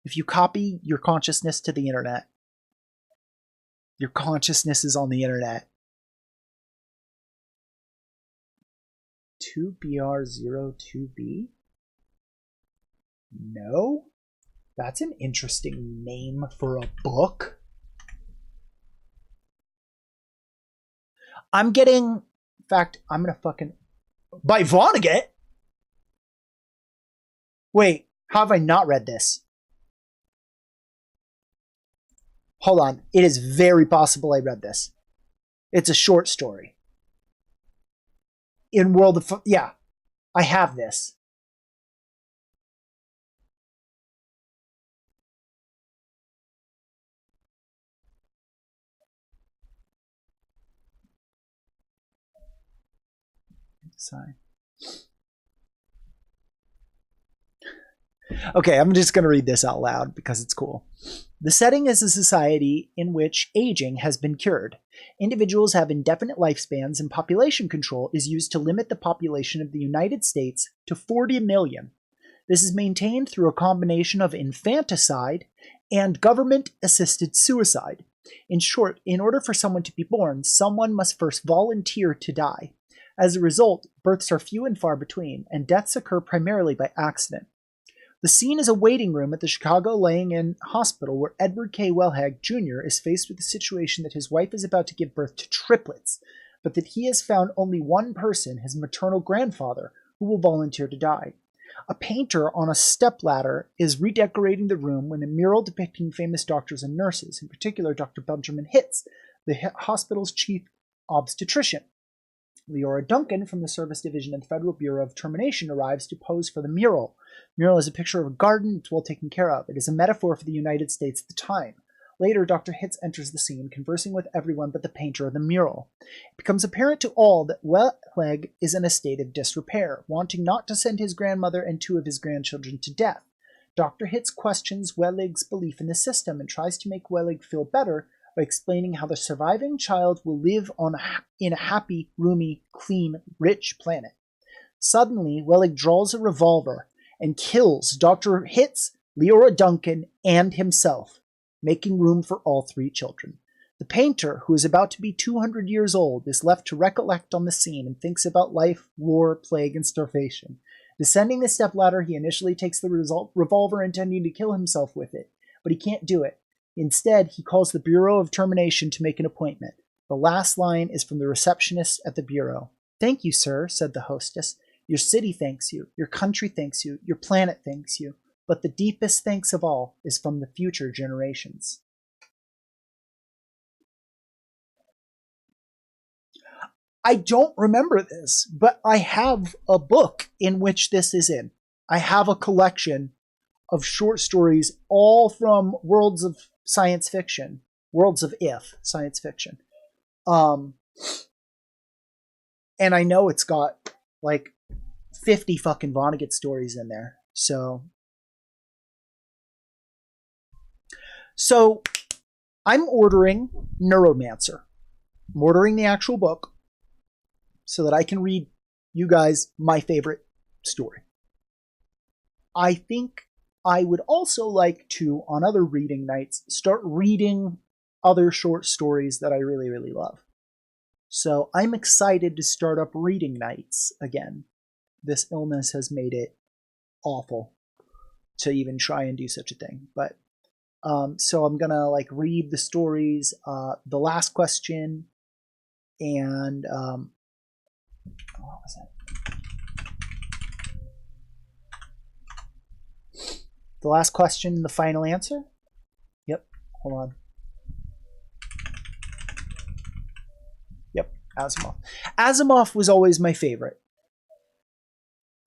if you copy your consciousness to the internet, your consciousness is on the internet. 2BR02B? No? That's an interesting name for a book. I'm getting... In fact, I'm gonna fucking... By Vonnegut? Wait, how have I not read this? Hold on. It is very possible I read this. It's a short story. In World of... Yeah, I have this. Sign. Okay, I'm just going to read this out loud because it's cool. The setting is a society in which aging has been cured. Individuals have indefinite lifespans, and population control is used to limit the population of the United States to 40 million. This is maintained through a combination of infanticide and government-assisted suicide. In short, in order for someone to be born, someone must first volunteer to die. As a result, births are few and far between, and deaths occur primarily by accident. The scene is a waiting room at the Chicago Laying-In Hospital where Edward K. Wellhag Jr. is faced with the situation that his wife is about to give birth to triplets, but that he has found only one person, his maternal grandfather, who will volunteer to die. A painter on a stepladder is redecorating the room when a mural depicting famous doctors and nurses, in particular Dr. Benjamin Hitz, the hospital's chief obstetrician. Leora Duncan from the Service Division of the Federal Bureau of Termination arrives to pose for the mural. The mural is a picture of a garden. It's well taken care of. It is a metaphor for the United States at the time. Later, Dr. Hitz enters the scene, conversing with everyone but the painter of the mural. It becomes apparent to all that Wellhag is in a state of disrepair, wanting not to send his grandmother and two of his grandchildren to death. Dr. Hitz questions Wellhag's belief in the system and tries to make Wellhag feel better by explaining how the surviving child will live in a happy, roomy, clean, rich planet. Suddenly, Wellhag draws a revolver and kills Dr. Hitz, Leora Duncan, and himself, making room for all three children. The painter, who is about to be 200 years old, is left to recollect on the scene and thinks about life, war, plague, and starvation. Descending the stepladder, he initially takes the revolver intending to kill himself with it, but he can't do it. Instead, he calls the Bureau of Termination to make an appointment. The last line is from the receptionist at the Bureau. "Thank you, sir," said the hostess. "Your city thanks you, your country thanks you, your planet thanks you, but the deepest thanks of all is from the future generations." I don't remember this, but I have a book in which this is in. I have a collection of short stories, all from worlds of science fiction, worlds of science fiction. And I know it's got like 50 fucking Vonnegut stories in there. So I'm ordering Neuromancer. I'm ordering the actual book so that I can read you guys my favorite story. I think I would also like to, on other reading nights, start reading other short stories that I really, really love. So I'm excited to start up reading nights again. This illness has made it awful to even try and do such a thing. But so I'm gonna like read the stories, The Last Question, and what was that? The Last Question, The Final Answer? Yep, hold on. Yep, Asimov. Asimov was always my favorite.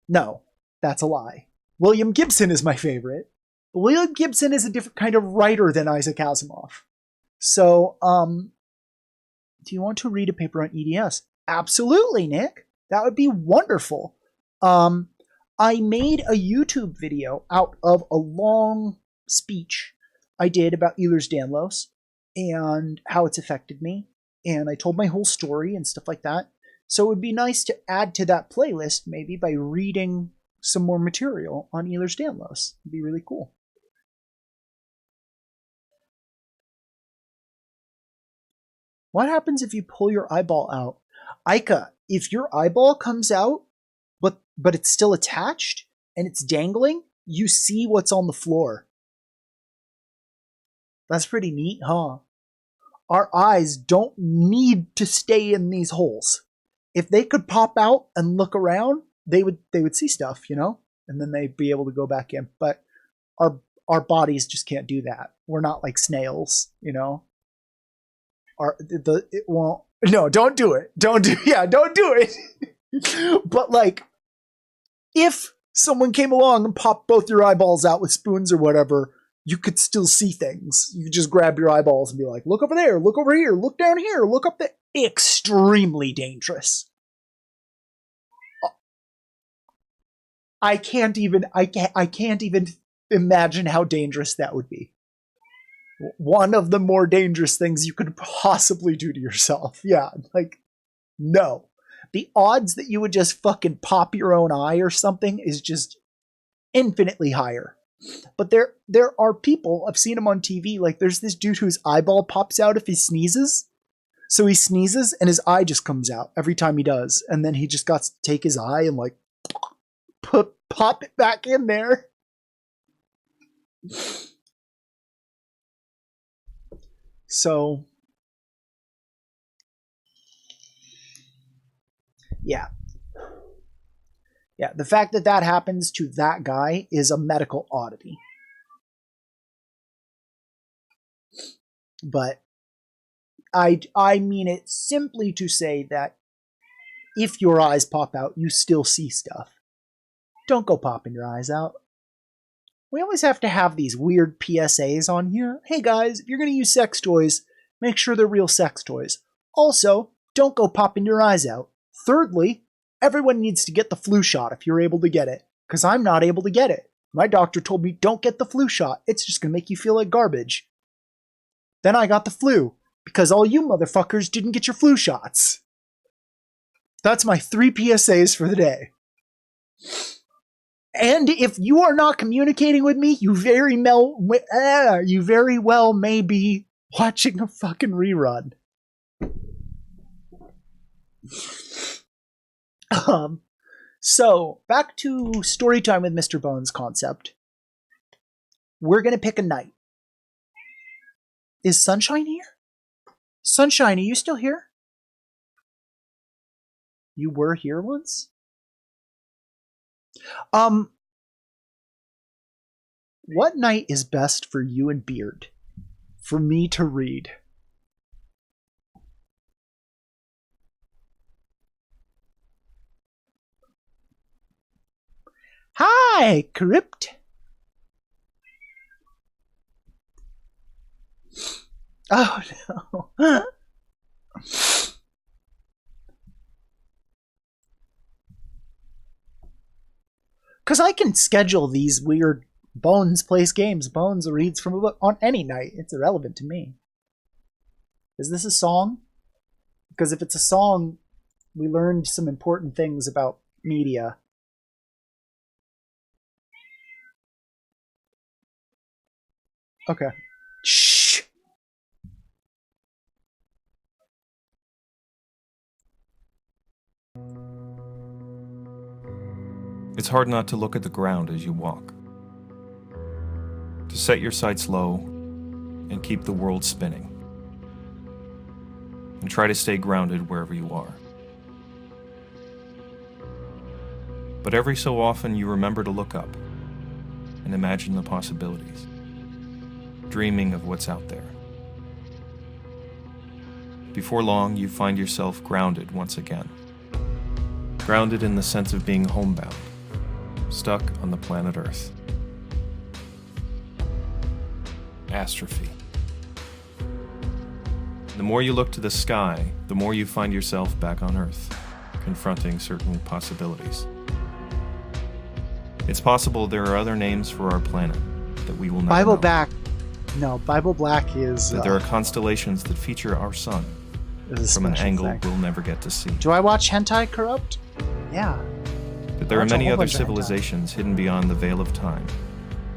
No, that's a lie. William Gibson is my favorite. But William Gibson is a different kind of writer than Isaac Asimov. So, do you want to read a paper on EDS? Absolutely, Nick. That would be wonderful. I made a YouTube video out of a long speech I did about Ehlers-Danlos and how it's affected me. And I told my whole story and stuff like that. So it would be nice to add to that playlist maybe by reading some more material on Ehlers-Danlos. It'd be really cool. What happens if you pull your eyeball out? Aika, if your eyeball comes out, but it's still attached and it's dangling, you see what's on the floor. That's pretty neat, huh? Our eyes don't need to stay in these holes. If they could pop out and look around, they would see stuff, you know, and then they'd be able to go back in. But our bodies just can't do that. We're not like snails, you know. It won't. No, don't do it. Don't do it. But like, if someone came along and popped both your eyeballs out with spoons or whatever, you could still see things. You could just grab your eyeballs and be like, look over there, look over here, look down here, look up there. Extremely dangerous. I can't even imagine how dangerous that would be. One of the more dangerous things you could possibly do to yourself. Yeah, like, no. The odds that you would just fucking pop your own eye or something is just infinitely higher. But there are people, I've seen them on TV, like there's this dude whose eyeball pops out if he sneezes. So he sneezes and his eye just comes out every time he does. And then he just got to take his eye and like pop it back in there. So, yeah. Yeah, the fact that that happens to that guy is a medical oddity. But I mean it simply to say that if your eyes pop out, you still see stuff. Don't go popping your eyes out. We always have to have these weird PSAs on here. Hey guys, if you're going to use sex toys, make sure they're real sex toys. Also, don't go popping your eyes out. Thirdly, everyone needs to get the flu shot if you're able to get it, because I'm not able to get it. My doctor told me don't get the flu shot. It's just going to make you feel like garbage. Then I got the flu, because all you motherfuckers didn't get your flu shots. That's my 3 PSAs for the day. And if you are not communicating with me, you very well may be watching a fucking rerun. So, back to story time with Mr. Bones concept. We're going to pick a night. Is Sunshine here? Sunshine, are you still here? You were here once? What night is best for you and Beard? For me to read? Hi, Crypt. Oh no. Because I can schedule these weird Bones plays games. Bones reads from a book on any night. It's irrelevant to me. Is this a song? Because if it's a song, we learned some important things about media. Okay. Shh. It's hard not to look at the ground as you walk. To set your sights low and keep the world spinning. And try to stay grounded wherever you are. But every so often you remember to look up and imagine the possibilities, dreaming of what's out there. Before long, you find yourself grounded once again. Grounded in the sense of being homebound, stuck on the planet Earth. Astrophy. The more you look to the sky, the more you find yourself back on Earth, confronting certain possibilities. It's possible there are other names for our planet that we will never know. Bible Black is... That there are constellations that feature our sun from an angle we'll never get to see. Do I watch hentai, Corrupt? Yeah. That there are many other civilizations hidden beyond the veil of time,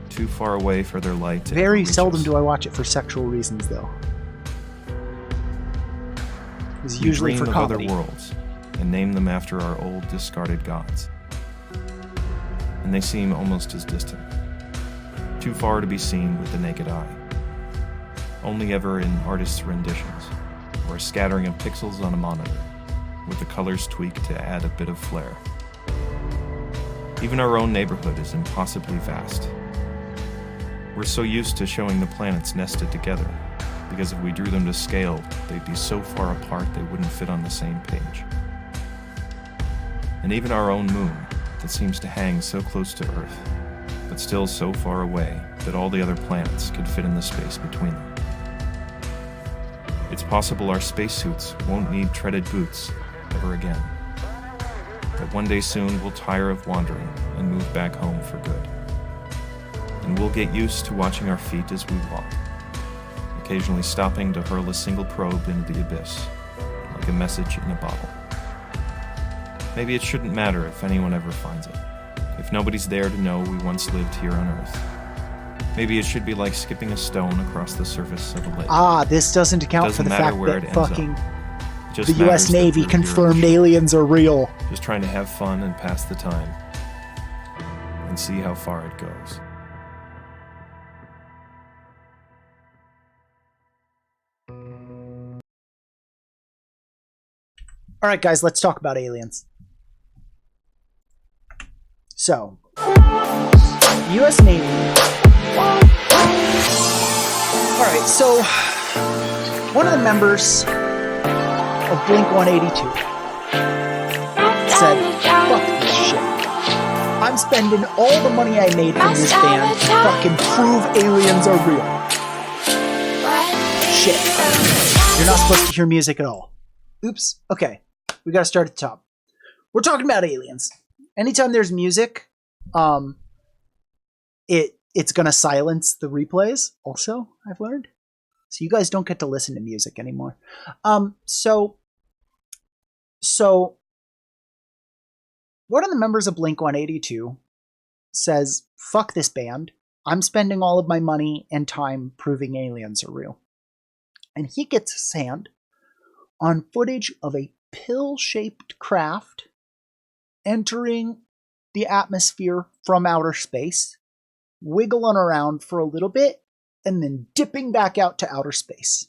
too far away for their light to Very reach seldom us. do I watch it for sexual reasons, though. It's We usually dream for of comedy. other worlds and name them after our old discarded gods. And they seem almost as distant, too far to be seen with the naked eye, only ever in artists' renditions, or a scattering of pixels on a monitor, with the colors tweaked to add a bit of flair. Even our own neighborhood is impossibly vast. We're so used to showing the planets nested together, because if we drew them to scale, they'd be so far apart they wouldn't fit on the same page. And even our own moon, that seems to hang so close to Earth, but still so far away that all the other planets could fit in the space between them. It's possible our spacesuits won't need treaded boots ever again. That one day soon we'll tire of wandering and move back home for good. And we'll get used to watching our feet as we walk, occasionally stopping to hurl a single probe into the abyss, like a message in a bottle. Maybe it shouldn't matter if anyone ever finds it, if nobody's there to know we once lived here on Earth. Maybe it should be like skipping a stone across the surface of a lake. Ah, this doesn't account for Doesn't the matter fact where that it ends up. fucking Just the matters U.S. that Navy we're here confirmed to- aliens are real. Just trying to have fun and pass the time, and see how far it goes. All right, guys, let's talk about aliens. So, U.S. Navy. All right, so one of the members of Blink 182 said, "Fuck this shit. I'm spending all the money I made from this band to fucking prove aliens are real. Shit. You're not supposed to hear music at all." Oops. Okay. We gotta start at the top. We're talking about aliens. Anytime there's music, it's gonna silence the replays. Also, I've learned. So you guys don't get to listen to music anymore. So one of the members of Blink 182 says, "Fuck this band. I'm spending all of my money and time proving aliens are real." And he gets his hand on footage of a pill-shaped craft entering the atmosphere from outer space, wiggling around for a little bit, and then dipping back out to outer space.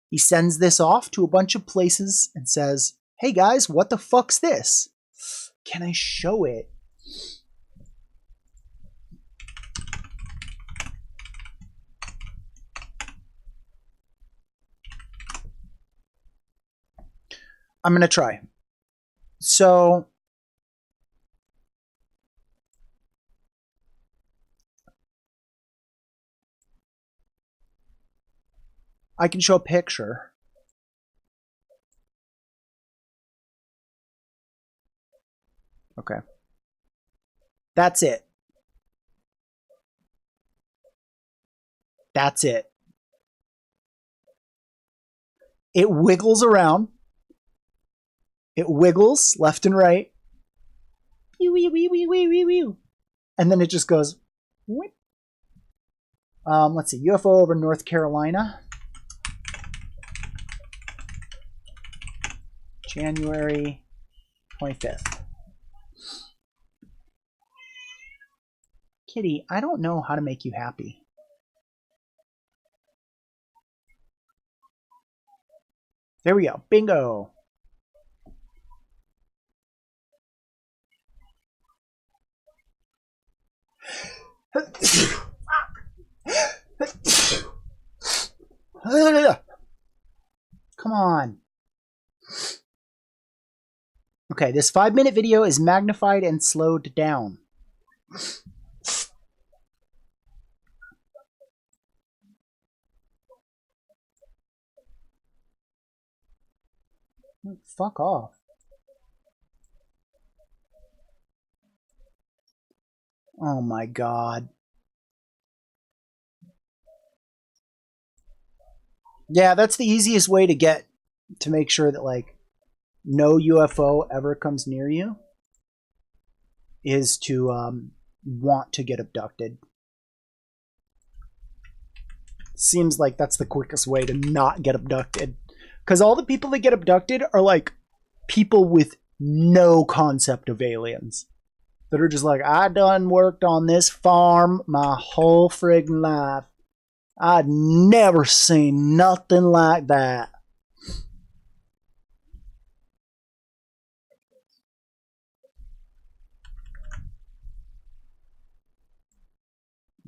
He sends this off to a bunch of places and says, "Hey guys, what the fuck's this? Can I show it?" I'm going to try. So, I can show a picture. Okay. That's it. That's it. It wiggles around. It wiggles left and right. And then it just goes. Let's see. UFO over North Carolina. January 25th. Kitty, I don't know how to make you happy. There we go. Bingo. Come on. Okay, this 5-minute video is magnified and slowed down. Fuck off. Oh my god. Yeah, that's the easiest way to make sure that, like, no UFO ever comes near you, is to want to get abducted. Seems like that's the quickest way to not get abducted. Because all the people that get abducted are, like, people with no concept of aliens. That are just like, "I done worked on this farm my whole friggin' life. I'd never seen nothing like that."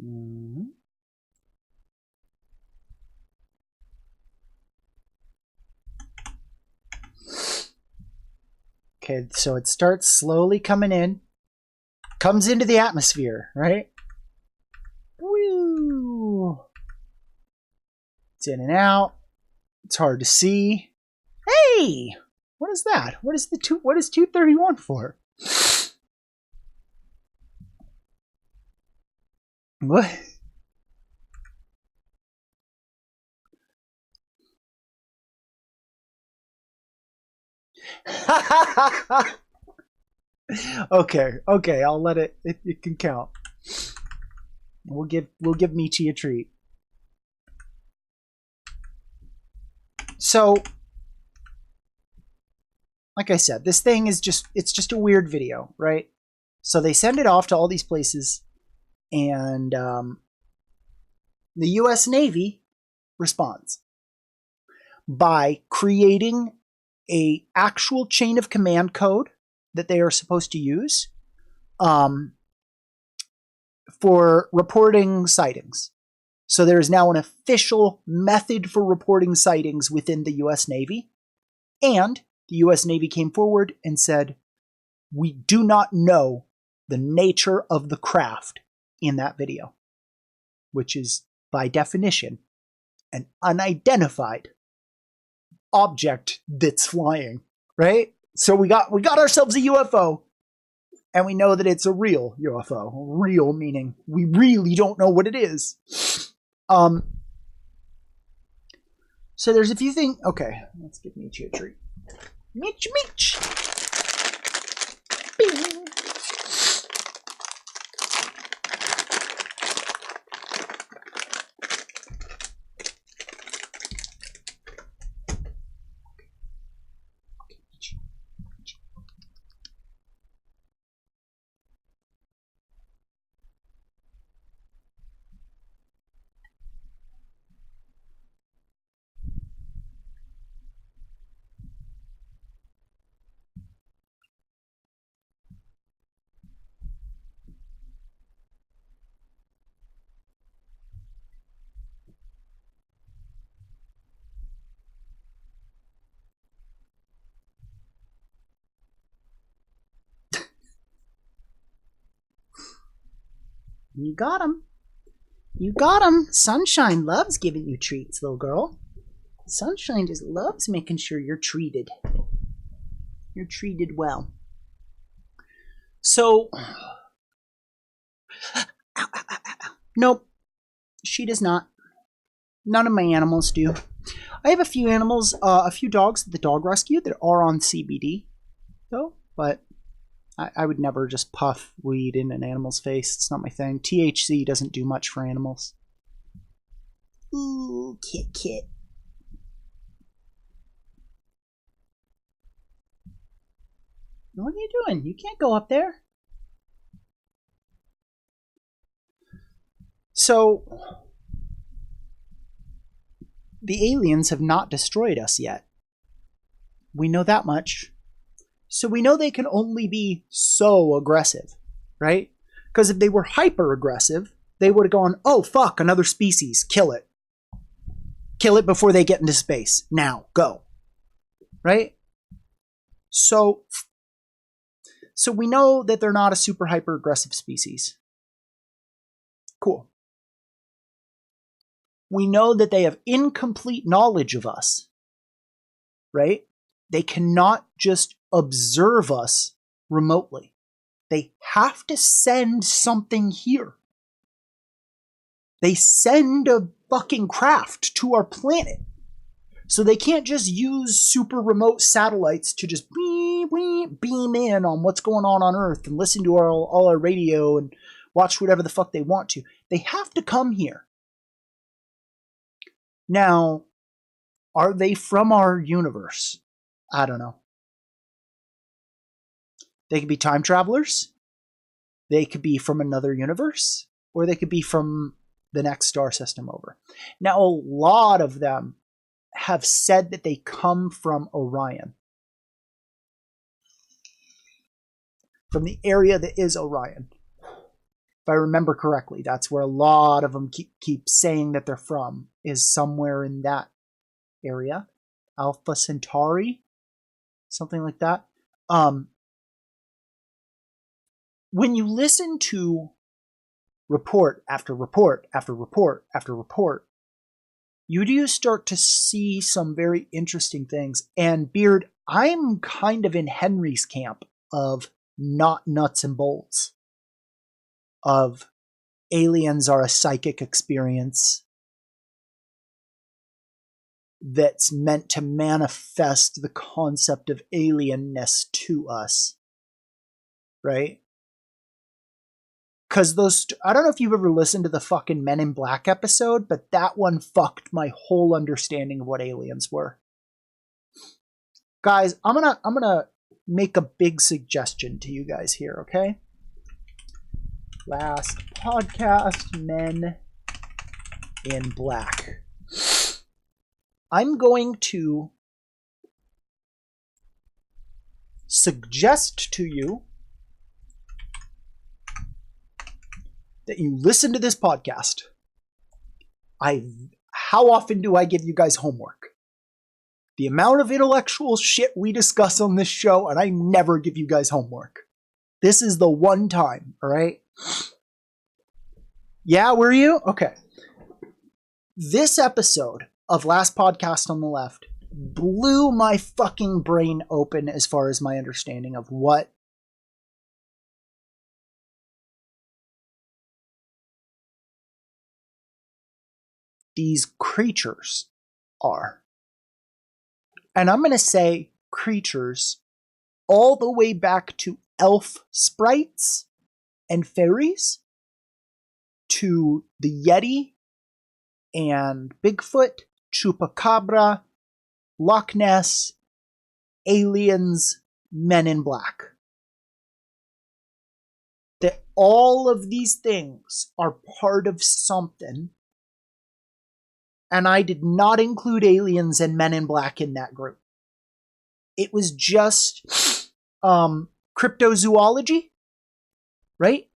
Mm-hmm. Okay, so it starts slowly coming in. Comes into the atmosphere, right? Woo! It's in and out. It's hard to see. Hey! What is that? What is 231 for? What? Okay, I'll let it can count. We'll give Michi a treat. So, like I said, this thing is it's just a weird video, right? So they send it off to all these places, and the U.S. Navy responds by creating a actual chain of command code that they are supposed to use for reporting sightings. So there is now an official method for reporting sightings within the U.S. Navy. And the U.S. Navy came forward and said, we do not know the nature of the craft in that video, which is, by definition, an unidentified object that's flying, right? So we got ourselves a UFO, and we know that it's a real UFO. Real meaning we really don't know what it is. So there's a few things. Okay, let's give Meech a treat. Meech. Bing. You got him. You got him. Sunshine loves giving you treats, little girl. Sunshine just loves making sure you're treated. You're treated well. So, nope, she does not. None of my animals do. I have a few animals, a few dogs at the dog rescue that are on CBD, though, but I would never just puff weed in an animal's face. It's not my thing. THC doesn't do much for animals. Ooh, Kit. What are you doing? You can't go up there. So, the aliens have not destroyed us yet. We know that much. So we know they can only be so aggressive, right? Because if they were hyper aggressive, they would have gone, oh, fuck, another species. Kill it. Kill it before they get into space. Now, go. Right? So we know that they're not a super hyper aggressive species. Cool. We know that they have incomplete knowledge of us. Right? They cannot just observe us remotely. They have to send something here. They send a fucking craft to our planet. So they can't just use super remote satellites to just beam in on what's going on Earth and listen to all our radio and watch whatever the fuck they want to. They have to come here. Now, are they from our universe? I don't know. They could be time travelers. They could be from another universe. Or they could be from the next star system over. Now, a lot of them have said that they come from Orion. From the area that is Orion. If I remember correctly, that's where a lot of them keep saying that they're from, is somewhere in that area. Alpha Centauri? Something like that. When you listen to report after report after report after report, you do start to see some very interesting things. And Beard, I'm kind of in Henry's camp of not nuts and bolts. Of aliens are a psychic experience that's meant to manifest the concept of alienness to us. Right? Because I don't know if you've ever listened to the fucking Men in Black episode, but that one fucked my whole understanding of what aliens were. Guys, I'm gonna make a big suggestion to you guys here, okay? Last podcast, Men in Black. I'm going to suggest to you that you listen to this podcast. How often do I give you guys homework? The amount of intellectual shit we discuss on this show, and I never give you guys homework. This is the one time, all right? Yeah, were you? Okay. This episode of Last Podcast on the Left blew my fucking brain open as far as my understanding of what these creatures are. And I'm going to say creatures all the way back to elf sprites and fairies, to the Yeti and Bigfoot, Chupacabra, Loch Ness, aliens, Men in Black. That all of these things are part of something. And I did not include aliens and Men in Black in that group. It was just cryptozoology, right?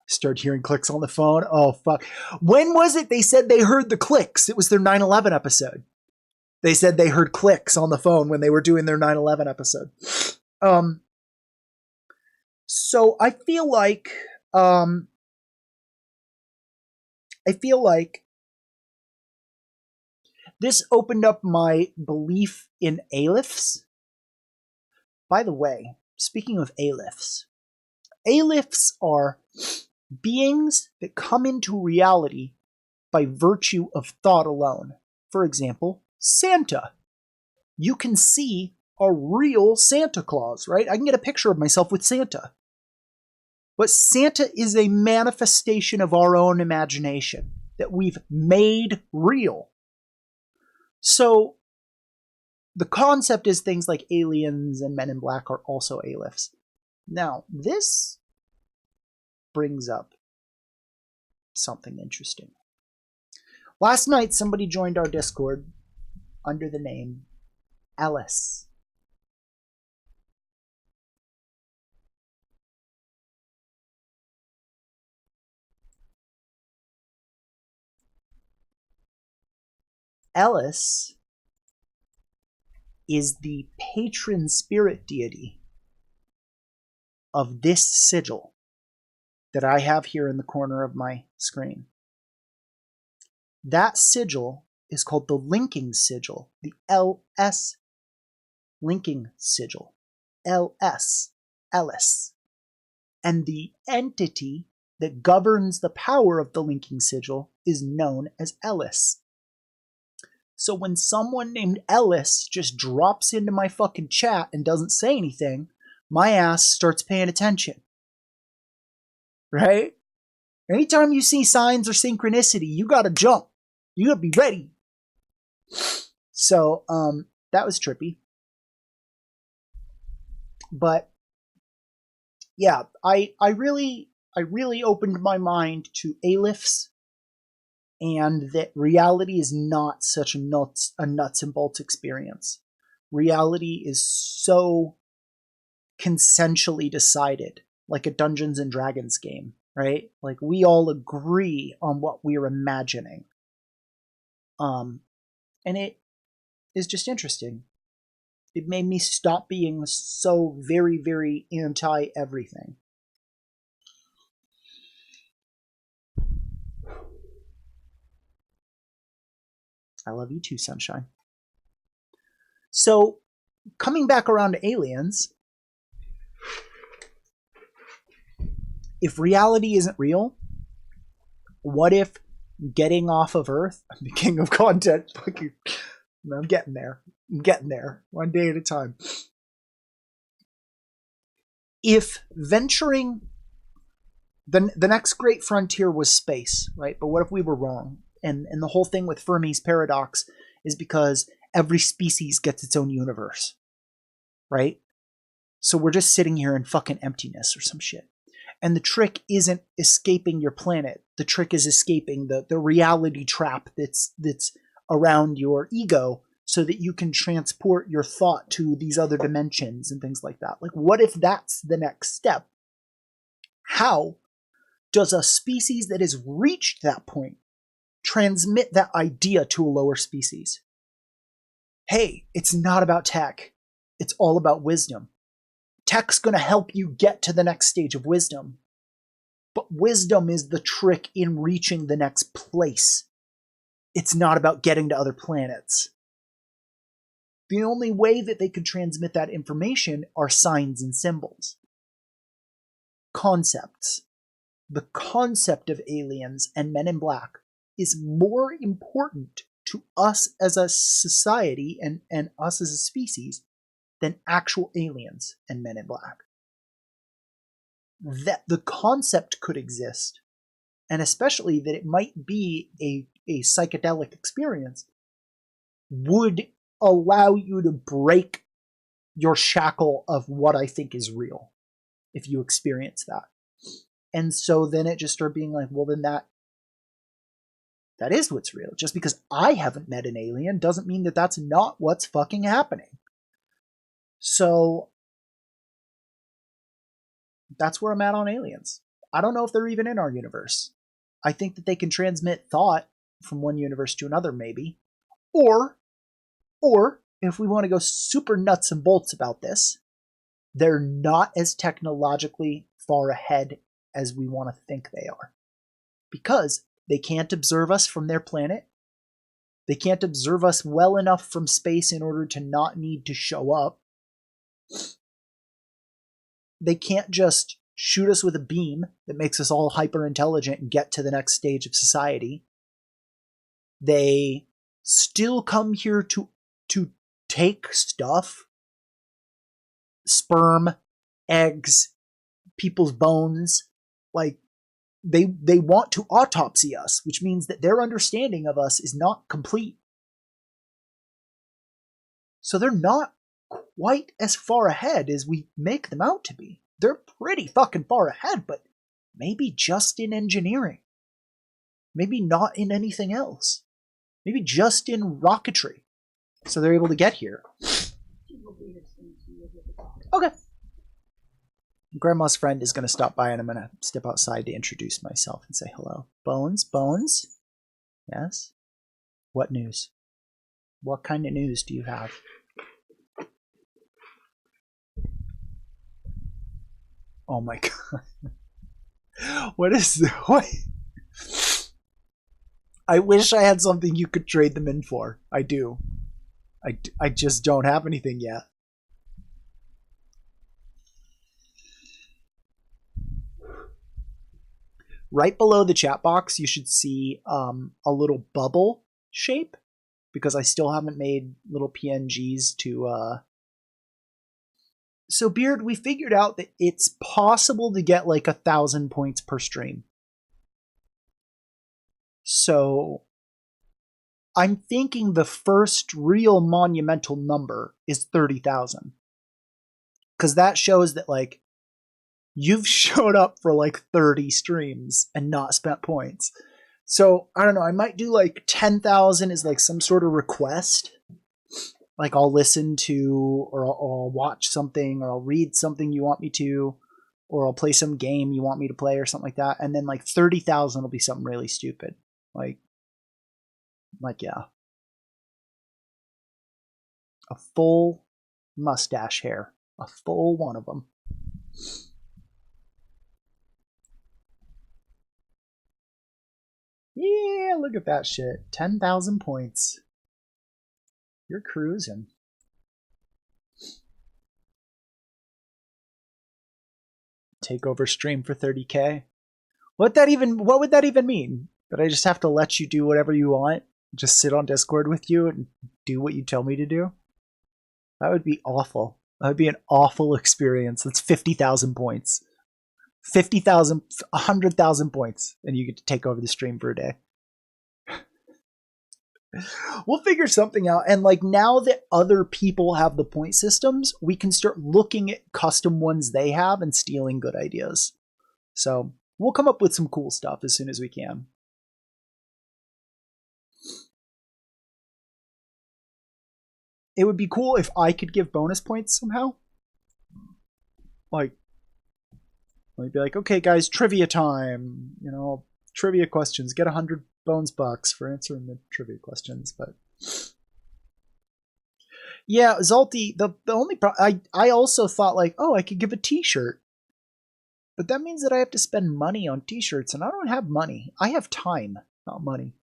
Start hearing clicks on the phone. Oh, fuck. When was it they said they heard the clicks? It was their 9/11 episode. They said they heard clicks on the phone when they were doing their 9/11 episode. So I feel like this opened up my belief in Alifs. By the way, speaking of Alifs are beings that come into reality by virtue of thought alone. For example, Santa. You can see a real Santa Claus, right? I can get a picture of myself with Santa. But Santa is a manifestation of our own imagination that we've made real. So the concept is things like aliens and Men in Black are also Alifs. Now, this brings up something interesting. Last night, somebody joined our Discord under the name Ellis. Ellis is the patron spirit deity of this sigil that I have here in the corner of my screen. That sigil is called the linking sigil, the LS linking sigil, LS, Ellis. And the entity that governs the power of the linking sigil is known as Ellis. So when someone named Ellis just drops into my fucking chat and doesn't say anything, my ass starts paying attention. Right? Anytime you see signs or synchronicity, you gotta jump. You gotta be ready. So, that was trippy. But yeah, I really opened my mind to Alifs, and that reality is not such a nuts and bolts experience. Reality is so consensually decided, like a Dungeons and Dragons game, right? Like we all agree on what we're imagining. And it is just interesting. It made me stop being so very, very anti everything. I love you too, sunshine. So, coming back around to aliens, if reality isn't real, what if getting off of Earth, I'm the king of content, I'm getting there. One day at a time. If venturing, the next great frontier was space, right? But what if we were wrong? And the whole thing with Fermi's paradox is because every species gets its own universe, right? So we're just sitting here in fucking emptiness or some shit. And the trick isn't escaping your planet. The trick is escaping the reality trap that's around your ego so that you can transport your thought to these other dimensions and things like that. Like, what if that's the next step? How does a species that has reached that point transmit that idea to a lower species? Hey, it's not about tech. It's all about wisdom. Tech's going to help you get to the next stage of wisdom. But wisdom is the trick in reaching the next place. It's not about getting to other planets. The only way that they could transmit that information are signs and symbols. Concepts. The concept of aliens and men in black is more important to us as a society and us as a species than actual aliens and men in black. That the concept could exist, and especially that it might be a psychedelic experience, would allow you to break your shackle of what I think is real if you experience that. And so then it just started being like, well, then that is what's real. Just because I haven't met an alien doesn't mean that that's not what's fucking happening. So that's where I'm at on aliens. I don't know if they're even in our universe. I think that they can transmit thought from one universe to another, maybe. Or if we want to go super nuts and bolts about this, they're not as technologically far ahead as we want to think they are. Because they can't observe us from their planet. They can't observe us well enough from space in order to not need to show up. They can't just shoot us with a beam that makes us all hyper intelligent and get to the next stage of society. They still come here to take stuff, sperm, eggs, people's bones. Like, they want to autopsy us, which means that their understanding of us is not complete. So they're not quite as far ahead as we make them out to be. They're pretty fucking far ahead, but maybe just in engineering. Maybe not in anything else. Maybe just in rocketry. So they're able to get here. Okay. Grandma's friend is going to stop by and I'm going to step outside to introduce myself and say hello. Bones? Yes? What news? What kind of news do you have? Oh my god. What is this? What? I wish I had something you could trade them in for. I do. I just don't have anything yet. Right below the chat box, you should see a little bubble shape, because I still haven't made little PNGs to... So, Beard, we figured out that it's possible to get like 1,000 points per stream. So, I'm thinking the first real monumental number is 30,000. Because that shows that, like, you've showed up for like 30 streams and not spent points. So, I don't know, I might do like 10,000 as like some sort of request. Like, I'll listen to, or I'll watch something, or I'll read something you want me to, or I'll play some game you want me to play, or something like that. And then like 30,000 will be something really stupid. Like, yeah. A full mustache hair. A full one of them. Yeah, look at that shit. 10,000 points. You're cruising. Take over stream for 30k. What would that even mean? That I just have to let you do whatever you want? Just sit on Discord with you and do what you tell me to do? That would be awful. That would be an awful experience. That's 50,000 points. 50,000, 100,000 points, and you get to take over the stream for a day. We'll figure something out. And like, now that other people have the point systems, we can start looking at custom ones they have and stealing good ideas. So we'll come up with some cool stuff as soon as we can. it would be cool if I could give bonus points somehow. Like, I'd be like, okay, guys, trivia time. You know, trivia questions. Get 100 bones bucks for answering the trivia questions. But yeah, Zalti. The only I also thought like, oh, I could give a T-shirt, but that means that I have to spend money on T-shirts, and I don't have money. I have time, not money.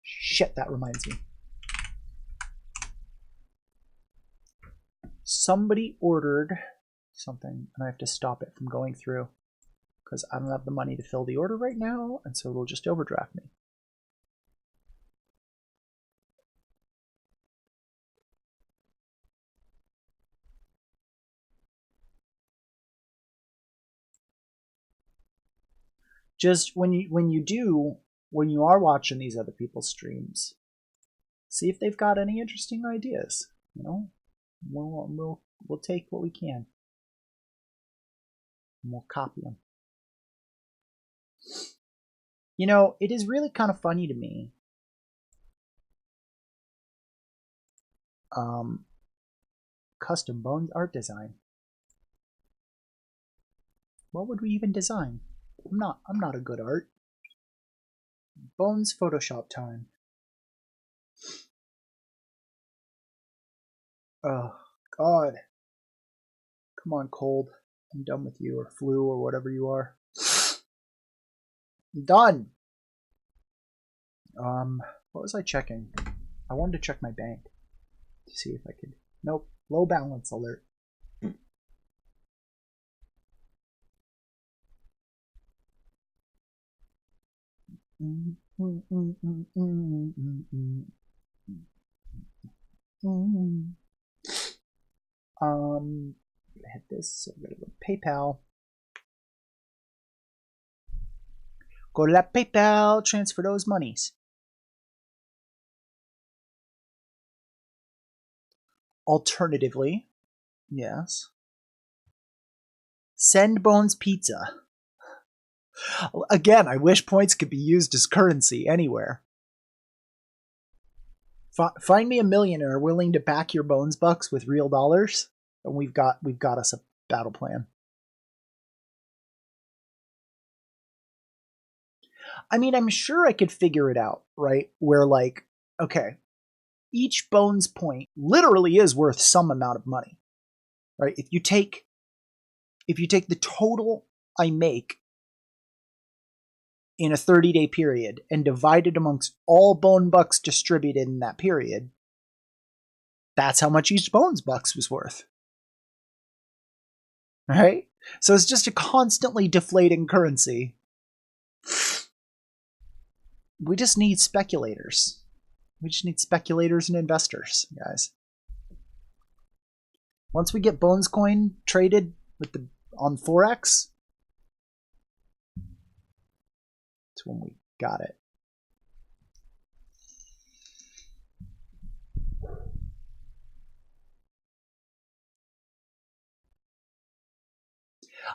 Shit, that reminds me. Somebody ordered something, and I have to stop it from going through because I don't have the money to fill the order right now, and so it'll just overdraft me. Just when you are watching these other people's streams, see if they've got any interesting ideas. You know, we'll take what we can, and we'll copy them. You know, it is really kind of funny to me. Custom Bones art design. What would we even design? I'm not a good art. Bones Photoshop time. Oh God. Come on, cold. I'm done with you, or flu, or whatever you are. I'm done. What was I checking? I wanted to check my bank to see if I could. Nope. Low balance alert. Hit this. So I'm gonna go to PayPal. Go to that PayPal. Transfer those monies. Alternatively, yes. Send Bones Pizza. Again, I wish points could be used as currency anywhere. Find me a millionaire willing to back your Bones bucks with real dollars, and we've got us a battle plan. I mean, I'm sure I could figure it out, right? Where like, okay, each Bones point literally is worth some amount of money, right? If you take the total I make in a 30-day period and divide it amongst all bone bucks distributed in that period, that's how much each bones bucks was worth. Right? So it's just a constantly deflating currency. We just need speculators. We just need speculators and investors, guys. Once we get Bones Coin traded with on Forex, that's when we got it.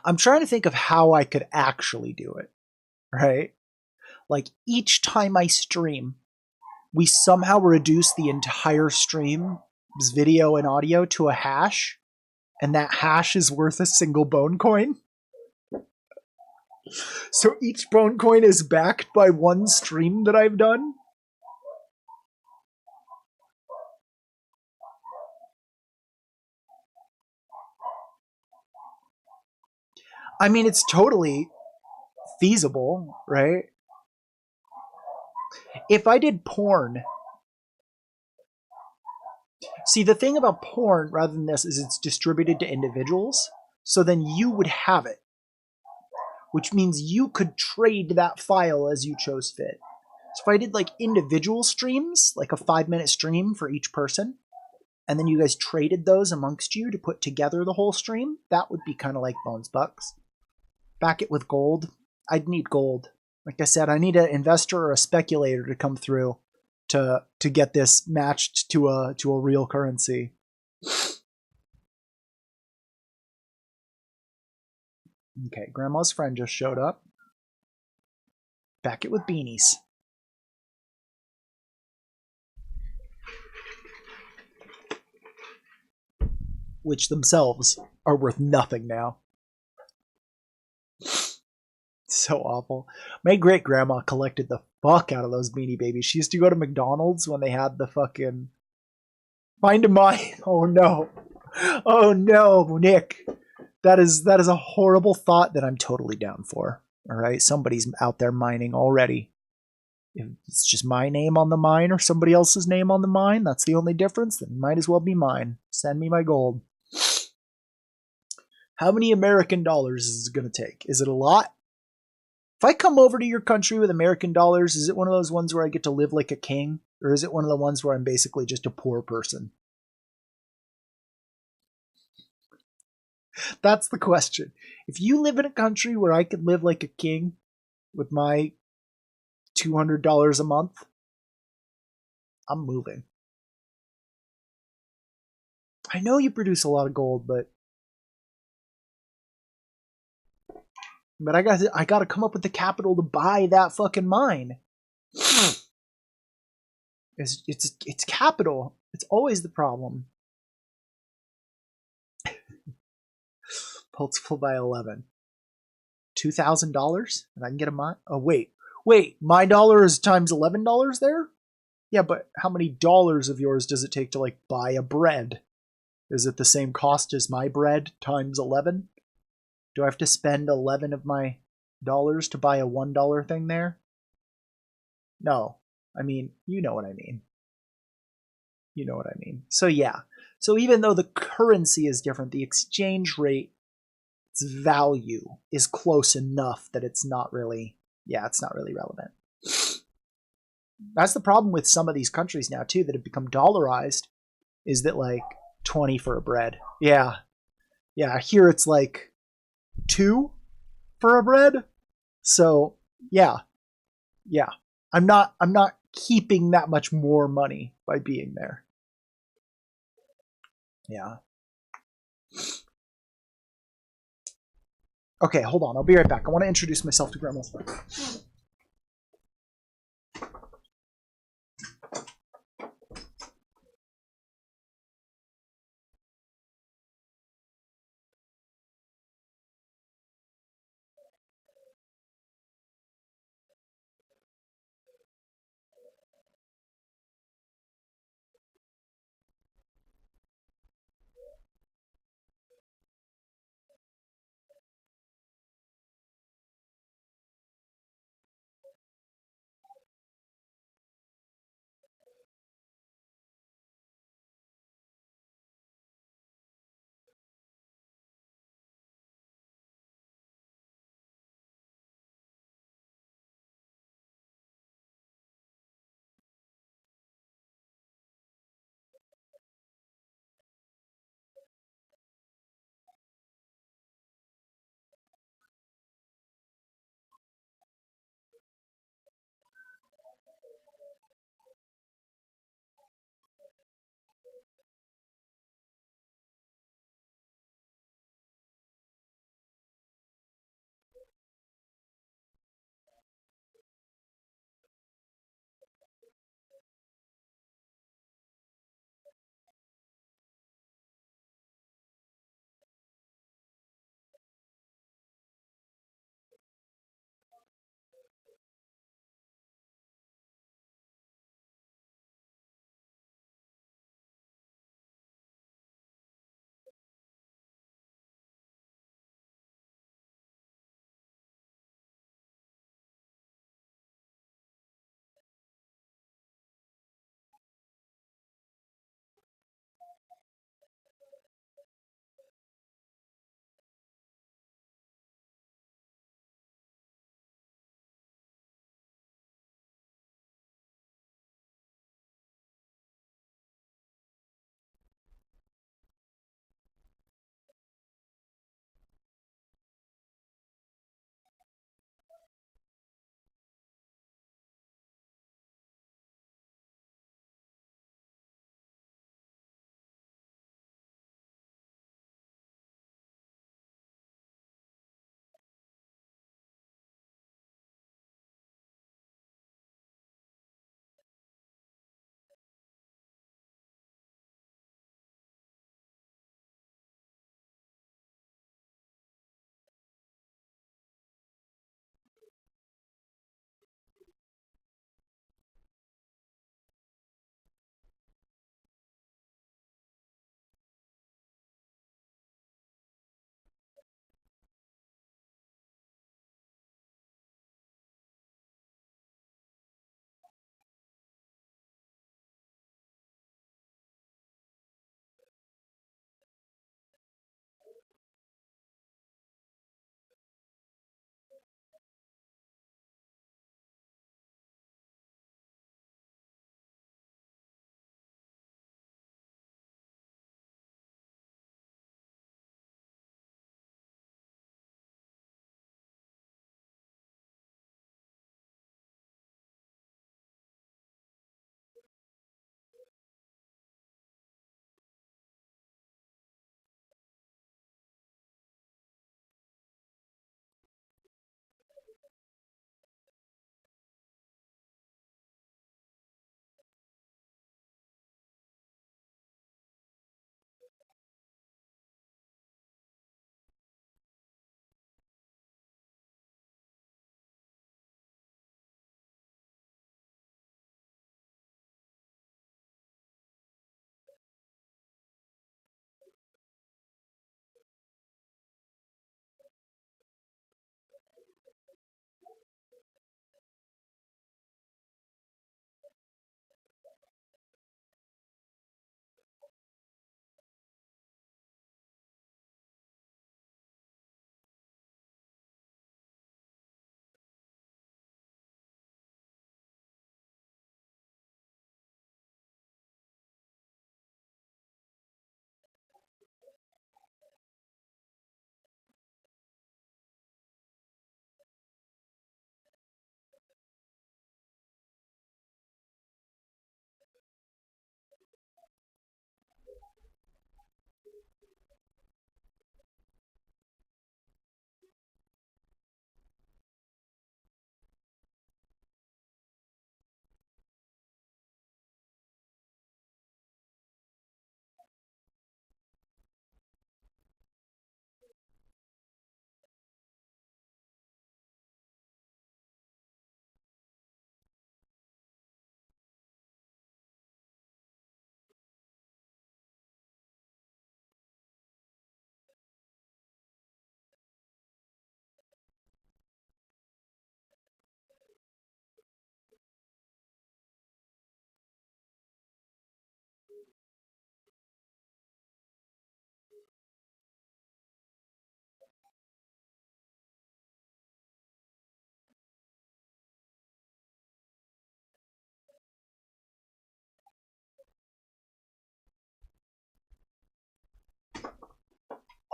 I'm trying to think of how I could actually do it, right? Like each time I stream, we somehow reduce the entire stream's video and audio to a hash, and that hash is worth a single bone coin. So each bone coin is backed by one stream that I've done. I mean, it's totally feasible, right? If I did porn, see, the thing about porn rather than this is it's distributed to individuals, so then you would have it, which means you could trade that file as you chose fit. So if I did like individual streams, like a 5-minute stream for each person, and then you guys traded those amongst you to put together the whole stream, that would be kind of like Bones Bucks. Back it with gold. I'd need gold. Like I said, I need an investor or a speculator to come through to get this matched to a real currency. Okay, Grandma's friend just showed up. Back it with beanies. which themselves are worth nothing now. So awful. My great grandma collected the fuck out of those Beanie Babies. She used to go to McDonald's when they had the fucking Find a Mine. Oh no. Oh no, Nick. That is a horrible thought that I'm totally down for. All right, somebody's out there mining already. If it's just my name on the mine or somebody else's name on the mine, that's the only difference, then it might as well be mine. Send me my gold. How many American dollars is it going to take? Is it a lot? If I come over to your country with American dollars, is it one of those ones where I get to live like a king? Or is it one of the ones where I'm basically just a poor person? That's the question. If you live in a country where I could live like a king with my $200 a month, I'm moving. I know you produce a lot of gold, but I got to come up with the capital to buy that fucking mine. It's capital. It's always the problem. Multiple by 11. $2,000 and I can get a mine. Oh wait, my dollar is times $11 there. Yeah, but how many dollars of yours does it take to like buy a bread? Is it the same cost as my bread times 11? Do I have to spend 11 of my dollars to buy a $1 thing there? No. I mean, you know what I mean. You know what I mean. So yeah. So even though the currency is different, the exchange rate, its value is close enough that it's not really relevant. That's the problem with some of these countries now too that have become dollarized, is that like 20 for a bread. Yeah. Here it's like 2 for a bread. So yeah. I'm not keeping that much more money by being there. Yeah. Okay, hold on. I'll be right back. I want to introduce myself to Grandma's friend.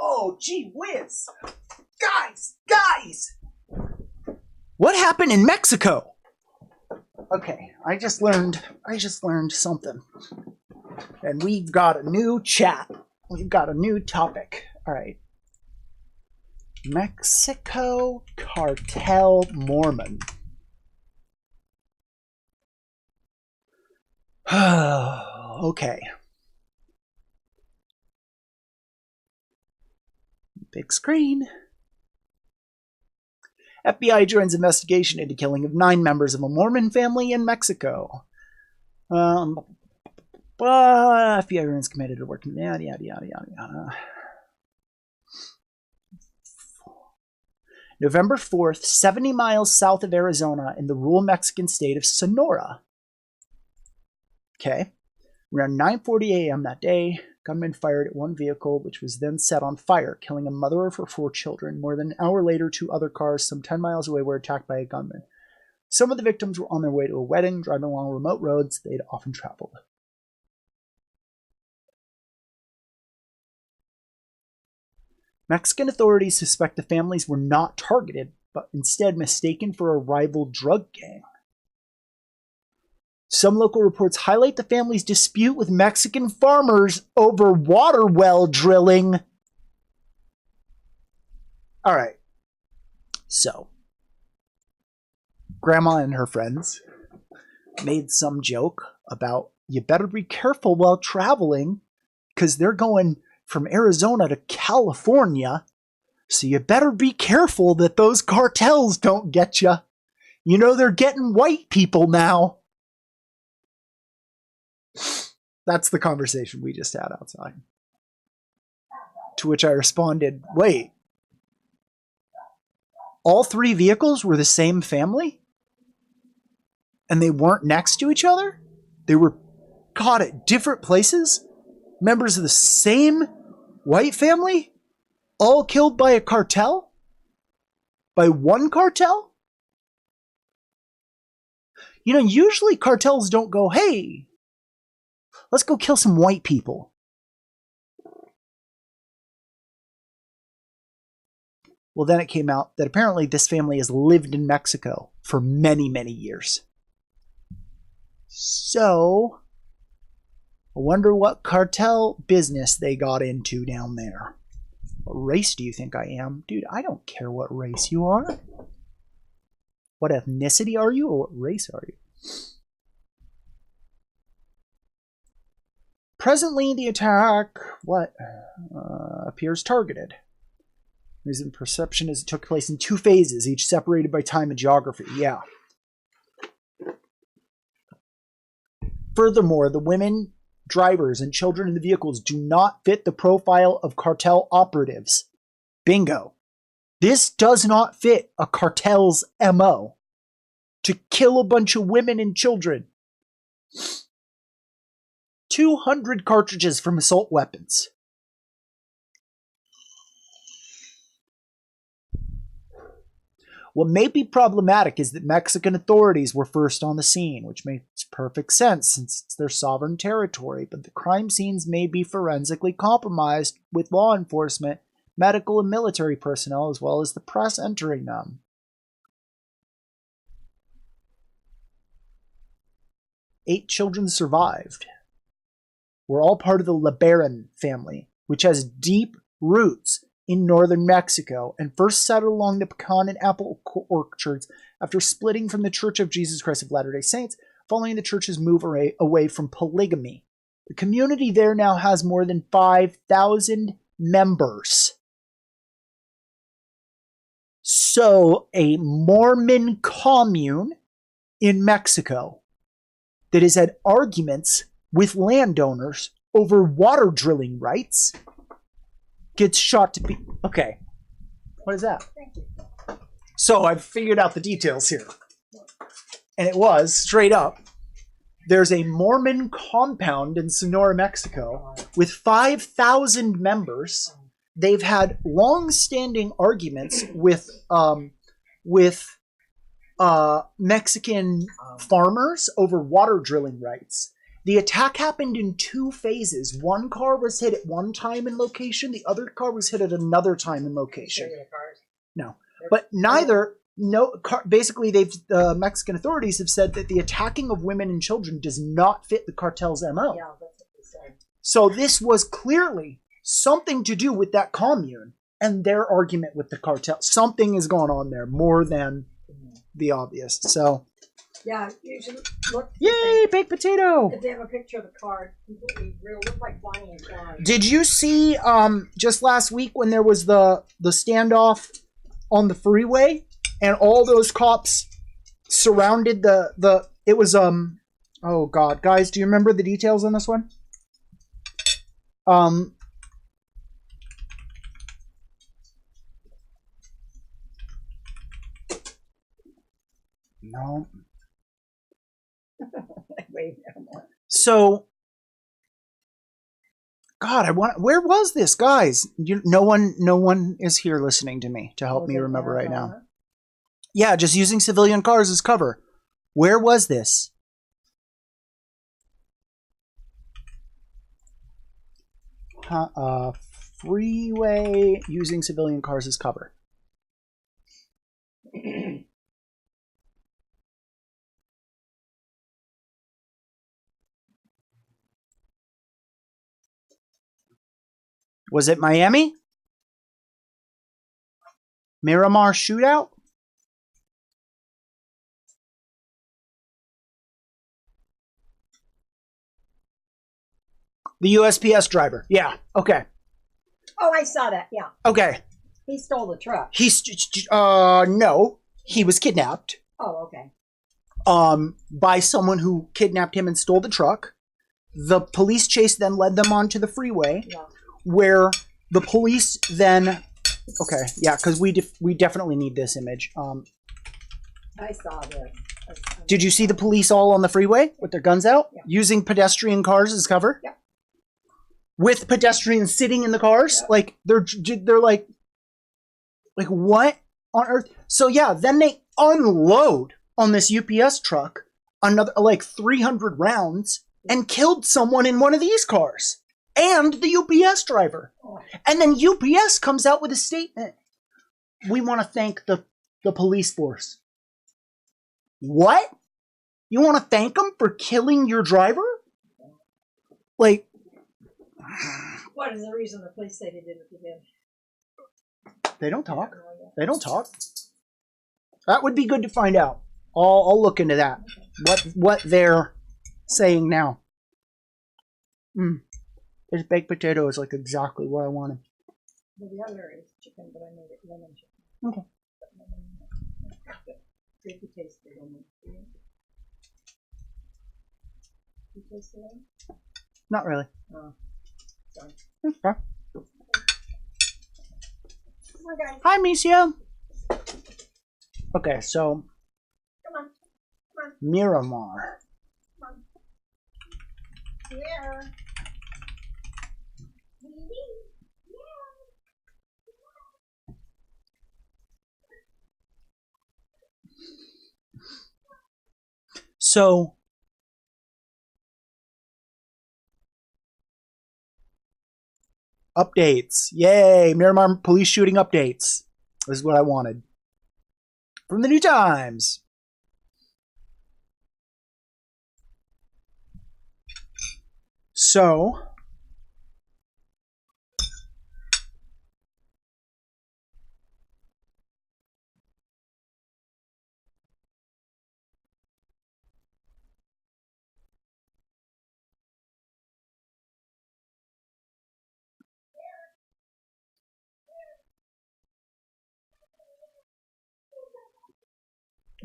Oh, gee whiz. Guys! What happened in Mexico? Okay, I just learned something. And we've got a new chat. We've got a new topic. All right. Mexico cartel Mormon. Okay. Big screen. FBI joins investigation into killing of 9 members of a Mormon family in Mexico. FBI remains committed to working. Yada. November 4th, 70 miles south of Arizona in the rural Mexican state of Sonora. Okay. Around 9:40 a.m. that day, gunmen fired at one vehicle, which was then set on fire, killing a mother of her 4 children. More than an hour later, 2 other cars some 10 miles away were attacked by a gunman. Some of the victims were on their way to a wedding, driving along remote roads they'd often traveled. Mexican authorities suspect the families were not targeted, but instead mistaken for a rival drug gang. Some local reports highlight the family's dispute with Mexican farmers over water well drilling. All right. So, Grandma and her friends made some joke about you better be careful while traveling because they're going from Arizona to California. So you better be careful that those cartels don't get you. You know, they're getting white people now. That's the conversation we just had outside. To which I responded, wait, all 3 vehicles were the same family? And they weren't next to each other? They were caught at different places? Members of the same white family? All killed by a cartel? By one cartel? You know, usually cartels don't go, hey, let's go kill some white people. Well, then it came out that apparently this family has lived in Mexico for many, many years. So, I wonder what cartel business they got into down there. What race do you think I am? Dude, I don't care what race you are. What ethnicity are you or what race are you? Presently, the attack, appears targeted. Reason perception is it took place in 2 phases, each separated by time and geography. Yeah. Furthermore, the women, drivers, and children in the vehicles do not fit the profile of cartel operatives. Bingo. This does not fit a cartel's MO. To kill a bunch of women and children. 200 cartridges from assault weapons. What may be problematic is that Mexican authorities were first on the scene, which makes perfect sense since it's their sovereign territory, but the crime scenes may be forensically compromised with law enforcement, medical and military personnel, as well as the press entering them. Eight children survived. We're all part of the LeBaron family, which has deep roots in northern Mexico and first settled along the pecan and apple orchards after splitting from the Church of Jesus Christ of Latter-day Saints, following the church's move away from polygamy. The community there now has more than 5,000 members. So, a Mormon commune in Mexico that has had arguments with landowners over water drilling rights gets shot to be... Okay. What is that? Thank you. So I've figured out the details here. And it was, straight up, there's a Mormon compound in Sonora, Mexico, with 5,000 members. They've had long-standing arguments with Mexican farmers over water drilling rights. The attack happened in 2 phases. One car was hit at one time in location. The other car was hit at another time in location. No, but neither. No, basically, the Mexican authorities have said that the attacking of women and children does not fit the cartel's MO. Yeah, that's what they said. So this was clearly something to do with that commune and their argument with the cartel. Something is going on there more than the obvious. So, Yeah, you should look. yay, baked potato! If they have a picture of the car, completely real, look like Bonnie and Clyde. Did you see just last week when there was the standoff on the freeway and all those cops surrounded the it was oh god, guys, do you remember the details on this one? No. So God, where was this, guys? No one is here listening to me to help me remember right now. Yeah, just using civilian cars as cover. Where was this? Freeway using civilian cars as cover. Was it Miami? Miramar shootout? The USPS driver. Yeah. Okay. Oh, I saw that. Yeah. Okay. He stole the truck. No. He was kidnapped. Oh, okay. By someone who kidnapped him and stole the truck. The police chase then led them onto the freeway, where the police then. Okay, yeah, because we definitely need this image. I saw this. Did you see the police all on the freeway with their guns out, using pedestrian cars as cover? Yeah. With pedestrians sitting in the cars, like they're like what on earth? So yeah, then they unload on this UPS truck another like 300 rounds. And killed someone in one of these cars. And the UPS driver. And then UPS comes out with a statement. We want to thank the police force. What? You want to thank them for killing your driver? Like... What is the reason the police say they did it to him? They don't talk. They don't talk. That would be good to find out. I'll look into that. What they're... saying now. This baked potato is like exactly what I wanted. Well, the other is chicken, but I made it lemon chicken. Okay. Did you taste the lemon? You taste the lemon? Not really. Oh, sorry. Okay. Come on, guys. Hi, Monsieur. Okay, so Come on. Miramar. Yeah. So updates. Yay, Miramar police shooting updates. This is what I wanted. From the New Times. So,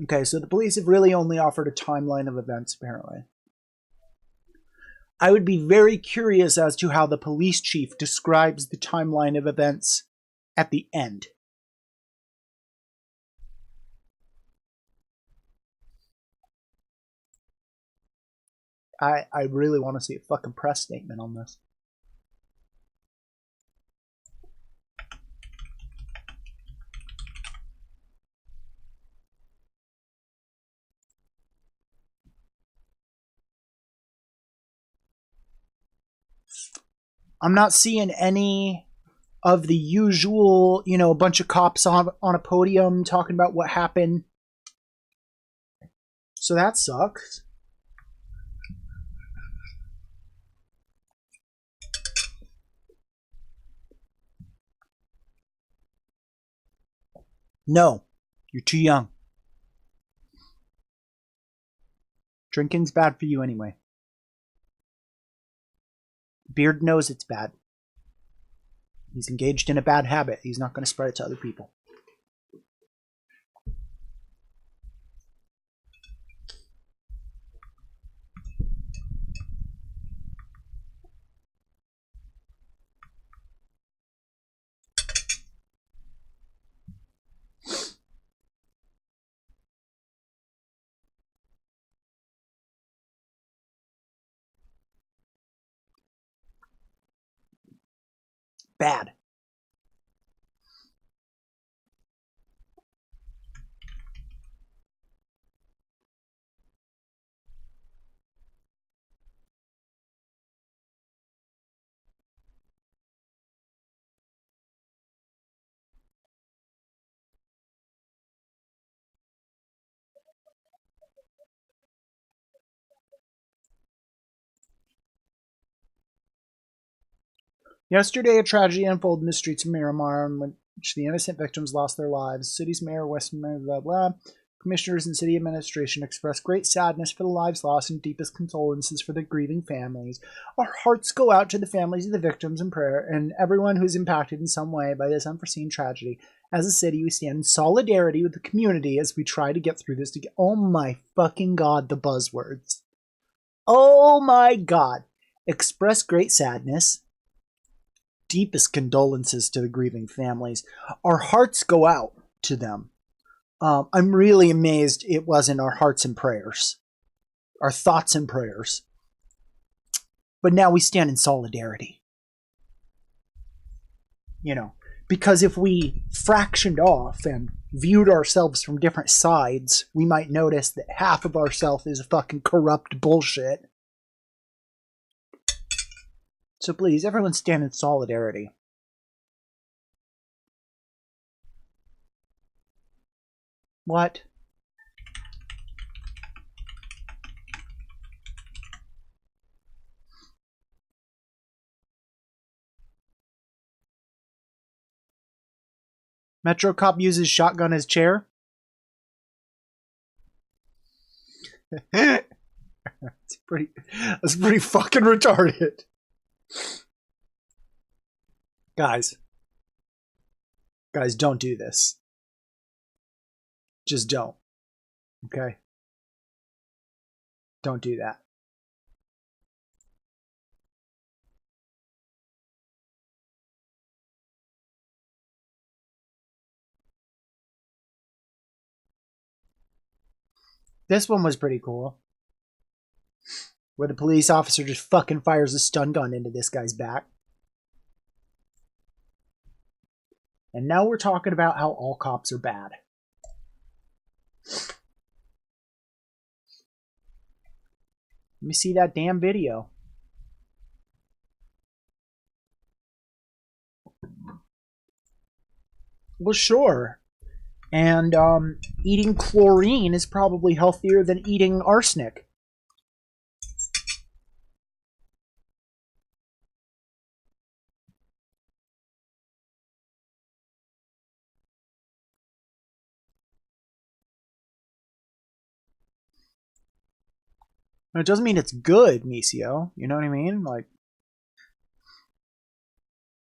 okay, so the police have really only offered a timeline of events, apparently. I would be very curious as to how the police chief describes the timeline of events at the end. I really want to see a fucking press statement on this. I'm not seeing any of the usual, a bunch of cops on a podium talking about what happened. So that sucks. No, you're too young. Drinking's bad for you anyway. Beard knows it's bad. He's engaged in a bad habit. He's not going to spread it to other people. Bad. Yesterday, a tragedy unfolded in the streets of Miramar in which the innocent victims lost their lives. The city's mayor, Western Mayor, blah, blah. Commissioners and city administration express great sadness for the lives lost and deepest condolences for the grieving families. Our hearts go out to the families of the victims in prayer and everyone who is impacted in some way by this unforeseen tragedy. As a city, we stand in solidarity with the community as we try to get through this together. Oh my fucking god, the buzzwords. Oh my god. Express great sadness. Deepest condolences to the grieving families. Our hearts go out to them. I'm really amazed it wasn't our hearts and prayers, our thoughts and prayers. But now we stand in solidarity. Because if we fractioned off and viewed ourselves from different sides, we might notice that half of ourselves is fucking corrupt bullshit. So please, everyone stand in solidarity. What? Metro cop uses shotgun as chair? That's pretty fucking retarded. Guys, don't do this. Just don't. Okay? Don't do that. This one was pretty cool. Where the police officer just fucking fires a stun gun into this guy's back. And now we're talking about how all cops are bad. Let me see that damn video. Well, sure. And eating chlorine is probably healthier than eating arsenic. It doesn't mean it's good, Misio. You know what I mean? Like,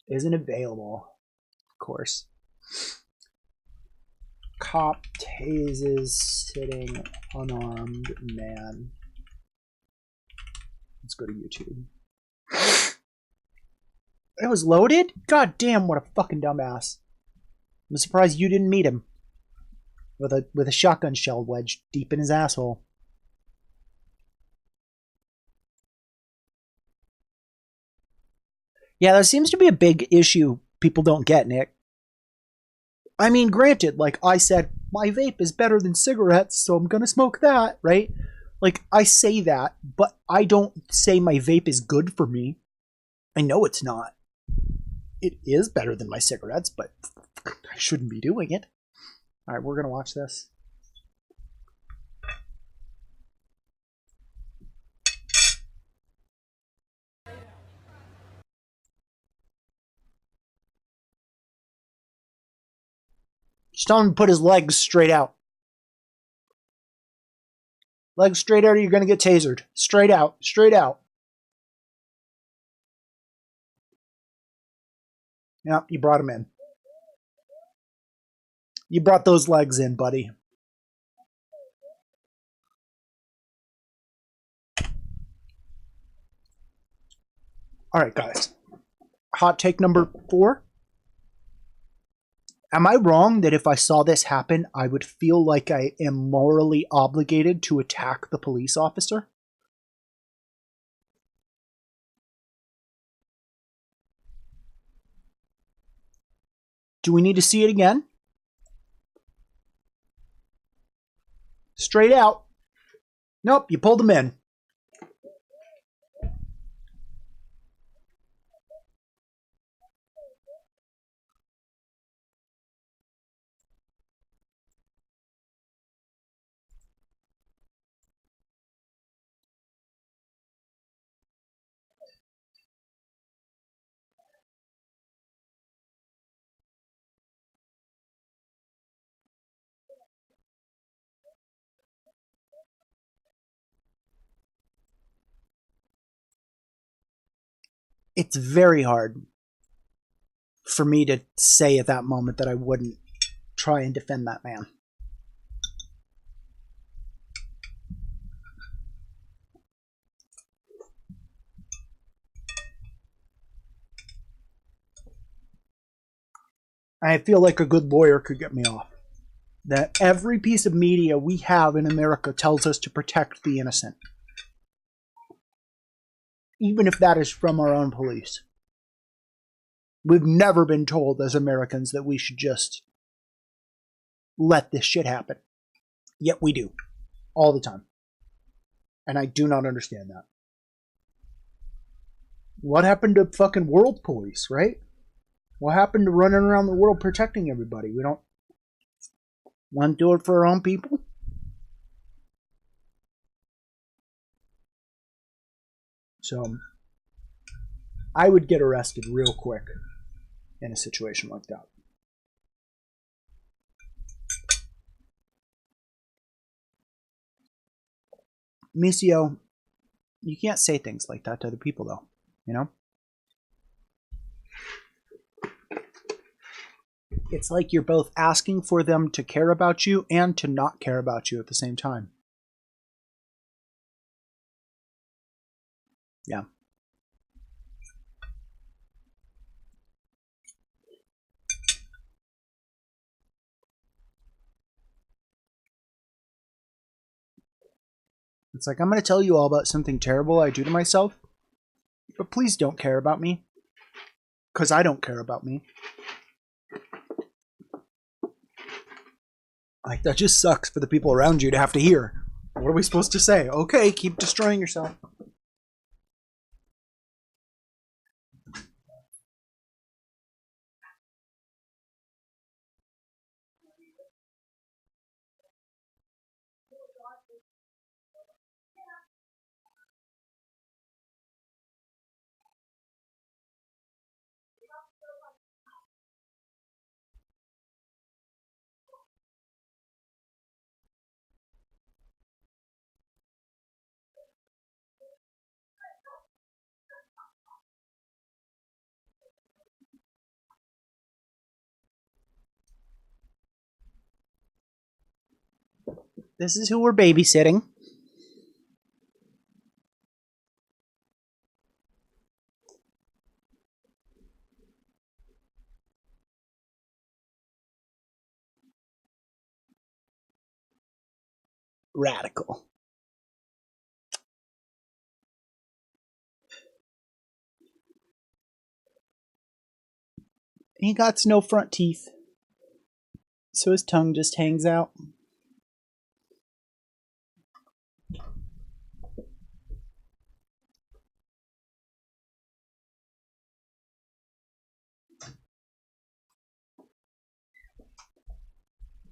isn't available, of course. Cop tases sitting unarmed man. Let's go to YouTube. It was loaded? God damn, what a fucking dumbass. I'm surprised you didn't meet him. With a shotgun shell wedged deep in his asshole. Yeah, that seems to be a big issue people don't get, Nick. I mean, granted, like I said, my vape is better than cigarettes, so I'm gonna smoke that, right? Like, I say that, but I don't say my vape is good for me. I know it's not. It is better than my cigarettes, but I shouldn't be doing it. All right, we're going to watch this. Just tell him to put his legs straight out. Legs straight out or you're going to get tasered. Straight out. Straight out. Yeah, you brought him in. You brought those legs in, buddy. All right, guys. Hot take number 4. Am I wrong that if I saw this happen, I would feel like I am morally obligated to attack the police officer? Do we need to see it again? Straight out. Nope, you pulled him in. It's very hard for me to say at that moment that I wouldn't try and defend that man. I feel like a good lawyer could get me off. That every piece of media we have in America tells us to protect the innocent. Even if that is from our own police. We've never been told as Americans that we should just let this shit happen. Yet we do. All the time. And I do not understand that. What happened to fucking world police, right? What happened to running around the world protecting everybody? We don't want to do it for our own people? So, I would get arrested real quick in a situation like that. Misio, you can't say things like that to other people, though. You know? It's like you're both asking for them to care about you and to not care about you at the same time. Yeah. It's like, I'm going to tell you all about something terrible I do to myself, but please don't care about me. Because I don't care about me. Like, that just sucks for the people around you to have to hear. What are we supposed to say? Okay, keep destroying yourself. This is who we're babysitting. Radical. He got no front teeth, so his tongue just hangs out.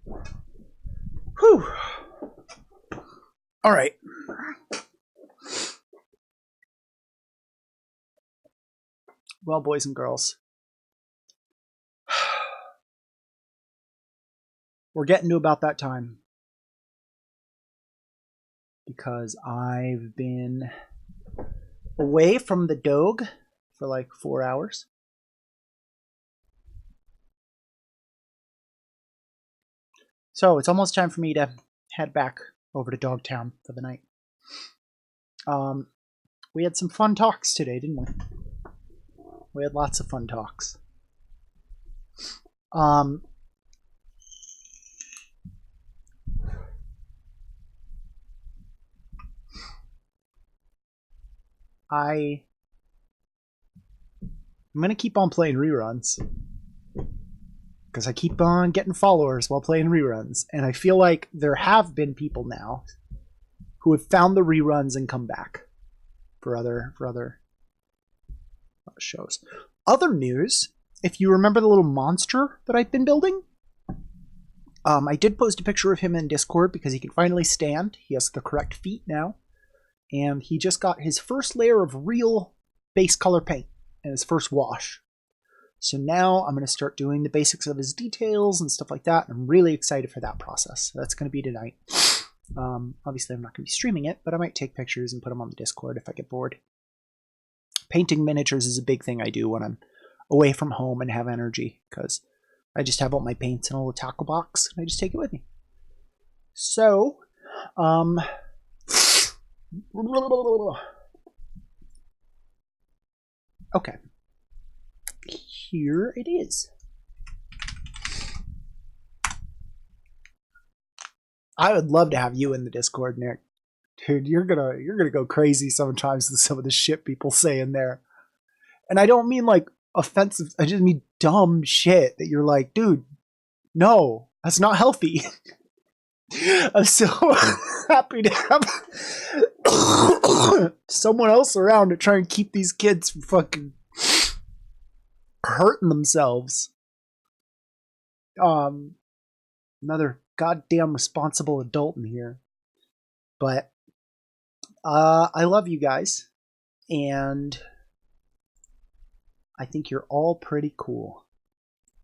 Whew. All right. Well, boys and girls, we're getting to about that time because I've been away from the dog for like 4 hours. So it's almost time for me to head back over to Dogtown for the night. We had some fun talks today, didn't we? We had lots of fun talks. I'm gonna keep on playing reruns because I keep on getting followers while playing reruns, and I feel like there have been people now who have found the reruns and come back for other shows. Other news, if you remember the little monster that I've been building, I did post a picture of him in Discord because he can finally stand. He has the correct feet now, and he just got his first layer of real base color paint and his first wash. So now I'm going to start doing the basics of his details and stuff like that. I'm really excited for that process. So that's going to be tonight. Obviously, I'm not going to be streaming it, but I might take pictures and put them on the Discord if I get bored. Painting miniatures is a big thing I do when I'm away from home and have energy, because I just have all my paints in a little tackle box and I just take it with me. So, okay. Here it is. I would love to have you in the Discord, Nick. Dude, you're gonna go crazy sometimes with some of the shit people say in there. And I don't mean like offensive, I just mean dumb shit that you're like, dude, no, that's not healthy. I'm so happy to have someone else around to try and keep these kids from fucking hurting themselves. Another goddamn responsible adult in here. But I love you guys, and I think you're all pretty cool.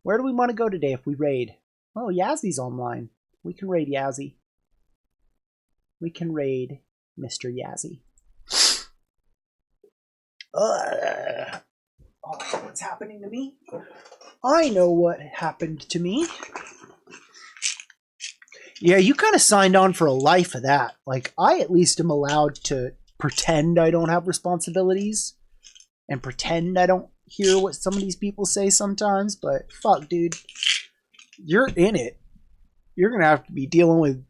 Where do we want to go today if we raid? Oh, Yazzy's online. We can raid Yazzie. We can raid Mr. Yazzie. Oh, what's happening to me? I know what happened to me. Yeah, you kind of signed on for a life of that. Like, I at least am allowed to pretend I don't have responsibilities and pretend I don't hear what some of these people say sometimes, but fuck, dude. You're in it. You're going to have to be dealing with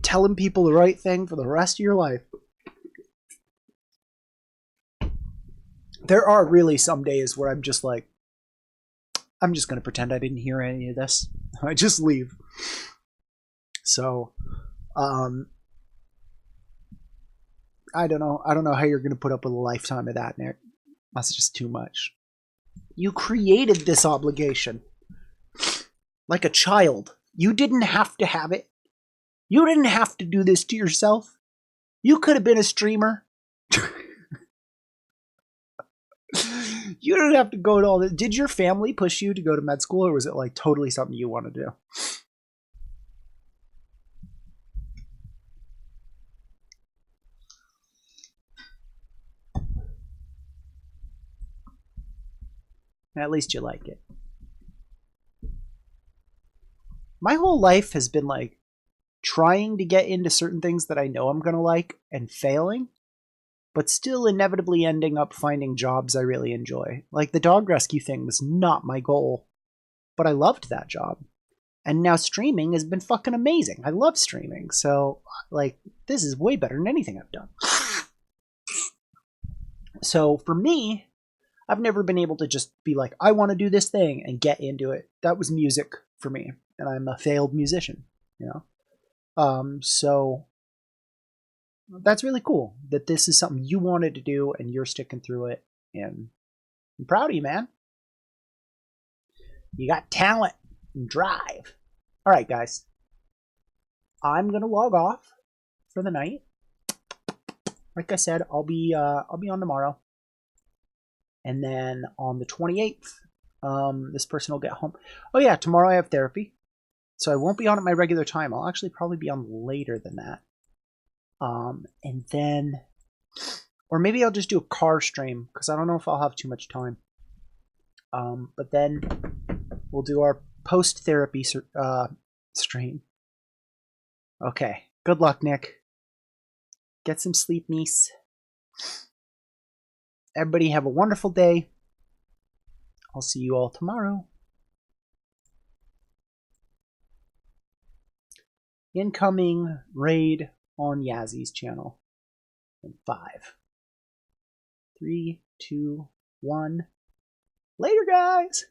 telling people the right thing for the rest of your life. There are really some days where I'm just like, I'm just going to pretend I didn't hear any of this. I just leave. So, I don't know how you're going to put up with a lifetime of that, Nick. That's just too much. You created this obligation. Like a child. You didn't have to have it. You didn't have to do this to yourself. You could have been a streamer. You didn't have to go to all this. Did your family push you to go to med school, or was it like totally something you wanted to do? At least you like it. My whole life has been like trying to get into certain things that I know I'm going to like and failing, but still inevitably ending up finding jobs I really enjoy. Like the dog rescue thing was not my goal, but I loved that job. And now streaming has been fucking amazing. I love streaming. So, like, this is way better than anything I've done. So, for me, I've never been able to just be like, I want to do this thing and get into it. That was music for me. And I'm a failed musician, you know? So that's really cool that this is something you wanted to do and you're sticking through it. And I'm proud of you, man. You got talent and drive. All right, guys. I'm gonna log off for the night. Like I said, I'll be on tomorrow, and then on the 28th, this person will get home. Oh yeah, tomorrow I have therapy, so I won't be on at my regular time. I'll actually probably be on later than that. And then, or maybe I'll just do a car stream because I don't know if I'll have too much time. But then we'll do our post therapy stream. Okay. Good luck, Nick. Get some sleep, niece. Everybody have a wonderful day. I'll see you all tomorrow. Incoming raid on Yazzy's channel. In 5, 3, 2, 1. Later, guys!